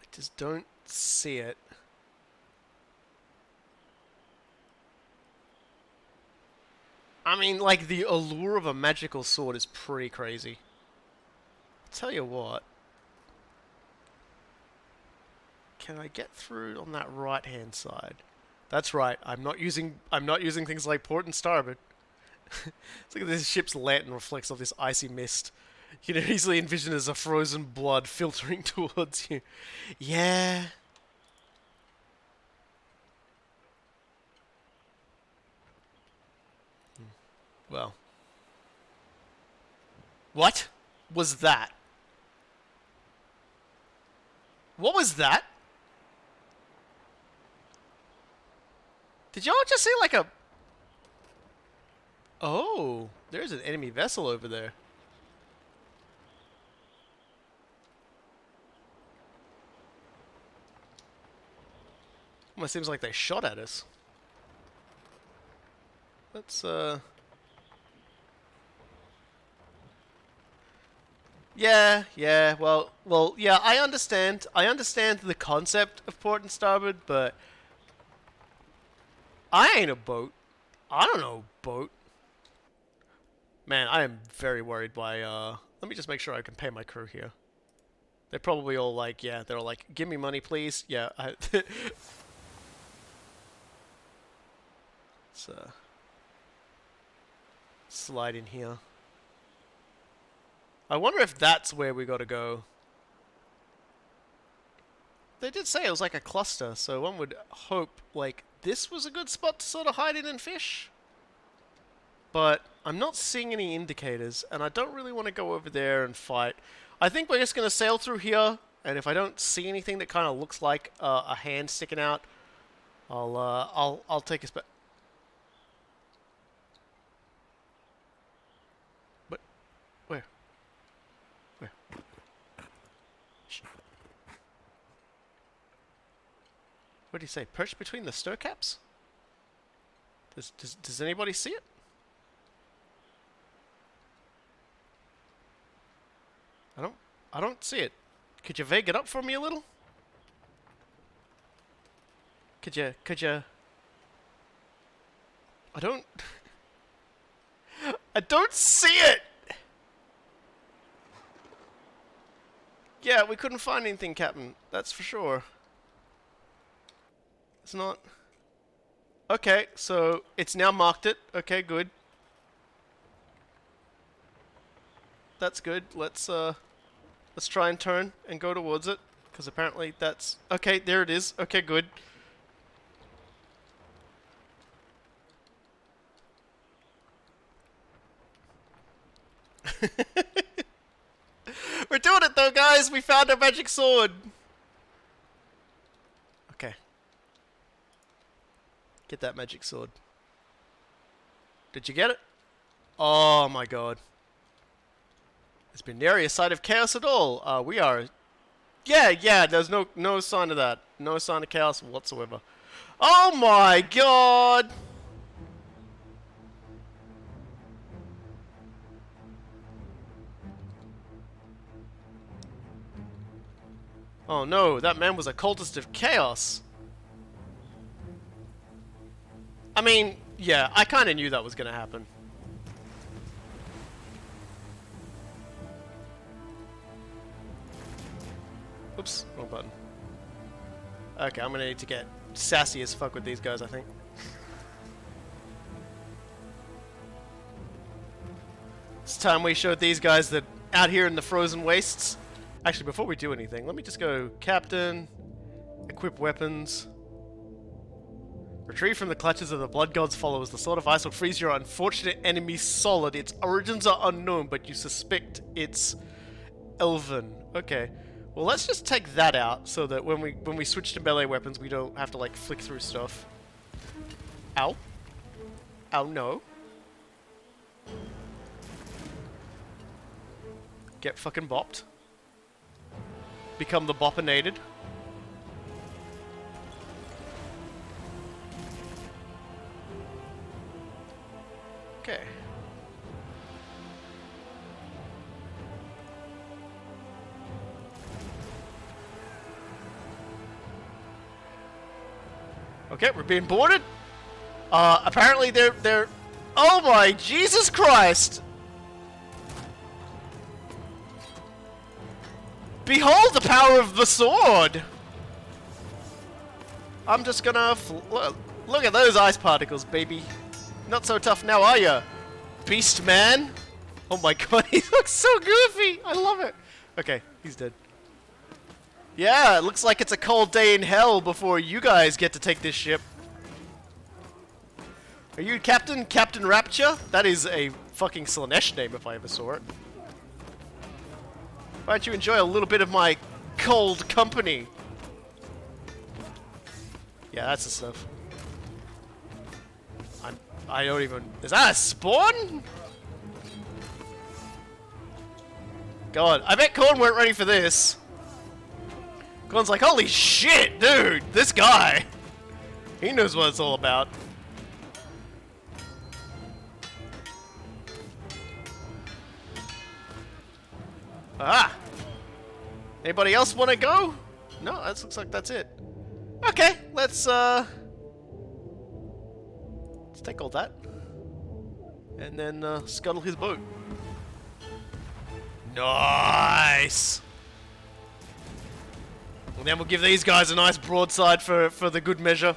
S1: I just don't see it. I mean, like, the allure of a magical sword is pretty crazy. I'll tell you what. can I get through on that right-hand side? That's right. I'm not using things like port and starboard. Look at this ship's lantern reflects off this icy mist. You can easily envision as a frozen blood filtering towards you. Yeah. Well. What was that? What was that? Did y'all just see like a... Oh, there's an enemy vessel over there. Almost seems like they shot at us. Let's, Yeah, well, yeah, I understand the concept of port and starboard, but I ain't a boat. I don't know boat. Man, I am very worried by, let me just make sure I can pay my crew here. They're probably all like, yeah, they're all like, give me money, please. Yeah, let's, slide in here. I wonder if that's where we gotta go. They did say it was like a cluster, so one would hope, like, this was a good spot to sort of hide in and fish. But I'm not seeing any indicators, and I don't really want to go over there and fight. I think we're just gonna sail through here, and if I don't see anything that kind of looks like a hand sticking out, I'll take a spot. But where? Where? Shh. What do you say? Perched between the stir caps? Does anybody see it? I don't see it. Could you vague it up for me a little? Could you? I don't I don't see it! Yeah, we couldn't find anything, Captain. That's for sure. It's not... Okay, so it's now marked it. Okay, good. That's good. Let's try and turn and go towards it, because apparently that's... Okay, there it is. Okay, good. We're doing it though, guys! We found our magic sword! Okay. Get that magic sword. Did you get it? Oh my god. It's been nary a sight of chaos at all. We are... Yeah, there's no sign of that. No sign of chaos whatsoever. Oh my god! Oh no, that man was a cultist of chaos. I mean, yeah, I kinda knew that was gonna happen. Oops, wrong button. Okay, I'm gonna need to get sassy as fuck with these guys, I think. It's time we showed these guys that out here in the frozen wastes. Actually, before we do anything, let me just go Captain, equip weapons. Retrieve from the clutches of the Blood God's followers. The Sword of Ice will freeze your unfortunate enemy solid. Its origins are unknown, but you suspect it's elven. Okay. Well, let's just take that out so that when we switch to melee weapons, we don't have to like flick through stuff. Ow. Ow, no. Get fucking bopped. Become the boppinated. Okay. Okay, we're being boarded. Apparently they're... Oh my Jesus Christ! Behold the power of the sword! I'm just gonna look at those ice particles, baby. Not so tough now, are ya, beast man? Oh my god, he looks so goofy. I love it. Okay, he's dead. Yeah, it looks like it's a cold day in hell before you guys get to take this ship. Are you Captain? Captain Rapture? That is a fucking Slanesh name if I ever saw it. Why don't you enjoy a little bit of my cold company? Yeah, that's the stuff. I don't even... Is that a spawn? God, I bet Korn weren't ready for this. Korn's like, holy shit, dude, this guy. He knows what it's all about. Ah! Anybody else want to go? No, that looks like that's it. Okay, let's take all that. And then scuttle his boat. Nice! And then we'll give these guys a nice broadside for the good measure.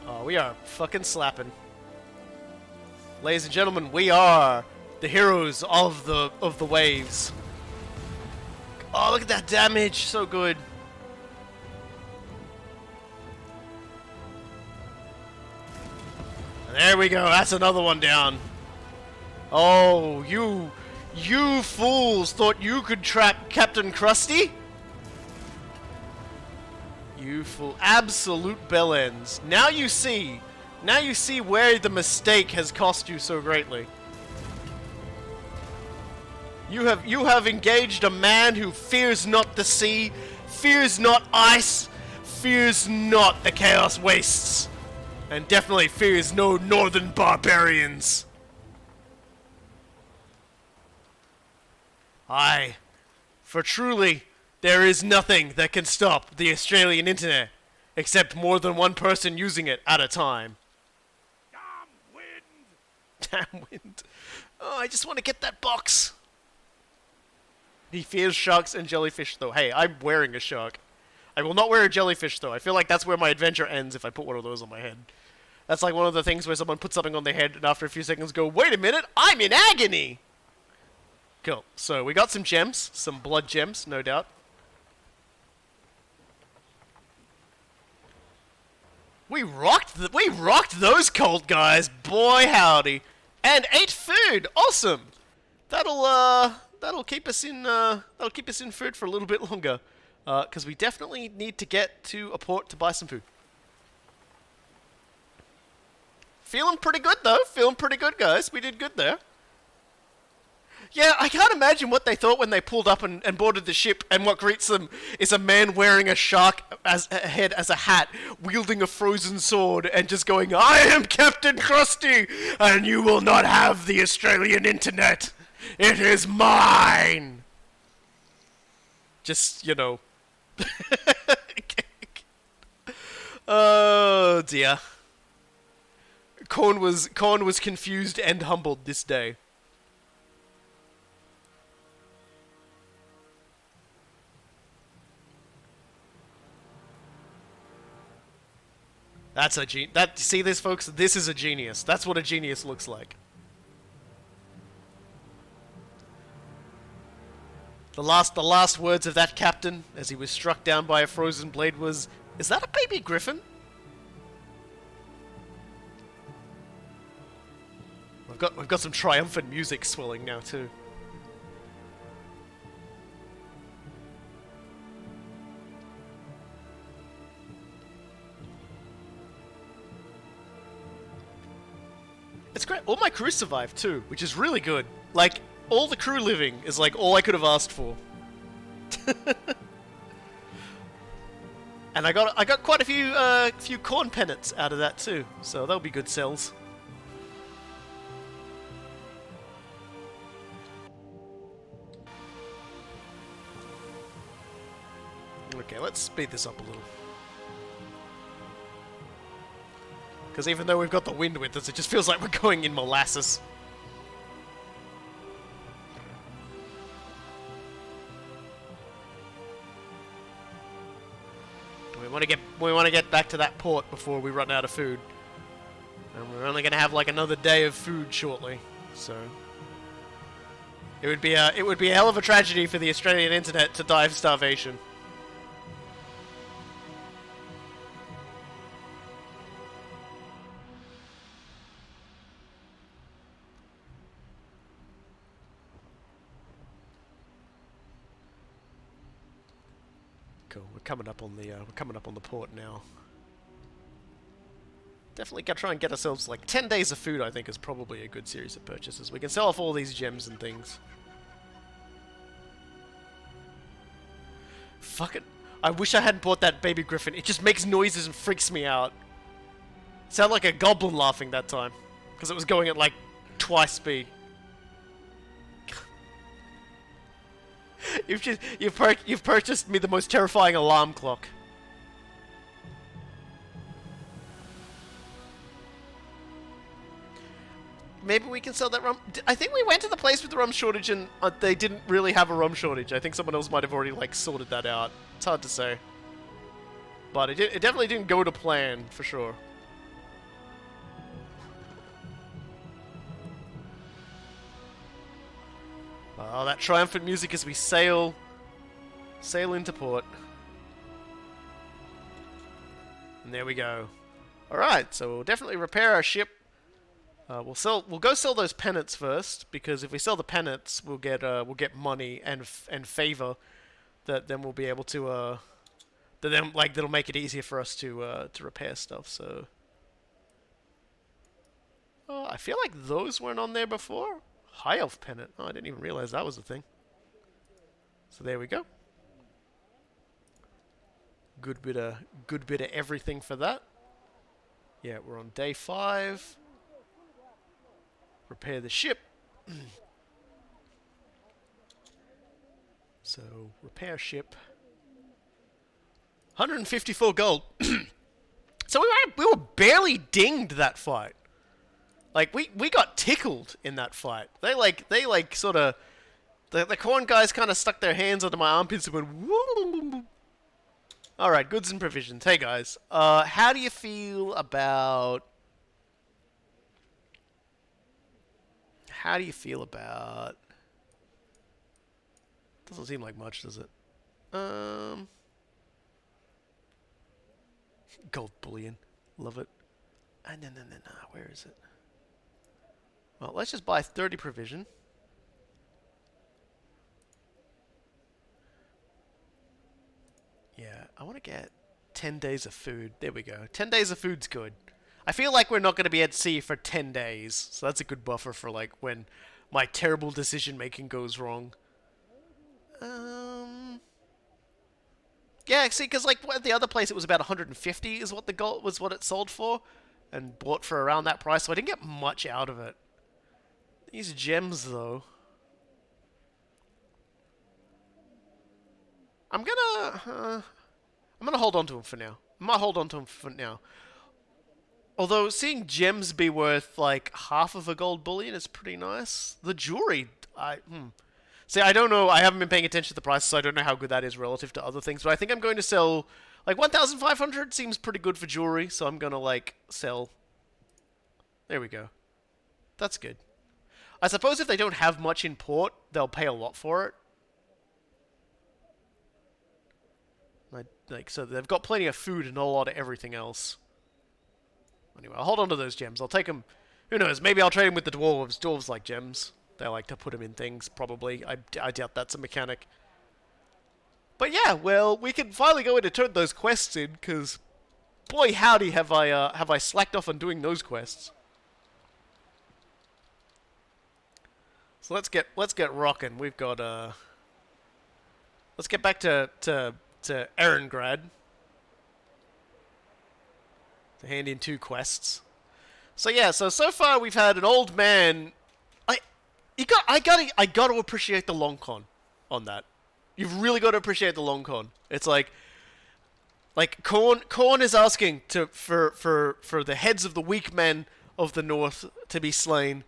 S1: Oh, we are fucking slapping. Ladies and gentlemen, we are the heroes of the waves. Oh, look at that damage, so good. And there we go, that's another one down. Oh, you fools thought you could trap Captain Crusty? You fool. Absolute bellends. Now you see where the mistake has cost you so greatly. You have engaged a man who fears not the sea, fears not ice, fears not the chaos wastes, and definitely fears no northern barbarians. Aye, for truly there is nothing that can stop the Australian internet, except more than one person using it at a time.
S2: Damn wind!
S1: Damn wind. Oh, I just want to get that box. He fears sharks and jellyfish, though. Hey, I'm wearing a shark. I will not wear a jellyfish, though. I feel like that's where my adventure ends if I put one of those on my head. That's like one of the things where someone puts something on their head and after a few seconds go, wait a minute, I'm in agony! Cool. So, we got some gems. Some blood gems, no doubt. We rocked those cold guys, boy howdy. And ate food! Awesome! That'll keep us in food for a little bit longer. Because we definitely need to get to a port to buy some food. Feeling pretty good, though. Feeling pretty good, guys. We did good there. Yeah, I can't imagine what they thought when they pulled up and boarded the ship, and what greets them is a man wearing a shark head as a hat, wielding a frozen sword, and just going, I am Captain Crusty, and you will not have the Australian internet. It is mine! Just, you know. Oh, dear. Korn was confused and humbled this day. That's a see this, folks? This is a genius. That's what a genius looks like. The last words of that captain, as he was struck down by a frozen blade, was, "Is that a baby griffin?" We've got some triumphant music swelling now too. It's great. All my crew survived too, which is really good. Like, all the crew living is like all I could have asked for. And I got quite a few corn pennants out of that too, so that'll be good sells. Okay, let's speed this up a little. Because even though we've got the wind with us, it just feels like we're going in molasses. we want to get back to that port before we run out of food. And we're only gonna have like another day of food shortly, so it would be a hell of a tragedy for the Australian internet to die of starvation. Cool. We're coming up on the port now. Definitely gotta try and get ourselves like 10 days of food. I think is probably a good series of purchases. We can sell off all these gems and things. Fuck it. I wish I hadn't bought that baby griffin. It just makes noises and freaks me out. It sounded like a goblin laughing that time, because it was going at like twice speed. You've purchased me the most terrifying alarm clock. Maybe we can sell that rum. I think we went to the place with the rum shortage and they didn't really have a rum shortage. I think someone else might have already like sorted that out. It's hard to say. But it definitely didn't go to plan, for sure. Oh, that triumphant music as we sail into port. And there we go. Alright, so we'll definitely repair our ship. We'll go sell those pennants first, because if we sell the pennants, we'll get money and favor that then we'll be able to that'll make it easier for us to repair stuff. So I feel like those weren't on there before. High elf pennant. Oh, I didn't even realize that was a thing. So there we go. Good bit of everything for that. Yeah, we're on day 5. Repair the ship. So, repair ship. 154 gold. So we were barely dinged that fight. Like we got tickled in that fight. They sort of the corn guys kind of stuck their hands under my armpits and went woo. All right, goods and provisions. Hey guys, how do you feel about? How do you feel about? Doesn't seem like much, does it? Gold bullion, love it. No. Where is it? Well, let's just buy 30 provision. Yeah, I want to get 10 days of food. There we go. 10 days of food's good. I feel like we're not going to be at sea for 10 days, so that's a good buffer for like when my terrible decision making goes wrong. Yeah, see, because like at the other place it was about 150 is what the gold was, what it sold for, and bought for around that price, so I didn't get much out of it. These gems, though, I'm gonna hold on to them for now. I might hold on to them for now. Although seeing gems be worth like half of a gold bullion is pretty nice. The jewelry, See, I don't know. I haven't been paying attention to the prices, so I don't know how good that is relative to other things. But I think I'm going to sell like 1,500 seems pretty good for jewelry, so I'm gonna like sell. There we go. That's good. I suppose if they don't have much in port, they'll pay a lot for it. Like so, they've got plenty of food and not a lot of everything else. Anyway, I'll hold on to those gems. I'll take them. Who knows? Maybe I'll trade them with the dwarves. Dwarves like gems. They like to put them in things, probably. I doubt that's a mechanic. But yeah, well, we can finally go in and turn those quests in, because boy howdy have I slacked off on doing those quests. So let's get rocking. We've got let's get back to Erengrad to hand in 2 quests. So yeah, so far we've had an old man. I gotta appreciate the long con on that. You've really got to appreciate the long con. It's like Korn is asking for the heads of the weak men of the north to be slain,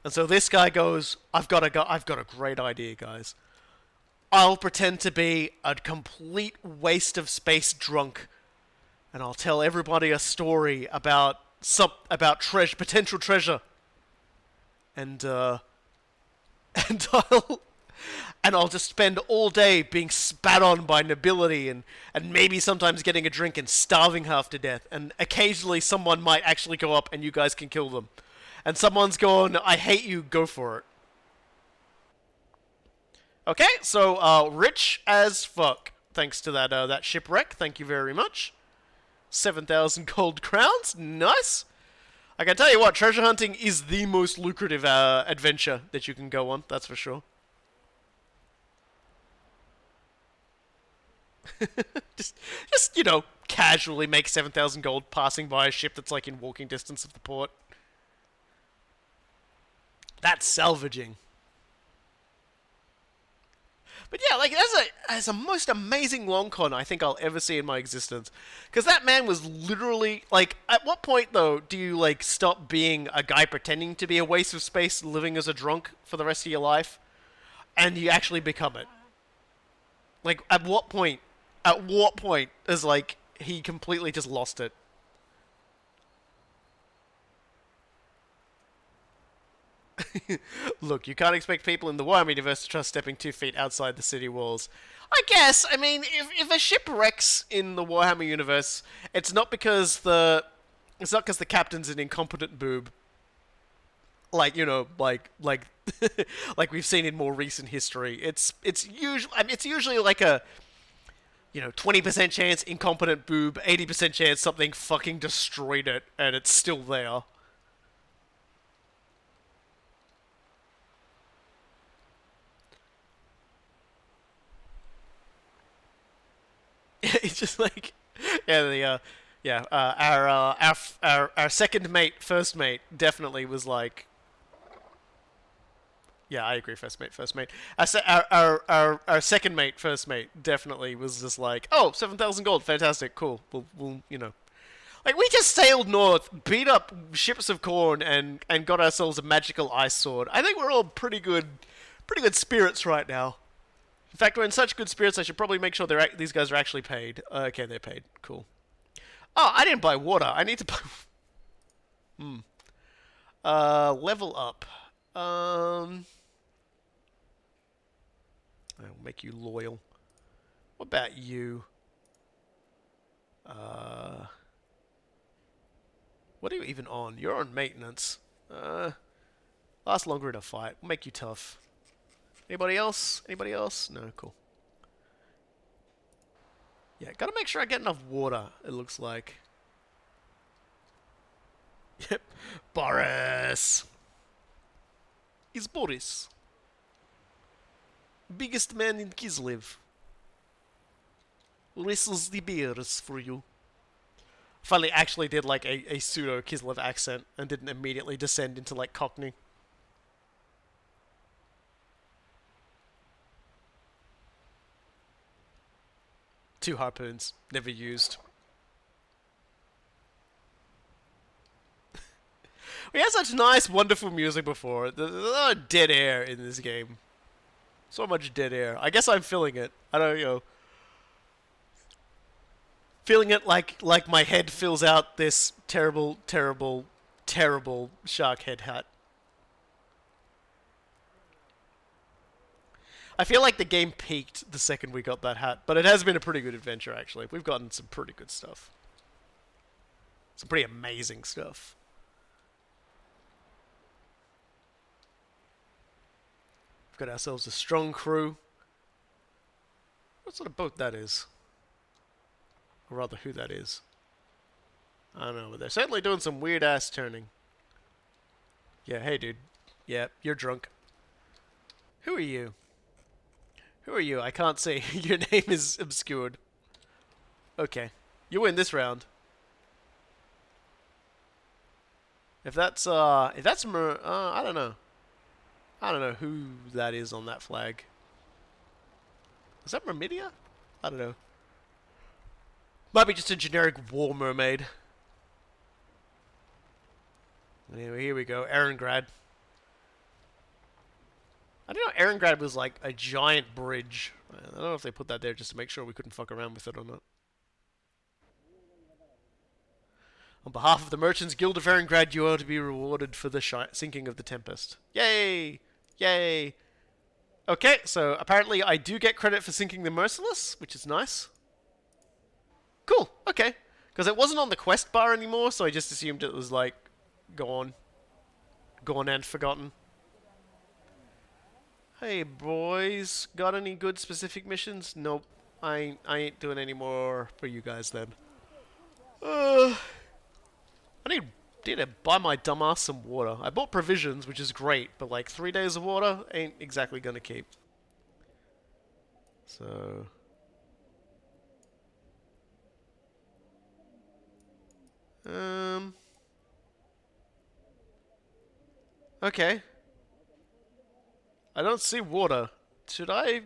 S1: and so this guy goes, I've got a great idea, guys. I'll pretend to be a complete waste of space drunk and I'll tell everybody a story about potential treasure, and and I'll just spend all day being spat on by nobility and maybe sometimes getting a drink and starving half to death. And occasionally someone might actually go up and you guys can kill them. And someone's going, I hate you, go for it. Okay, so rich as fuck. Thanks to that shipwreck. Thank you very much. 7,000 gold crowns. Nice. I can tell you what, treasure hunting is the most lucrative adventure that you can go on. That's for sure. just you know, casually make 7,000 gold passing by a ship that's like in walking distance of the port. That's salvaging. But yeah, like as a most amazing long con I think I'll ever see in my existence. Because that man was literally like, at what point though do you like stop being a guy pretending to be a waste of space, living as a drunk for the rest of your life, and you actually become it? Like at what point? At what point is like he completely just lost it? Look, you can't expect people in the Warhammer universe to trust stepping 2 feet outside the city walls. I guess, I mean, if a ship wrecks in the Warhammer universe, it's not because the captain's an incompetent boob. Like, you know, like like we've seen in more recent history. It's usually like a, you know, 20% chance incompetent boob, 80% chance something fucking destroyed it and it's still there. It's just like, our second mate, first mate, definitely was like, yeah, I agree. First mate. Our second mate, first mate, definitely was just like, oh, 7,000 gold, fantastic, cool. We'll you know, like we just sailed north, beat up ships of corn, and got ourselves a magical ice sword. I think we're all pretty good spirits right now. In fact, we're in such good spirits, I should probably make sure these guys are actually paid. Okay, they're paid. Cool. Oh, I didn't buy water. I need to buy... level up. I'll make you loyal. What about you? What are you even on? You're on maintenance. Last longer in a fight. We'll make you tough. Anybody else? Anybody else? No, cool. Yeah, gotta make sure I get enough water, it looks like. Yep. Boris! It's Boris. Biggest man in Kislev. Wrestles the bears for you. Finally actually did like a pseudo Kislev accent and didn't immediately descend into like Cockney. 2 harpoons, never used. We had such nice, wonderful music before. There's a lot of dead air in this game. So much dead air. I guess I'm feeling it. I don't know. Feeling it like my head fills out this terrible, terrible, terrible shark head hat. I feel like the game peaked the second we got that hat, but it has been a pretty good adventure, actually. We've gotten some pretty good stuff. Some pretty amazing stuff. We've got ourselves a strong crew. What sort of boat that is? Or rather, who that is. I don't know, but they're certainly doing some weird-ass turning. Yeah, hey, dude. Yeah, you're drunk. Who are you? Who are you? I can't see. Your name is obscured. Okay. You win this round. If that's I don't know. I don't know who that is on that flag. Is that Mermidia? I don't know. Might be just a generic war mermaid. Anyway, here we go. Erengrad. I didn't know Erengrad was like a giant bridge. I don't know if they put that there just to make sure we couldn't fuck around with it or not. On behalf of the Merchants Guild of Erengrad, you are to be rewarded for the sinking of the Tempest. Yay! Yay! Okay, so apparently I do get credit for sinking the Merciless, which is nice. Cool, okay. Because it wasn't on the quest bar anymore, so I just assumed it was, like, gone. Gone and forgotten. Hey, boys. Got any good specific missions? Nope. I ain't doing any more for you guys, then. I need to buy my dumbass some water. I bought provisions, which is great, but, like, 3 days of water ain't exactly gonna keep. So... Okay. I don't see water. Should I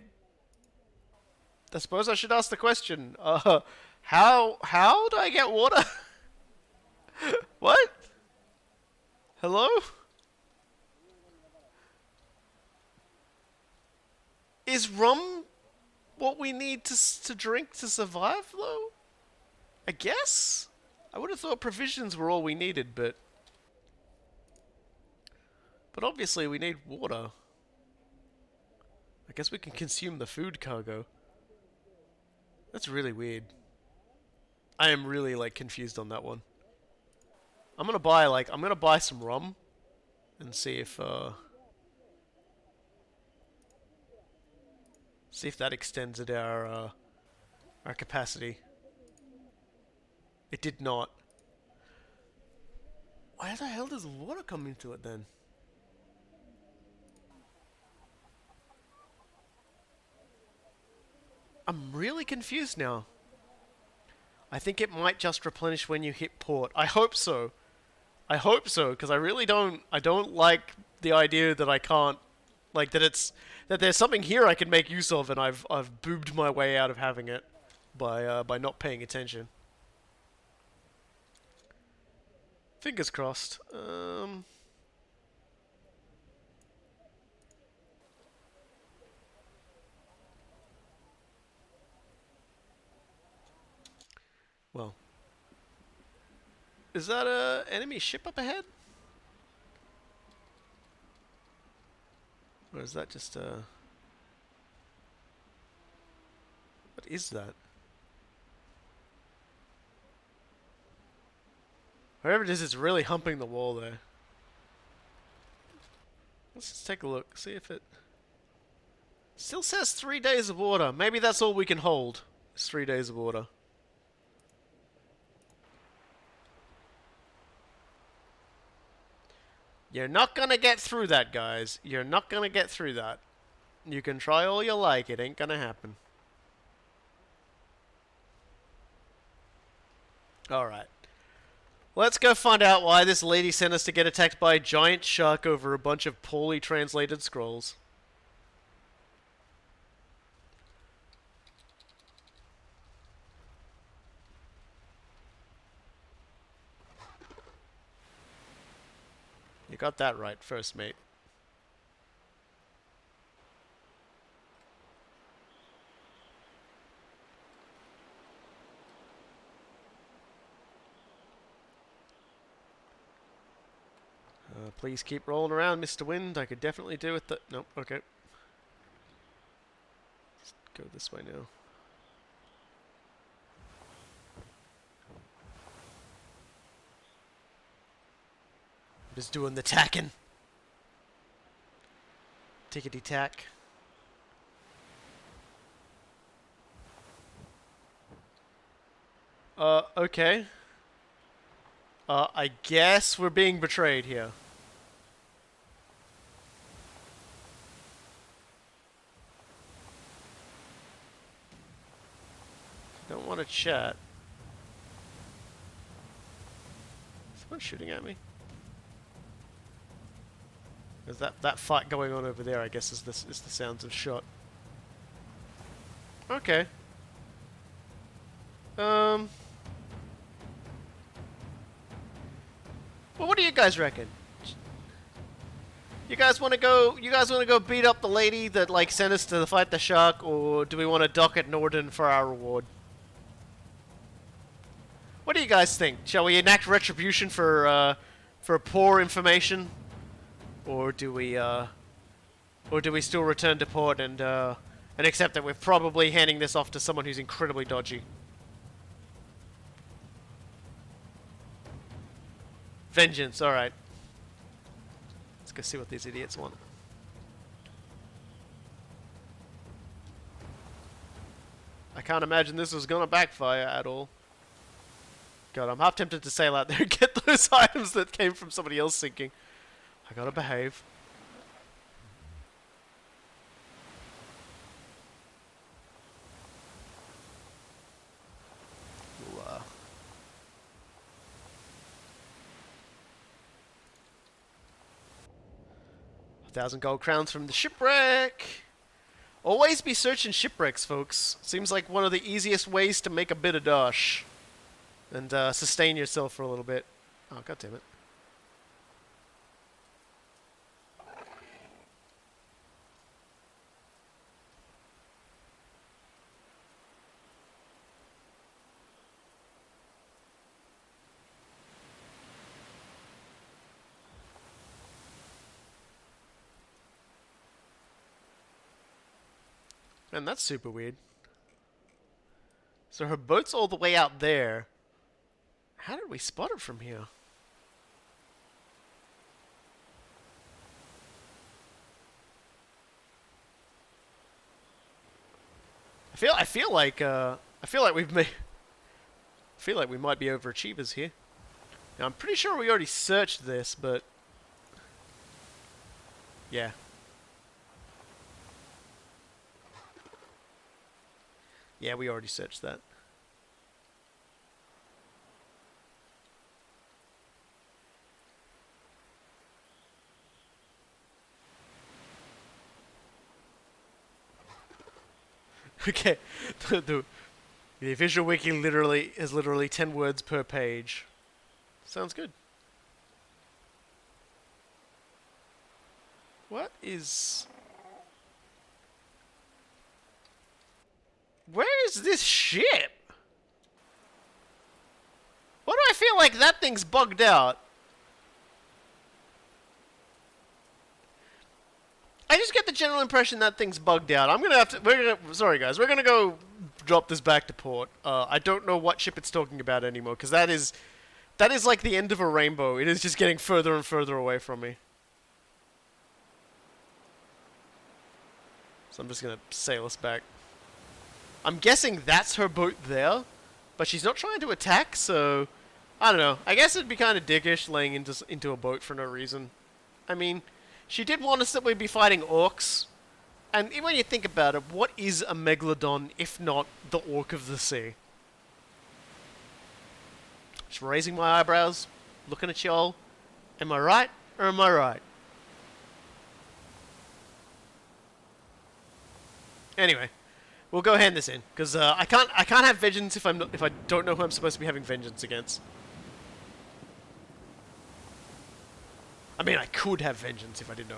S1: suppose I should ask the question. How do I get water? What? Hello? Is rum what we need to drink to survive, though? I guess? I would have thought provisions were all we needed, but obviously we need water. I guess we can consume the food cargo. That's really weird. I am really, like, confused on that one. I'm gonna buy some rum and see if that extends at our capacity. It did not. Why the hell does water come into it then? I'm really confused now. I think it might just replenish when you hit port. I hope so. I hope so, because I really don't... I don't like the idea that I can't... Like, that there's something here I can make use of, and I've boobed my way out of having it by not paying attention. Fingers crossed. Well, is that a enemy ship up ahead? Or is that just a... What is that? Whatever it is, it's really humping the wall there. Let's just take a look, see if it... Still says 3 days of water. Maybe that's all we can hold. It's 3 days of water. You're not gonna get through that, guys. You're not gonna get through that. You can try all you like, it ain't gonna happen. Alright. Let's go find out why this lady sent us to get attacked by a giant shark over a bunch of poorly translated scrolls. You got that right, first mate. Please keep rolling around, Mr. Wind. I could definitely do with the... Nope, okay. Let's go this way now. Just doing the tacking. Tickety tack. Okay. I guess we're being betrayed here. Don't want to chat. Someone's shooting at me. There's that fight going on over there, I guess, is the sounds of shot. Okay. Well, what do you guys reckon? You guys want to go? You guys want to go beat up the lady that like sent us to fight the shark, or do we want to dock at Norden for our reward? What do you guys think? Shall we enact retribution for poor information, or do we still return to port and accept that we're probably handing this off to someone who's incredibly dodgy? Vengeance. All right. Let's go see what these idiots want. I can't imagine this was gonna backfire at all. God, I'm half tempted to sail out there and get those items that came from somebody else sinking. I gotta behave. We'll, 1,000 gold crowns from the shipwreck. Always be searching shipwrecks, folks. Seems like one of the easiest ways to make a bit of dosh. And sustain yourself for a little bit. Oh, god damn it. Man, that's super weird. So her boat's all the way out there. How did we spot it from here? I feel like we've made. I feel like we might be overachievers here. Now I'm pretty sure we already searched this, but yeah. Yeah, we already searched that. Okay, the official wiki is literally 10 words per page. Sounds good. What is... Where is this ship? Why do I feel like that thing's bugged out? I just get the general impression that thing's bugged out. Sorry guys, we're gonna go drop this back to port. I don't know what ship it's talking about anymore, because that is like the end of a rainbow. It is just getting further and further away from me. So I'm just gonna sail us back. I'm guessing that's her boat there, but she's not trying to attack, so I don't know. I guess it'd be kind of dickish laying into a boat for no reason. I mean, she did warn us that we'd be fighting orcs, and when you think about it, what is a megalodon if not the orc of the sea? Just raising my eyebrows, looking at y'all. Am I right, or am I right? Anyway. We'll go hand this in, because I can't have vengeance if I don't know who I'm supposed to be having vengeance against. I mean, I could have vengeance if I didn't know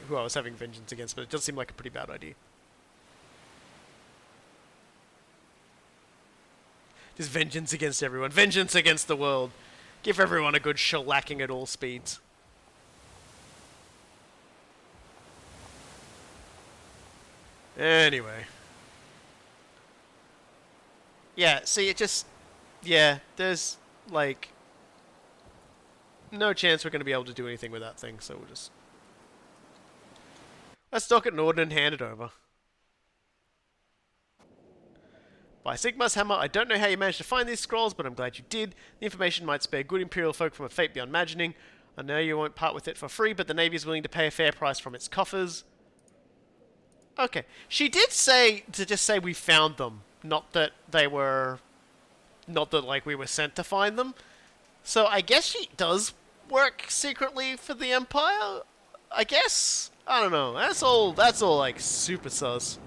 S1: who I was having vengeance against, but it does seem like a pretty bad idea. Just vengeance against everyone. Vengeance against the world. Give everyone a good shellacking at all speeds. Anyway. Yeah, see, it just... Yeah, there's, like... no chance we're going to be able to do anything with that thing, so we'll just... Let's dock it in order and hand it over. By Sigmar's hammer, I don't know how you managed to find these scrolls, but I'm glad you did. The information might spare good Imperial folk from a fate beyond imagining. I know you won't part with it for free, but the Navy is willing to pay a fair price from its coffers. Okay. She did say to just say we found them. Not that they were... Not that, like, we were sent to find them. So I guess she does work secretly for the Empire? I guess? I don't know. That's all, like, super sus.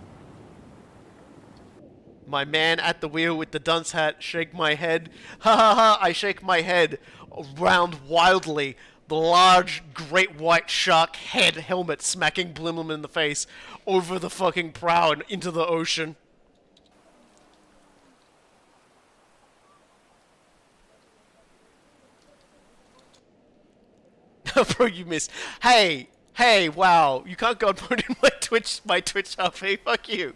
S1: My man at the wheel with the dunce hat, shake my head. Ha ha ha, I shake my head round wildly. The large, great white shark head helmet smacking Blimlem in the face over the fucking prow and into the ocean. Bro, you missed. Hey, hey, wow! You can't go and put in my Twitch up. Hey, fuck you.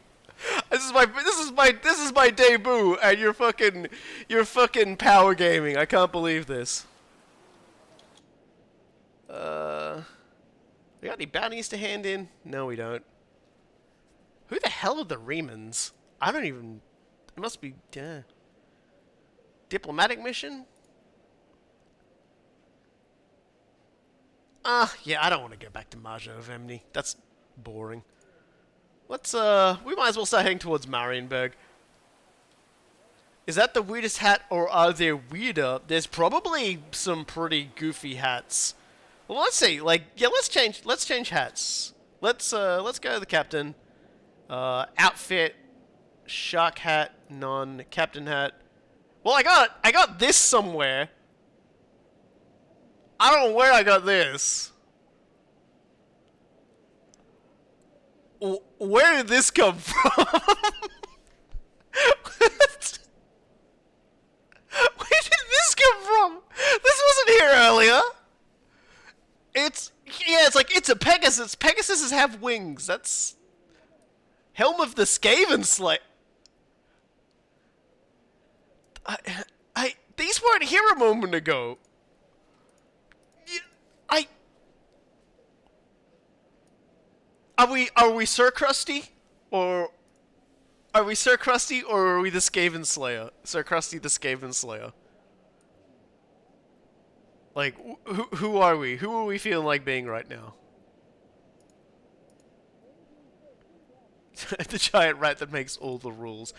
S1: This is my debut, and you're fucking power gaming. I can't believe this. We got any bounties to hand in? No, we don't. Who the hell are the Remans? I don't even. It must be. Diplomatic mission? Yeah, I don't want to go back to Marja of Emni. That's boring. Let's, we might as well start heading towards Marienburg. Is that the weirdest hat, or are there weirder? There's probably some pretty goofy hats. Well, let's see. Like, yeah, let's change hats. Let's go to the captain. Outfit, shark hat, none, captain hat. Well, I got this somewhere. I don't know where I got this. Where did this come from? Where did this come from? This wasn't here earlier. It's like it's a Pegasus. Pegasuses have wings. That's Helm of the Skaven Slayer. These weren't here a moment ago. Are we Sir Crusty, or are we Sir Crusty, or are we the Skaven Slayer? Sir Crusty the Skaven Slayer. Like, who are we? Who are we feeling like being right now? The giant rat that makes all the rules.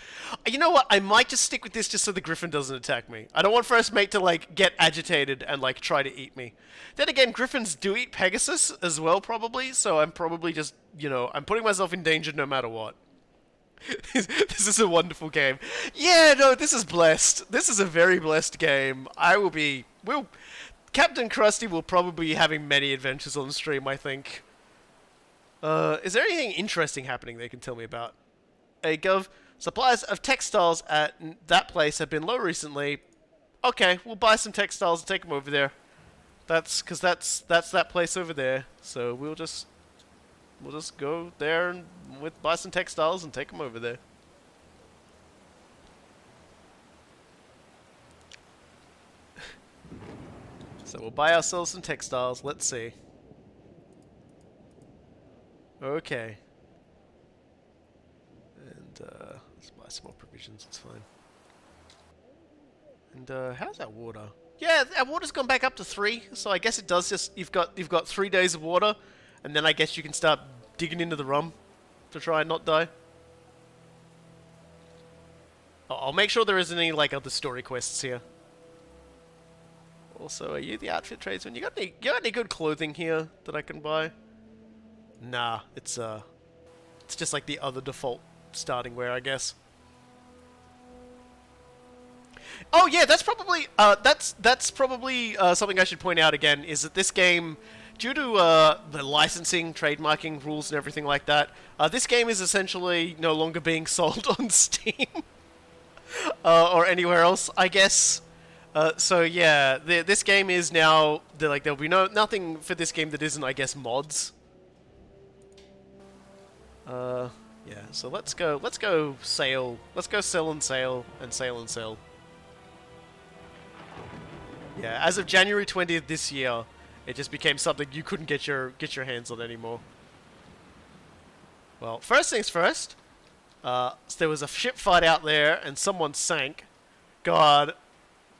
S1: You know what? I might just stick with this just so the griffin doesn't attack me. I don't want first mate to, like, get agitated and, like, try to eat me. Then again, griffins do eat Pegasus as well, probably, so I'm probably just, you know, I'm putting myself in danger no matter what. This is a wonderful game. Yeah, no, this is blessed. This is a very blessed game. Captain Crusty will probably be having many adventures on stream, I think. Is there anything interesting happening they can tell me about? Hey, Gov, supplies of textiles at that place have been low recently. Okay, we'll buy some textiles and take them over there. That's that place over there. So we'll just go there and buy some textiles and take them over there. So we'll buy ourselves some textiles. Let's see. Okay. And, let's buy some more provisions, it's fine. And, how's that water? Yeah, our water's gone back up to 3, so I guess it does just, you've got 3 days of water, and then I guess you can start digging into the rum to try and not die. I'll make sure there isn't any, like, other story quests here. Also, are you the outfit tradesman? You got any good clothing here that I can buy? Nah, it's just like the other default starting wear, I guess. Oh yeah, that's probably something I should point out again, is that this game, due to the licensing, trademarking rules and everything like that, this game is essentially no longer being sold on Steam or anywhere else, I guess. So yeah, this game is now there'll be nothing for this game that isn't, I guess, mods. Yeah, so let's go sail. Let's go sell and sail and sail and sail. Yeah, as of January 20th this year, it just became something you couldn't get your hands on anymore. Well, first things first, so there was a ship fight out there and someone sank. God,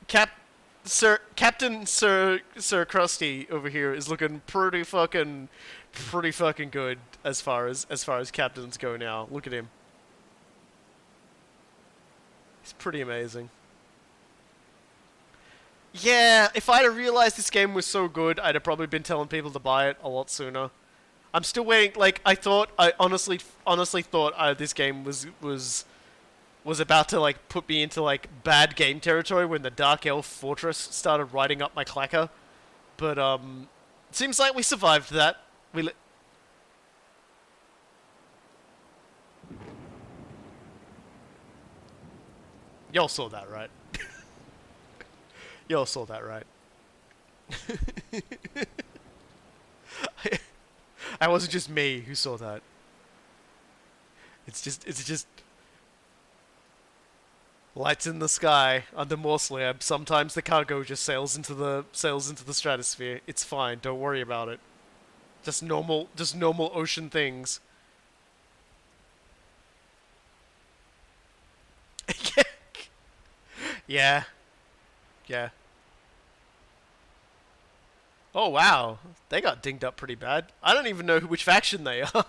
S1: Captain Crusty over here is looking pretty fucking good as far as captains go now. Look at him. He's pretty amazing. Yeah, if I'd have realized this game was so good, I'd have probably been telling people to buy it a lot sooner. I'm still waiting. Like, I honestly thought this game was about to, like, put me into, like, bad game territory when the Dark Elf Fortress started riding up my clacker. But, it seems like we survived that. Y'all saw that, right? Y'all saw that, right? I wasn't just me who saw that. It's just lights in the sky under Morse Lab. Sometimes the cargo just sails into the stratosphere. It's fine. Don't worry about it. Just normal ocean things. Yeah. Yeah. Oh wow, they got dinged up pretty bad. I don't even know which faction they are.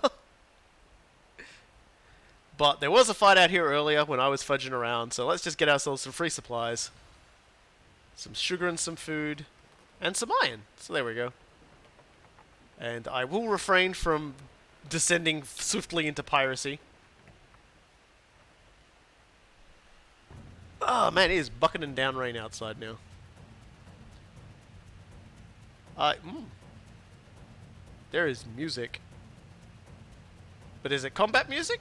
S1: But there was a fight out here earlier when I was fudging around, so let's just get ourselves some free supplies. Some sugar and some food. And some iron. So there we go. And I will refrain from descending swiftly into piracy. Oh man, it is bucketing down rain outside now. There is music. But is it combat music?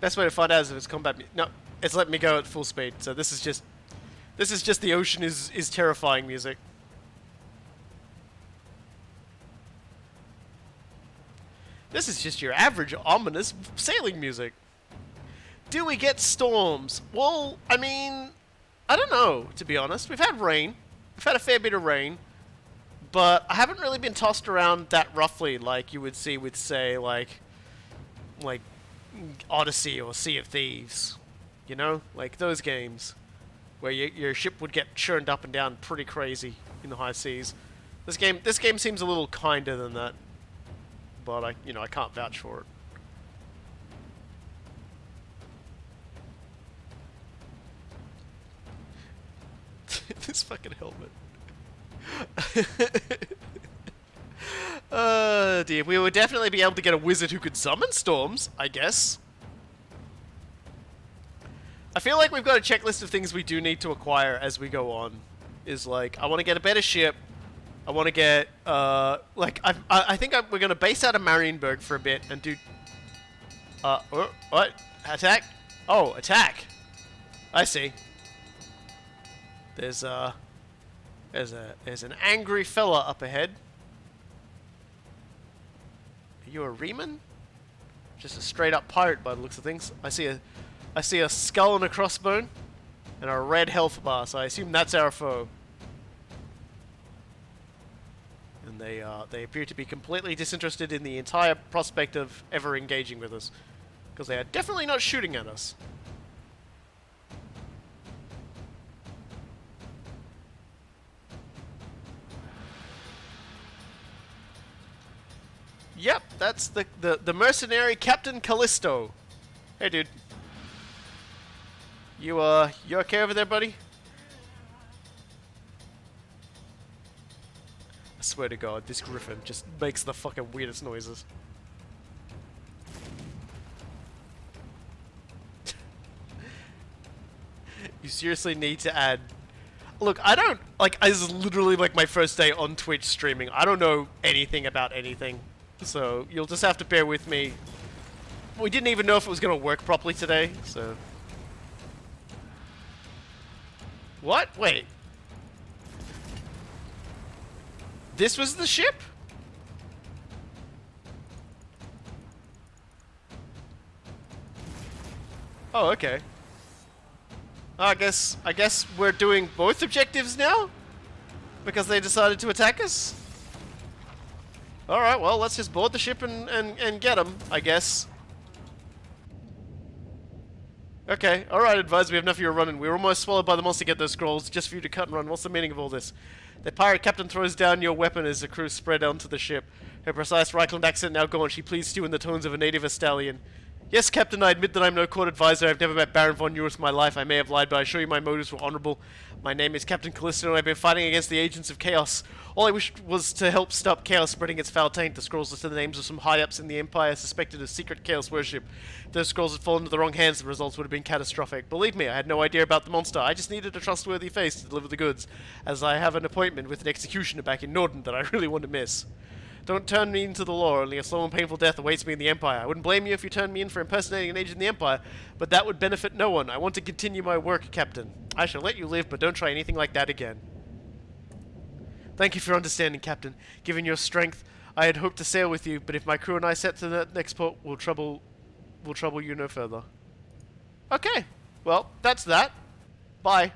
S1: Best way to find out is if it's combat music. No, it's letting me go at full speed. So this is just the ocean is terrifying music. This is just your average ominous sailing music. Do we get storms? Well, I mean, I don't know, to be honest. We've had rain. We've had a fair bit of rain. But I haven't really been tossed around that roughly like you would see with, say, like Odyssey or Sea of Thieves. You know? Like those games. Where your ship would get churned up and down pretty crazy in the high seas. This game seems a little kinder than that. But I can't vouch for it. This fucking helmet. Dear. We would definitely be able to get a wizard who could summon storms, I guess. I feel like we've got a checklist of things we do need to acquire as we go on. Is like, I want to get a better ship. I want to get, I think we're going to base out of Marienburg for a bit and do... what? Attack? Oh, attack. I see. There's an angry fella up ahead. Are you a Reman? Just a straight up pirate by the looks of things. I see a skull and a crossbone and a red health bar, so I assume that's our foe. And they appear to be completely disinterested in the entire prospect of ever engaging with us. Because they are definitely not shooting at us. Yep, that's the mercenary Captain Callisto. Hey, dude. You okay over there, buddy? I swear to God, this griffin just makes the fucking weirdest noises. You seriously need to add... Look, I don't... Like, this is literally like my first day on Twitch streaming. I don't know anything about anything. So, you'll just have to bear with me. We didn't even know if it was going to work properly today, so... What? Wait. This was the ship? Oh, okay. I guess we're doing both objectives now? Because they decided to attack us? Alright, well, let's just board the ship and get them, I guess. Okay, alright, advised, we have enough of your running. We were almost swallowed by the monster. Get those scrolls just for you to cut and run. What's the meaning of all this? The pirate captain throws down your weapon as the crew spread onto the ship. Her precise Reichland accent now gone, she pleads to you in the tones of a native Estalian. Yes, Captain, I admit that I'm no court advisor. I've never met Baron von Eurus in my life. I may have lied, but I assure you my motives were honorable. My name is Captain Callisto, and I've been fighting against the agents of chaos. All I wished was to help stop chaos spreading its foul taint. The scrolls listed the names of some high-ups in the Empire suspected of secret chaos worship. If those scrolls had fallen into the wrong hands, the results would have been catastrophic. Believe me, I had no idea about the monster. I just needed a trustworthy face to deliver the goods, as I have an appointment with an executioner back in Norden that I really want to miss. Don't turn me into the law. Only a slow and painful death awaits me in the Empire. I wouldn't blame you if you turned me in for impersonating an agent in the Empire, but that would benefit no one. I want to continue my work, Captain. I shall let you live, but don't try anything like that again. Thank you for understanding, Captain. Given your strength, I had hoped to sail with you, but if my crew and I set to the next port, we'll trouble you no further. Okay. Well, that's that. Bye.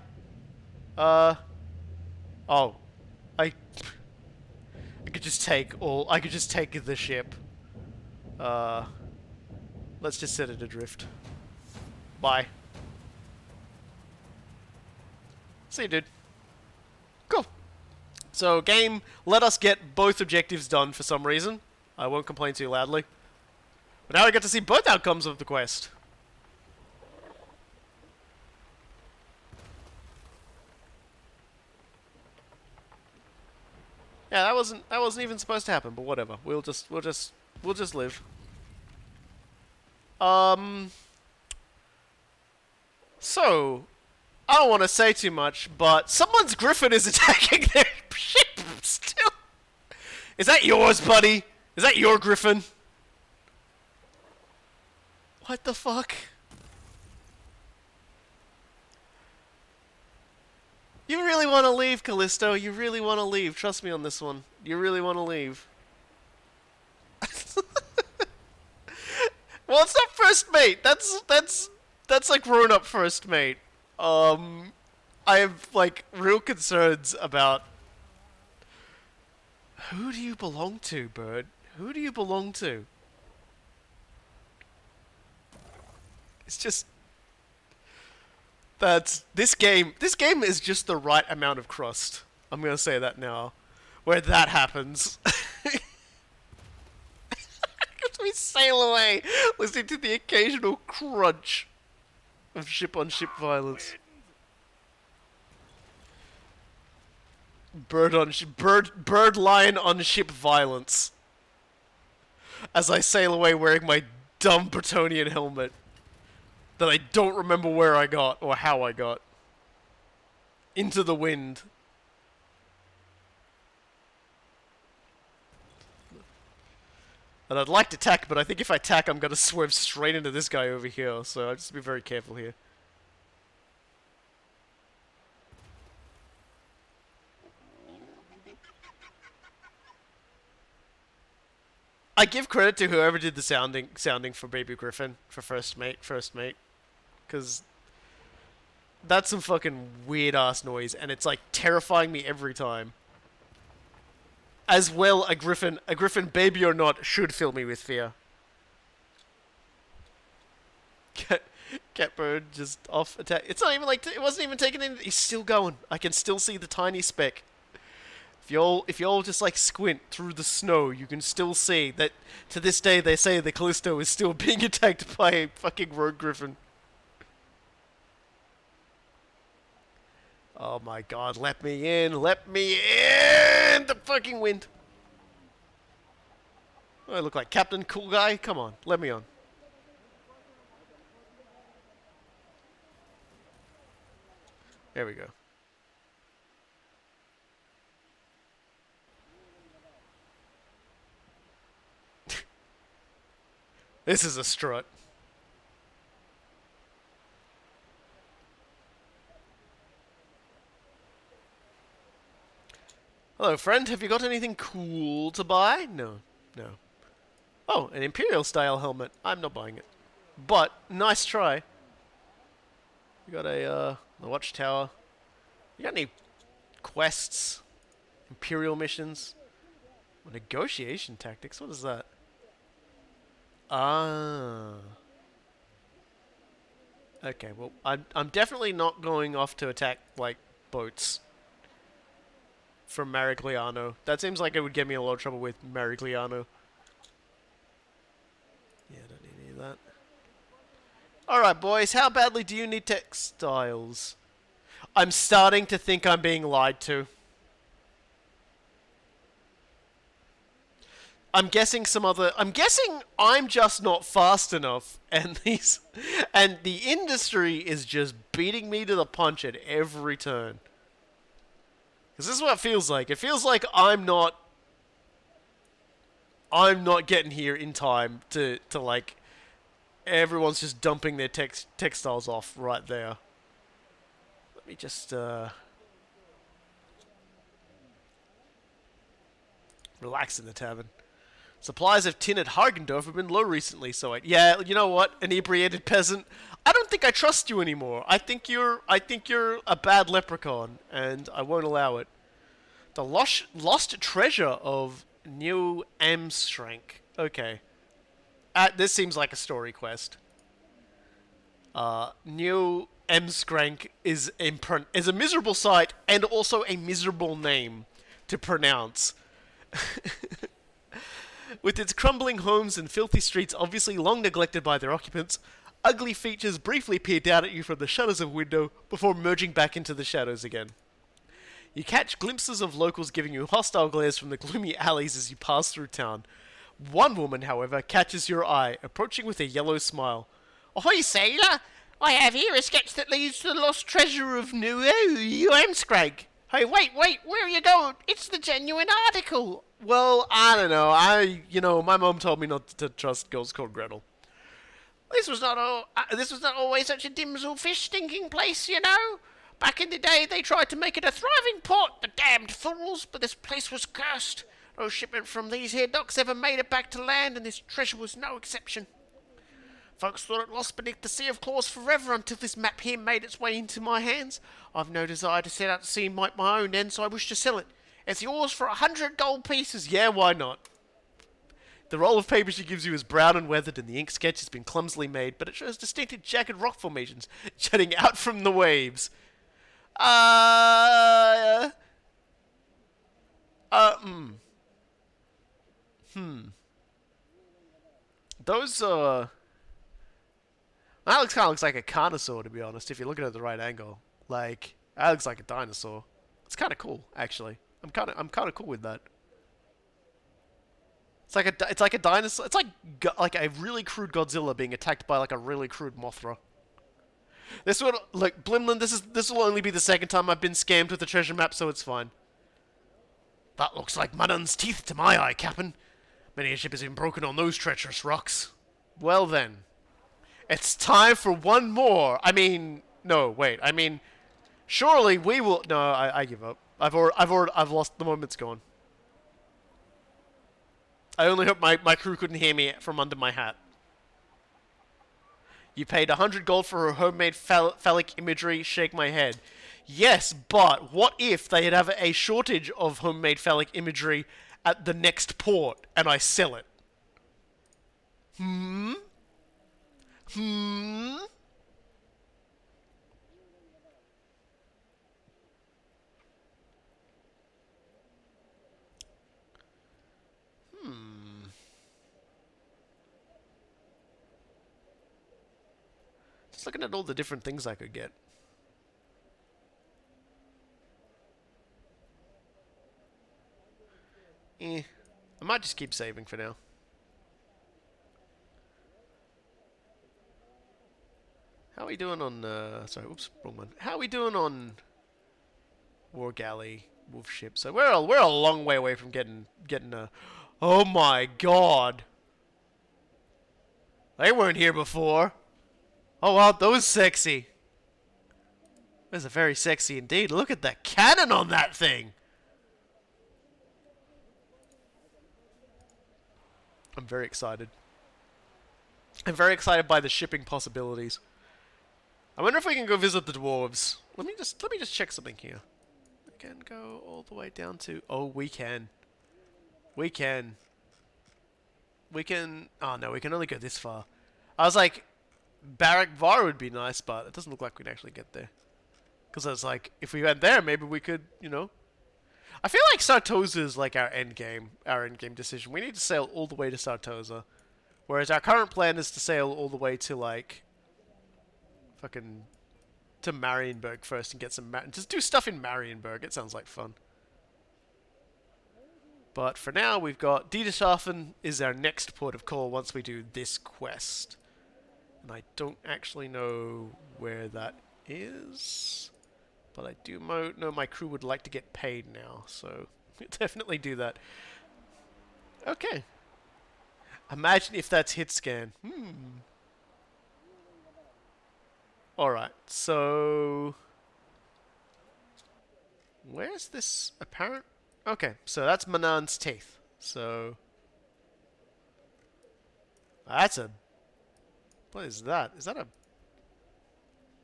S1: Oh. I could just take the ship. Let's just set it adrift. Bye. See you, dude. Cool. So, game let us get both objectives done for some reason. I won't complain too loudly. But now I get to see both outcomes of the quest. Yeah, that wasn't even supposed to happen, but whatever. We'll just live. So, I don't want to say too much, but someone's griffin is attacking their ship still. Is that yours, buddy? Is that your griffin? What the fuck? You really want to leave, Callisto. You really want to leave. Trust me on this one. You really want to leave. Well, it's not first mate. That's like grown-up first mate. I have like real concerns about who do you belong to, bird? Who do you belong to? It's just this game is just the right amount of crust. I'm gonna say that now. Where that happens. As we sail away, listening to the occasional crunch of ship-on-ship violence. Bird lion on ship violence. As I sail away wearing my dumb Bretonnian helmet. That I don't remember where I got, or how I got. Into the wind. And I'd like to tack, but I think if I tack, I'm gonna swerve straight into this guy over here, so I'll just be very careful here. I give credit to whoever did the sounding for Baby Griffin, for first mate, because that's some fucking weird ass noise, and it's like terrifying me every time. As well, a griffin, baby or not, should fill me with fear. Catbird just off attack. It's not even like it wasn't even taken in. He's still going. I can still see the tiny speck. If y'all just like squint through the snow, you can still see that to this day they say the Callisto is still being attacked by a fucking rogue griffin. Oh my god, let me in! Let me in! The fucking wind! Oh, I look like Captain Cool Guy? Come on, let me on. There we go. This is a strut. Hello, friend. Have you got anything cool to buy? No. No. Oh, an Imperial-style helmet. I'm not buying it. But, nice try. You got a watchtower. You got any quests? Imperial missions? Negotiation tactics? What is that? Ah. Okay, well, I'm definitely not going off to attack, like, boats. From Marigliano. That seems like it would get me in a lot of trouble with Marigliano. Yeah, I don't need any of that. Alright, boys, how badly do you need textiles? I'm starting to think I'm being lied to. I'm guessing I'm just not fast enough, and the industry is just beating me to the punch at every turn. Because this is what it feels like. It feels like I'm not I'm not getting here in time to like, everyone's just dumping their textiles off right there. Let me just, relax in the tavern. Supplies of tin at Hagendorf have been low recently, so yeah, you know what, inebriated peasant, I don't think I trust you anymore. I think you're a bad leprechaun, and I won't allow it. The lost treasure of New Amstrank. Okay. This seems like a story quest. New Amstrank is a miserable sight and also a miserable name to pronounce. With its crumbling homes and filthy streets obviously long neglected by their occupants, ugly features briefly peer down at you from the shutters of a window before merging back into the shadows again. You catch glimpses of locals giving you hostile glares from the gloomy alleys as you pass through town. One woman, however, catches your eye, approaching with a yellow smile. "Ahoy, sailor! I have here a sketch that leads to the lost treasure of New Amstrank. Hey, wait, where are you going? It's the genuine article." Well, I don't know. My mom told me not to trust girls called Gretel. This was not always such a dimsel fish stinking place, you know. Back in the day, they tried to make it a thriving port, the damned fools, but this place was cursed. No shipment from these here docks ever made it back to land, and this treasure was no exception. Folks thought it lost beneath the sea of claws forever until this map here made its way into my hands. I've no desire to set out to sea and make my own end, so I wish to sell it. It's yours for 100 gold pieces. Yeah, why not? The roll of paper she gives you is brown and weathered, and the ink sketch has been clumsily made, but it shows distinctive jagged rock formations jutting out from the waves. Those, that kind of looks like a carnosaur, to be honest, if you're looking at the right angle. Like, that looks like a dinosaur. It's kind of cool, actually. I'm kind of cool with that. It's like a dinosaur. It's like a really crude Godzilla being attacked by like a really crude Mothra. This would look, Blimlin. This will only be the second time I've been scammed with a treasure map, so it's fine. That looks like Manon's teeth to my eye, Captain. Many a ship has been broken on those treacherous rocks. Well then, it's time for one more. I mean, no, wait. I mean, surely we will. No, I give up. I've lost. The moment's gone. I only hope my crew couldn't hear me from under my hat. You paid 100 gold for her homemade phallic imagery. Shake my head. Yes, but what if they have a shortage of homemade phallic imagery at the next port and I sell it? Just looking at all the different things I could get. I might just keep saving for now. How are we doing on, sorry, oops, wrong one. How are we doing on War Galley, Wolf Ship? So we're a long way away from getting a, oh my god! They weren't here before! Oh wow, those sexy! Those are very sexy indeed. Look at the cannon on that thing! I'm very excited. I'm very excited by the shipping possibilities. I wonder if we can go visit the dwarves. Let me just check something here. We can go all the way down to... Oh, we can. We can. We can... Oh, no, we can only go this far. I was like, Barak Var would be nice, but it doesn't look like we'd actually get there. Because I was like, if we went there, maybe we could, you know... I feel like Sartosa is like our end game decision. We need to sail all the way to Sartosa. Whereas our current plan is to sail all the way to, like... Fucking... to Marienburg first and get some... just do stuff in Marienburg. It sounds like fun. But for now, we've got... Diedershafen is our next port of call once we do this quest. And I don't actually know where that is... But I do know my crew would like to get paid now, so we'll definitely do that. Okay. Imagine if that's hit scan. Alright, so... Where's this apparent? Okay, so that's Manan's teeth. So... That's a... What is that? Is that a...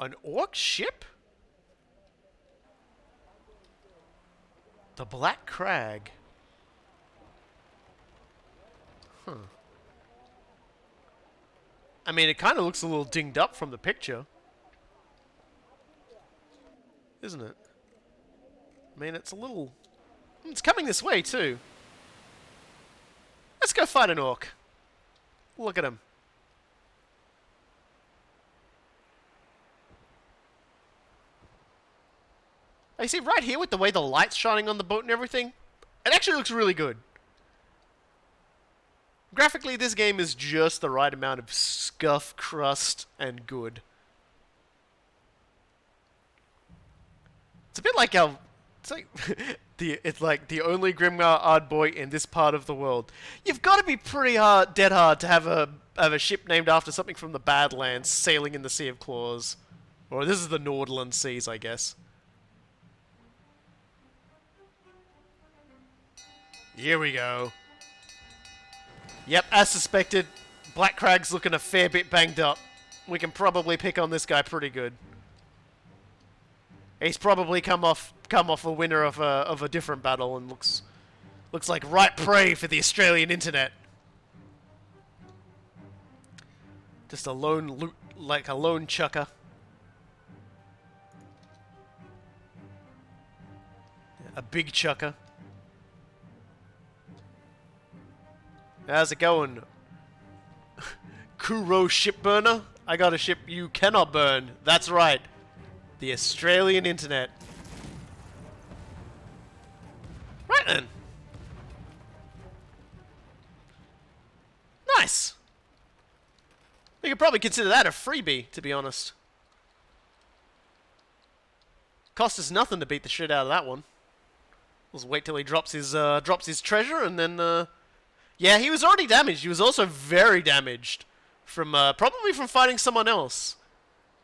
S1: An orc ship? The Black Crag. Huh. I mean, it kind of looks a little dinged up from the picture. Isn't it? I mean, it's a little... It's coming this way, too. Let's go fight an orc. Look at him. You see, right here with the way the light's shining on the boat and everything, it actually looks really good. Graphically, this game is just the right amount of scuff, crust, and good. It's a bit like our... It's like... it's like the only Grimgar boy in this part of the world. You've got to be pretty dead hard to have a ship named after something from the Badlands sailing in the Sea of Claws. Or this is the Nordland Seas, I guess. Here we go. Yep, as suspected, Black Crag's looking a fair bit banged up. We can probably pick on this guy pretty good. He's probably come off a winner of a different battle and looks like right prey for the Australian internet. Just a lone lone chucker. A big chucker. How's it going? Kuro shipburner? I got a ship you cannot burn. That's right. The Australian internet. Right then. Nice. We could probably consider that a freebie, to be honest. Cost us nothing to beat the shit out of that one. Let's wait till he drops his treasure and then yeah, he was already damaged. He was also very damaged from probably from fighting someone else.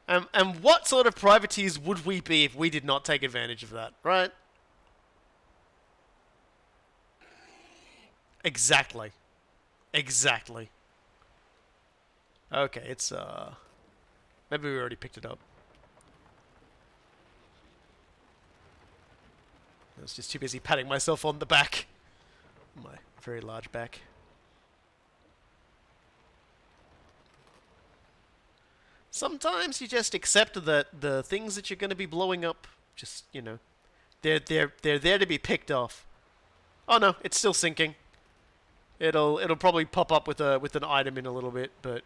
S1: And what sort of privateers would we be if we did not take advantage of that, right? Exactly. Exactly. Okay, it's maybe we already picked it up. I was just too busy patting myself on the back. My very large back. Sometimes you just accept that the things that you're going to be blowing up, just, you know, they're there to be picked off. Oh no, it's still sinking. It'll probably pop up with an item in a little bit, but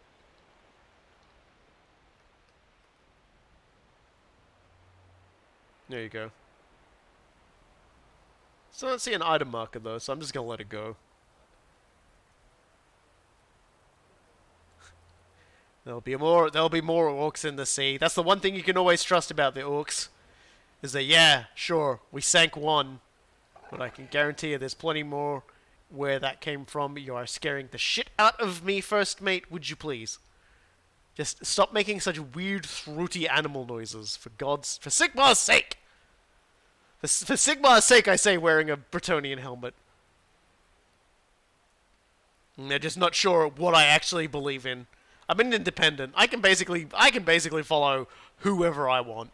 S1: there you go. So I don't see an item marker though, so I'm just gonna let it go. There'll be more orcs in the sea. That's the one thing you can always trust about the orcs. Is that, yeah, sure, we sank one, but I can guarantee you there's plenty more where that came from. You are scaring the shit out of me, first mate, would you please? Just stop making such weird, throaty animal noises, for Sigmar's sake! For Sigmar's sake, I say, wearing a Bretonnian helmet. And they're just not sure what I actually believe in. I'm an independent. I can basically follow whoever I want.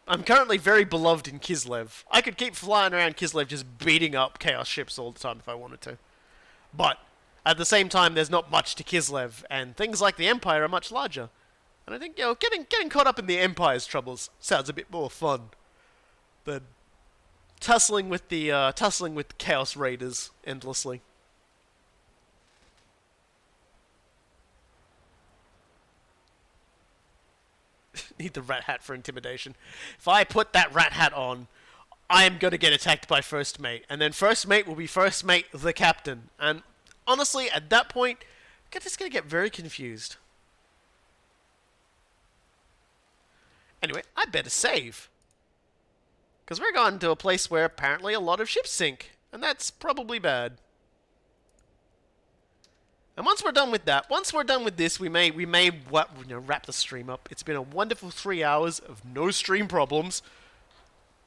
S1: I'm currently very beloved in Kislev. I could keep flying around Kislev just beating up Chaos ships all the time if I wanted to. But, at the same time, there's not much to Kislev, and things like the Empire are much larger. And I think, you know, getting caught up in the Empire's troubles sounds a bit more fun than tussling with Chaos Raiders endlessly. Need the rat hat for intimidation. If I put that rat hat on, I am going to get attacked by first mate. And then first mate will be first mate the captain. And honestly, at that point, I'm just going to get very confused. Anyway, I better save. Because we're going to a place where apparently a lot of ships sink. And that's probably bad. And once we're done with that, once we're done with this, we may wrap the stream up. It's been a wonderful 3 hours of no stream problems.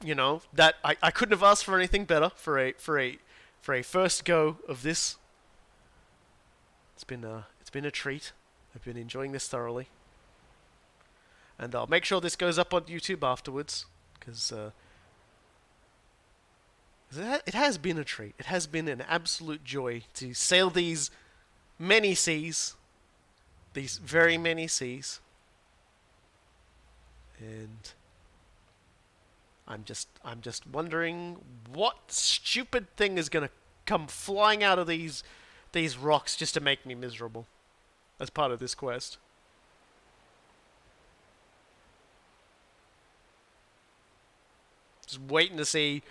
S1: You know, that I couldn't have asked for anything better for a first go of this. It's been a treat. I've been enjoying this thoroughly. And I'll make sure this goes up on YouTube afterwards, because it has been a treat. It has been an absolute joy to sail these many seas, these very many seas, and I'm just wondering what stupid thing is gonna come flying out of these rocks just to make me miserable as part of this quest. Just waiting to see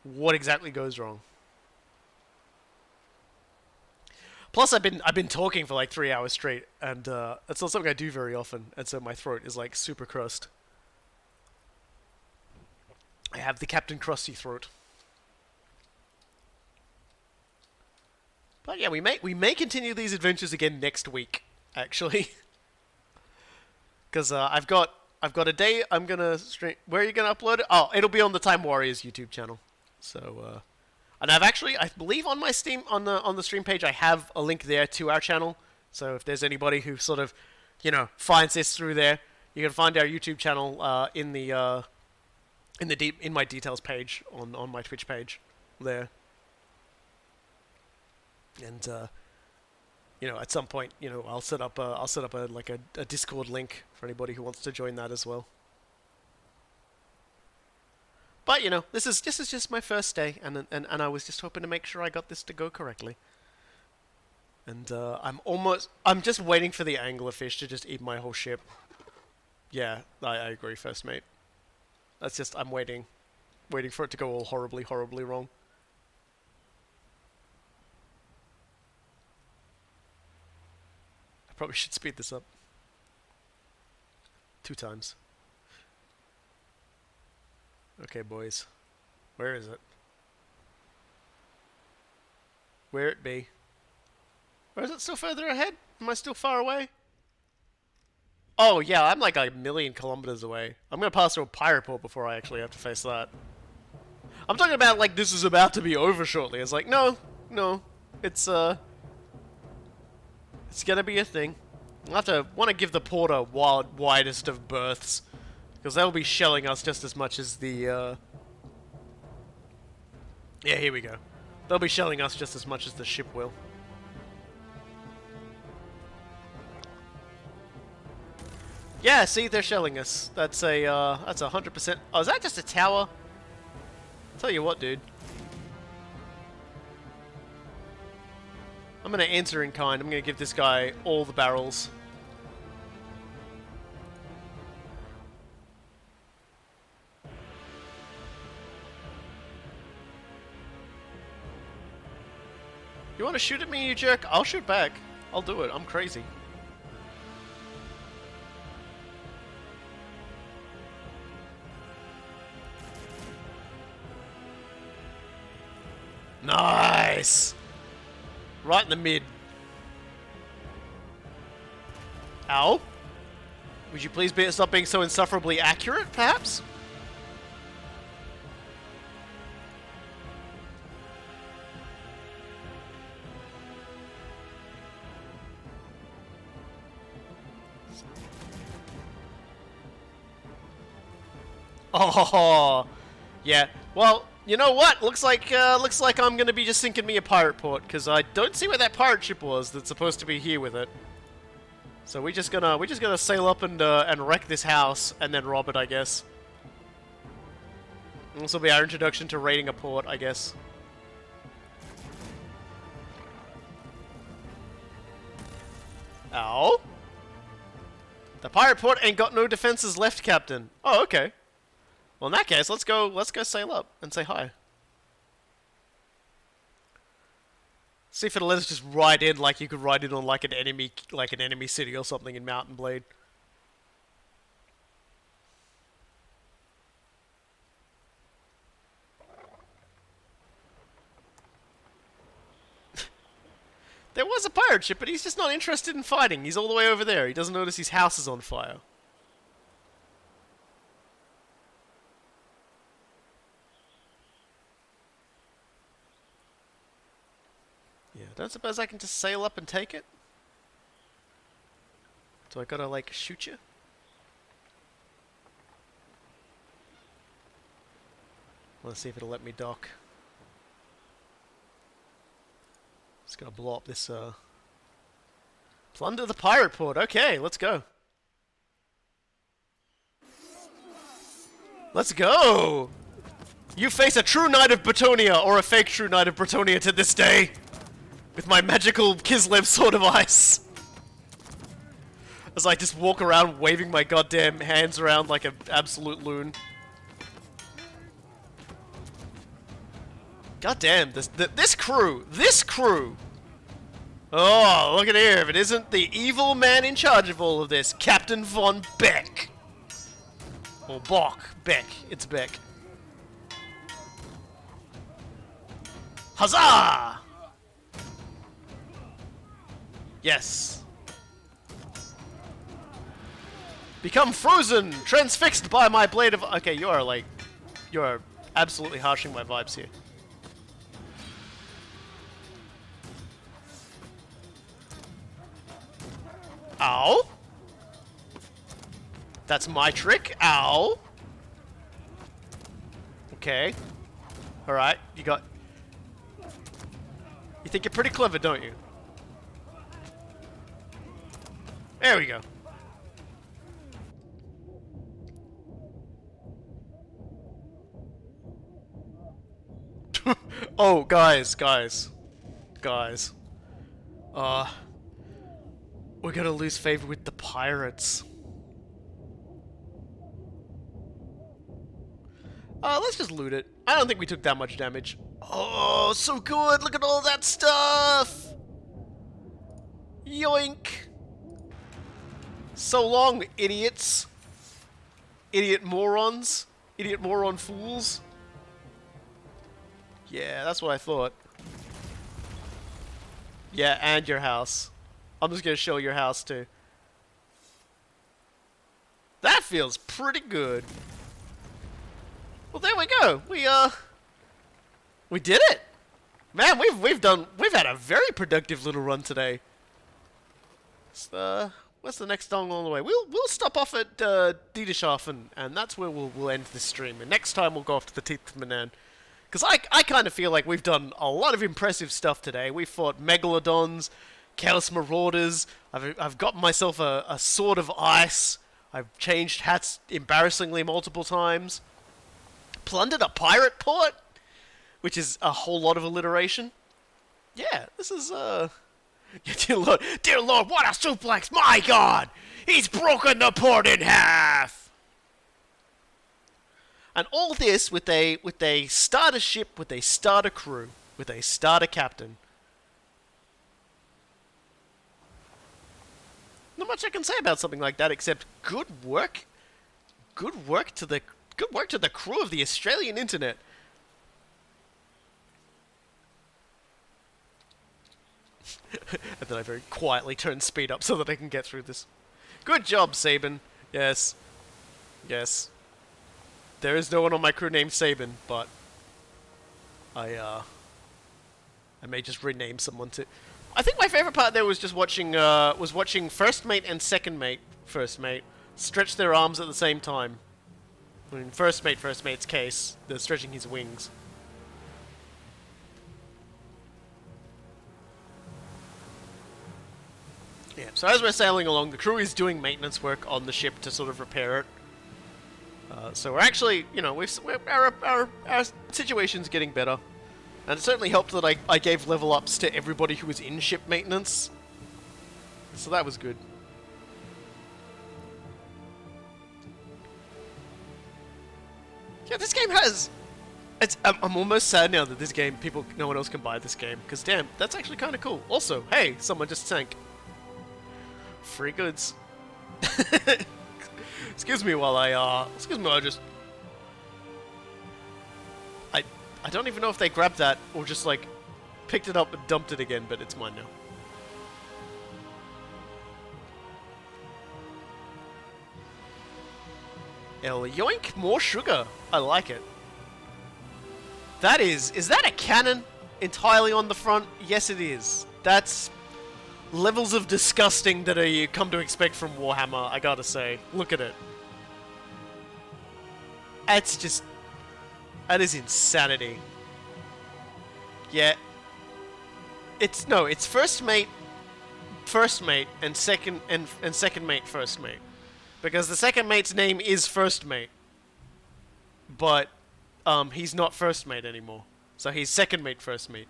S1: what exactly goes wrong. Plus, I've been talking for like 3 hours straight, and it's not something I do very often, and so my throat is like super crust. I have the Captain Crusty throat. But yeah, we may continue these adventures again next week, actually, because I've got a day I'm gonna stream. Where are you gonna upload it? Oh, it'll be on the Time Warriors YouTube channel. So. And I believe on my Steam, on the stream page, I have a link there to our channel. So if there's anybody who sort of, finds this through there, you can find our YouTube channel in my details page on my Twitch page there. And at some point, I'll set up a Discord link for anybody who wants to join that as well. But, this is just my first day, and I was just hoping to make sure I got this to go correctly. And I'm just waiting for the anglerfish to just eat my whole ship. Yeah, I agree, first mate. I'm waiting for it to go all horribly, horribly wrong. I probably should speed this up. 2 times. Okay, boys. Where is it? Where it be? Or is it still further ahead? Am I still far away? Oh, yeah, I'm like 1,000,000 kilometers away. I'm gonna pass through a pirate port before I actually have to face that. I'm talking about like this is about to be over shortly. It's like, no. It's gonna be a thing. I'll want to give the port a widest of berths. Because they'll be shelling us just as much as the, Yeah, here we go. They'll be shelling us just as much as the ship will. Yeah, see, they're shelling us. That's 100%. Oh, is that just a tower? Tell you what, dude. I'm gonna answer in kind. I'm gonna give this guy all the barrels. You want to shoot at me, you jerk? I'll shoot back. I'll do it. I'm crazy. Nice! Right in the mid. Ow. Would you please stop being so insufferably accurate, perhaps? Oh, yeah. Well, you know what? Looks like I'm gonna be just sinking me a pirate port because I don't see where that pirate ship was that's supposed to be here with it. So we're just gonna sail up and wreck this house and then rob it, I guess. And this will be our introduction to raiding a port, I guess. Ow! The pirate port ain't got no defenses left, Captain. Oh, okay. Well, in that case, let's go sail up and say hi. See if it'll let us just ride in like you could ride in on like an enemy city or something in Mountain Blade. There was a pirate pirate ship, but he's just not interested in fighting. He's all the way over there. He doesn't notice his house is on fire. Yeah, don't suppose I can just sail up and take it? So I gotta, like, shoot you? Let's see if it'll let me dock. Just gotta blow up this, Plunder the pirate port. Okay, let's go. Let's go! You face a true knight of Bretonnia, or a fake true knight of Bretonnia to this day! With my magical Kislev sword of ice! As I just walk around waving my goddamn hands around like an absolute loon. Goddamn, this crew! Oh, look at here, if it isn't the evil man in charge of all of this, Captain Von Beck! Or Bock. Beck. It's Beck. Huzzah! Yes. Become frozen! Transfixed by my blade of... Okay, you are absolutely harshing my vibes here. Ow! That's my trick. Ow! Okay. Alright, you got... You think you're pretty clever, don't you? There we go. Oh, guys. We're gonna lose favor with the pirates. Let's just loot it. I don't think we took that much damage. Oh, so good! Look at all that stuff! Yoink! So long, idiots. Idiot morons. Idiot moron fools. Yeah, that's what I thought. Yeah, and your house. I'm just gonna show your house too. That feels pretty good. Well, there we go. We did it. Man, we've had a very productive little run today. What's the next song on the way? We'll stop off at Diedeschaffen, and that's where we'll end this stream. And next time we'll go off to the Teeth of Manan. Because I kind of feel like we've done a lot of impressive stuff today. We fought Megalodons, Chaos Marauders. I've got myself a sword of ice. I've changed hats embarrassingly multiple times. Plundered a pirate port, which is a whole lot of alliteration. Yeah, this is dear Lord, what a suplex! My God, he's broken the port in half. And all this with a starter ship, with a starter crew, with a starter captain. Not much I can say about something like that, except good work. Good work to the crew of the Australian internet. And then I very quietly turn speed up so that I can get through this. Good job, Sabin. Yes. Yes. There is no one on my crew named Sabin, but I may just rename someone to... I think my favorite part there was just watching first mate and second mate, first mate, stretch their arms at the same time. I mean, first mate's case, they're stretching his wings. Yeah, so as we're sailing along, the crew is doing maintenance work on the ship to sort of repair it. So we're actually, you know, our situation's getting better. And it certainly helped that I gave level ups to everybody who was in ship maintenance. So that was good. Yeah, this game has... I'm almost sad now that this game, no one else can buy this game. Because damn, that's actually kind of cool. Also, hey, someone just sank. Free goods. Excuse me while I just... I don't even know if they grabbed that or just like picked it up and dumped it again, but it's mine now. El yoink, more sugar. I like it. That is that a cannon entirely on the front? Yes, it is. That's levels of disgusting that you come to expect from Warhammer, I gotta say. Look at it. That's just... that is insanity. Yeah. It's first mate, and second mate, first mate. Because the second mate's name is first mate. But he's not first mate anymore. So he's second mate, first mate.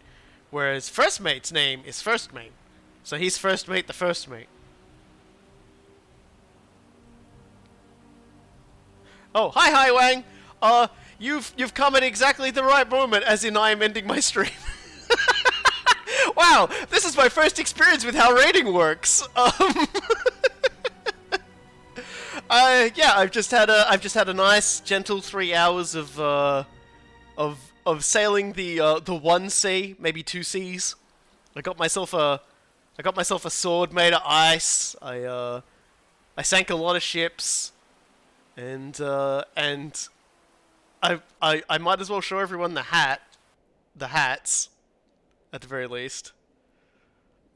S1: Whereas first mate's name is first mate. So he's first mate, the first mate. Oh, hi Wang. You've come at exactly the right moment, as in I am ending my stream. Wow, this is my first experience with how raiding works. Yeah, I've just had a nice gentle 3 hours of sailing the one sea, maybe two seas. I got myself a sword made of ice. I sank a lot of ships, and I might as well show everyone the hats, at the very least.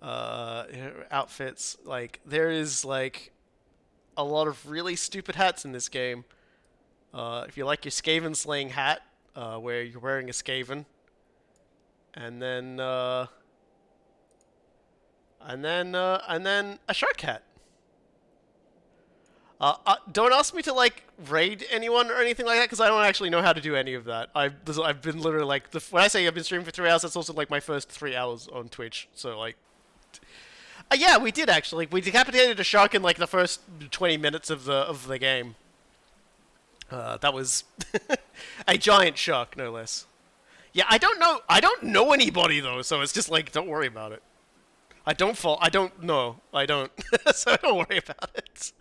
S1: Outfits, like, there is, like, a lot of really stupid hats in this game. If you like your Skaven slaying hat, where you're wearing a Skaven, and then a shark hat. Don't ask me to, like, raid anyone or anything like that, because I don't actually know how to do any of that. I've been literally, like, when I say I've been streaming for 3 hours, that's also, like, my first 3 hours on Twitch, so, like... yeah, we did, actually. We decapitated a shark in, like, the first 20 minutes of the game. That was... a giant shark, no less. Yeah, I don't know anybody, though, so it's just, like, don't worry about it. I don't, so don't worry about it.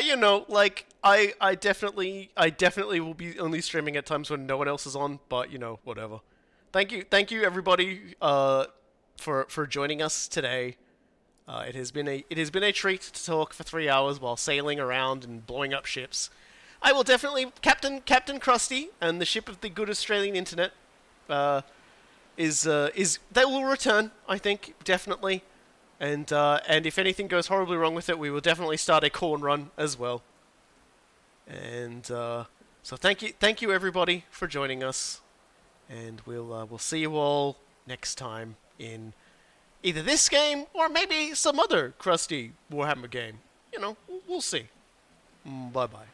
S1: You know, like, I definitely will be only streaming at times when no one else is on, but, you know, whatever. Thank you everybody, for joining us today. It has been a treat to talk for 3 hours while sailing around and blowing up ships. I will definitely, Captain Crusty and the ship of the good Australian internet, they will return, I think, definitely. And if anything goes horribly wrong with it, we will definitely start a corn run as well. And so thank you everybody for joining us, and we'll see you all next time in either this game or maybe some other crusty Warhammer game. You know, we'll see. Bye bye.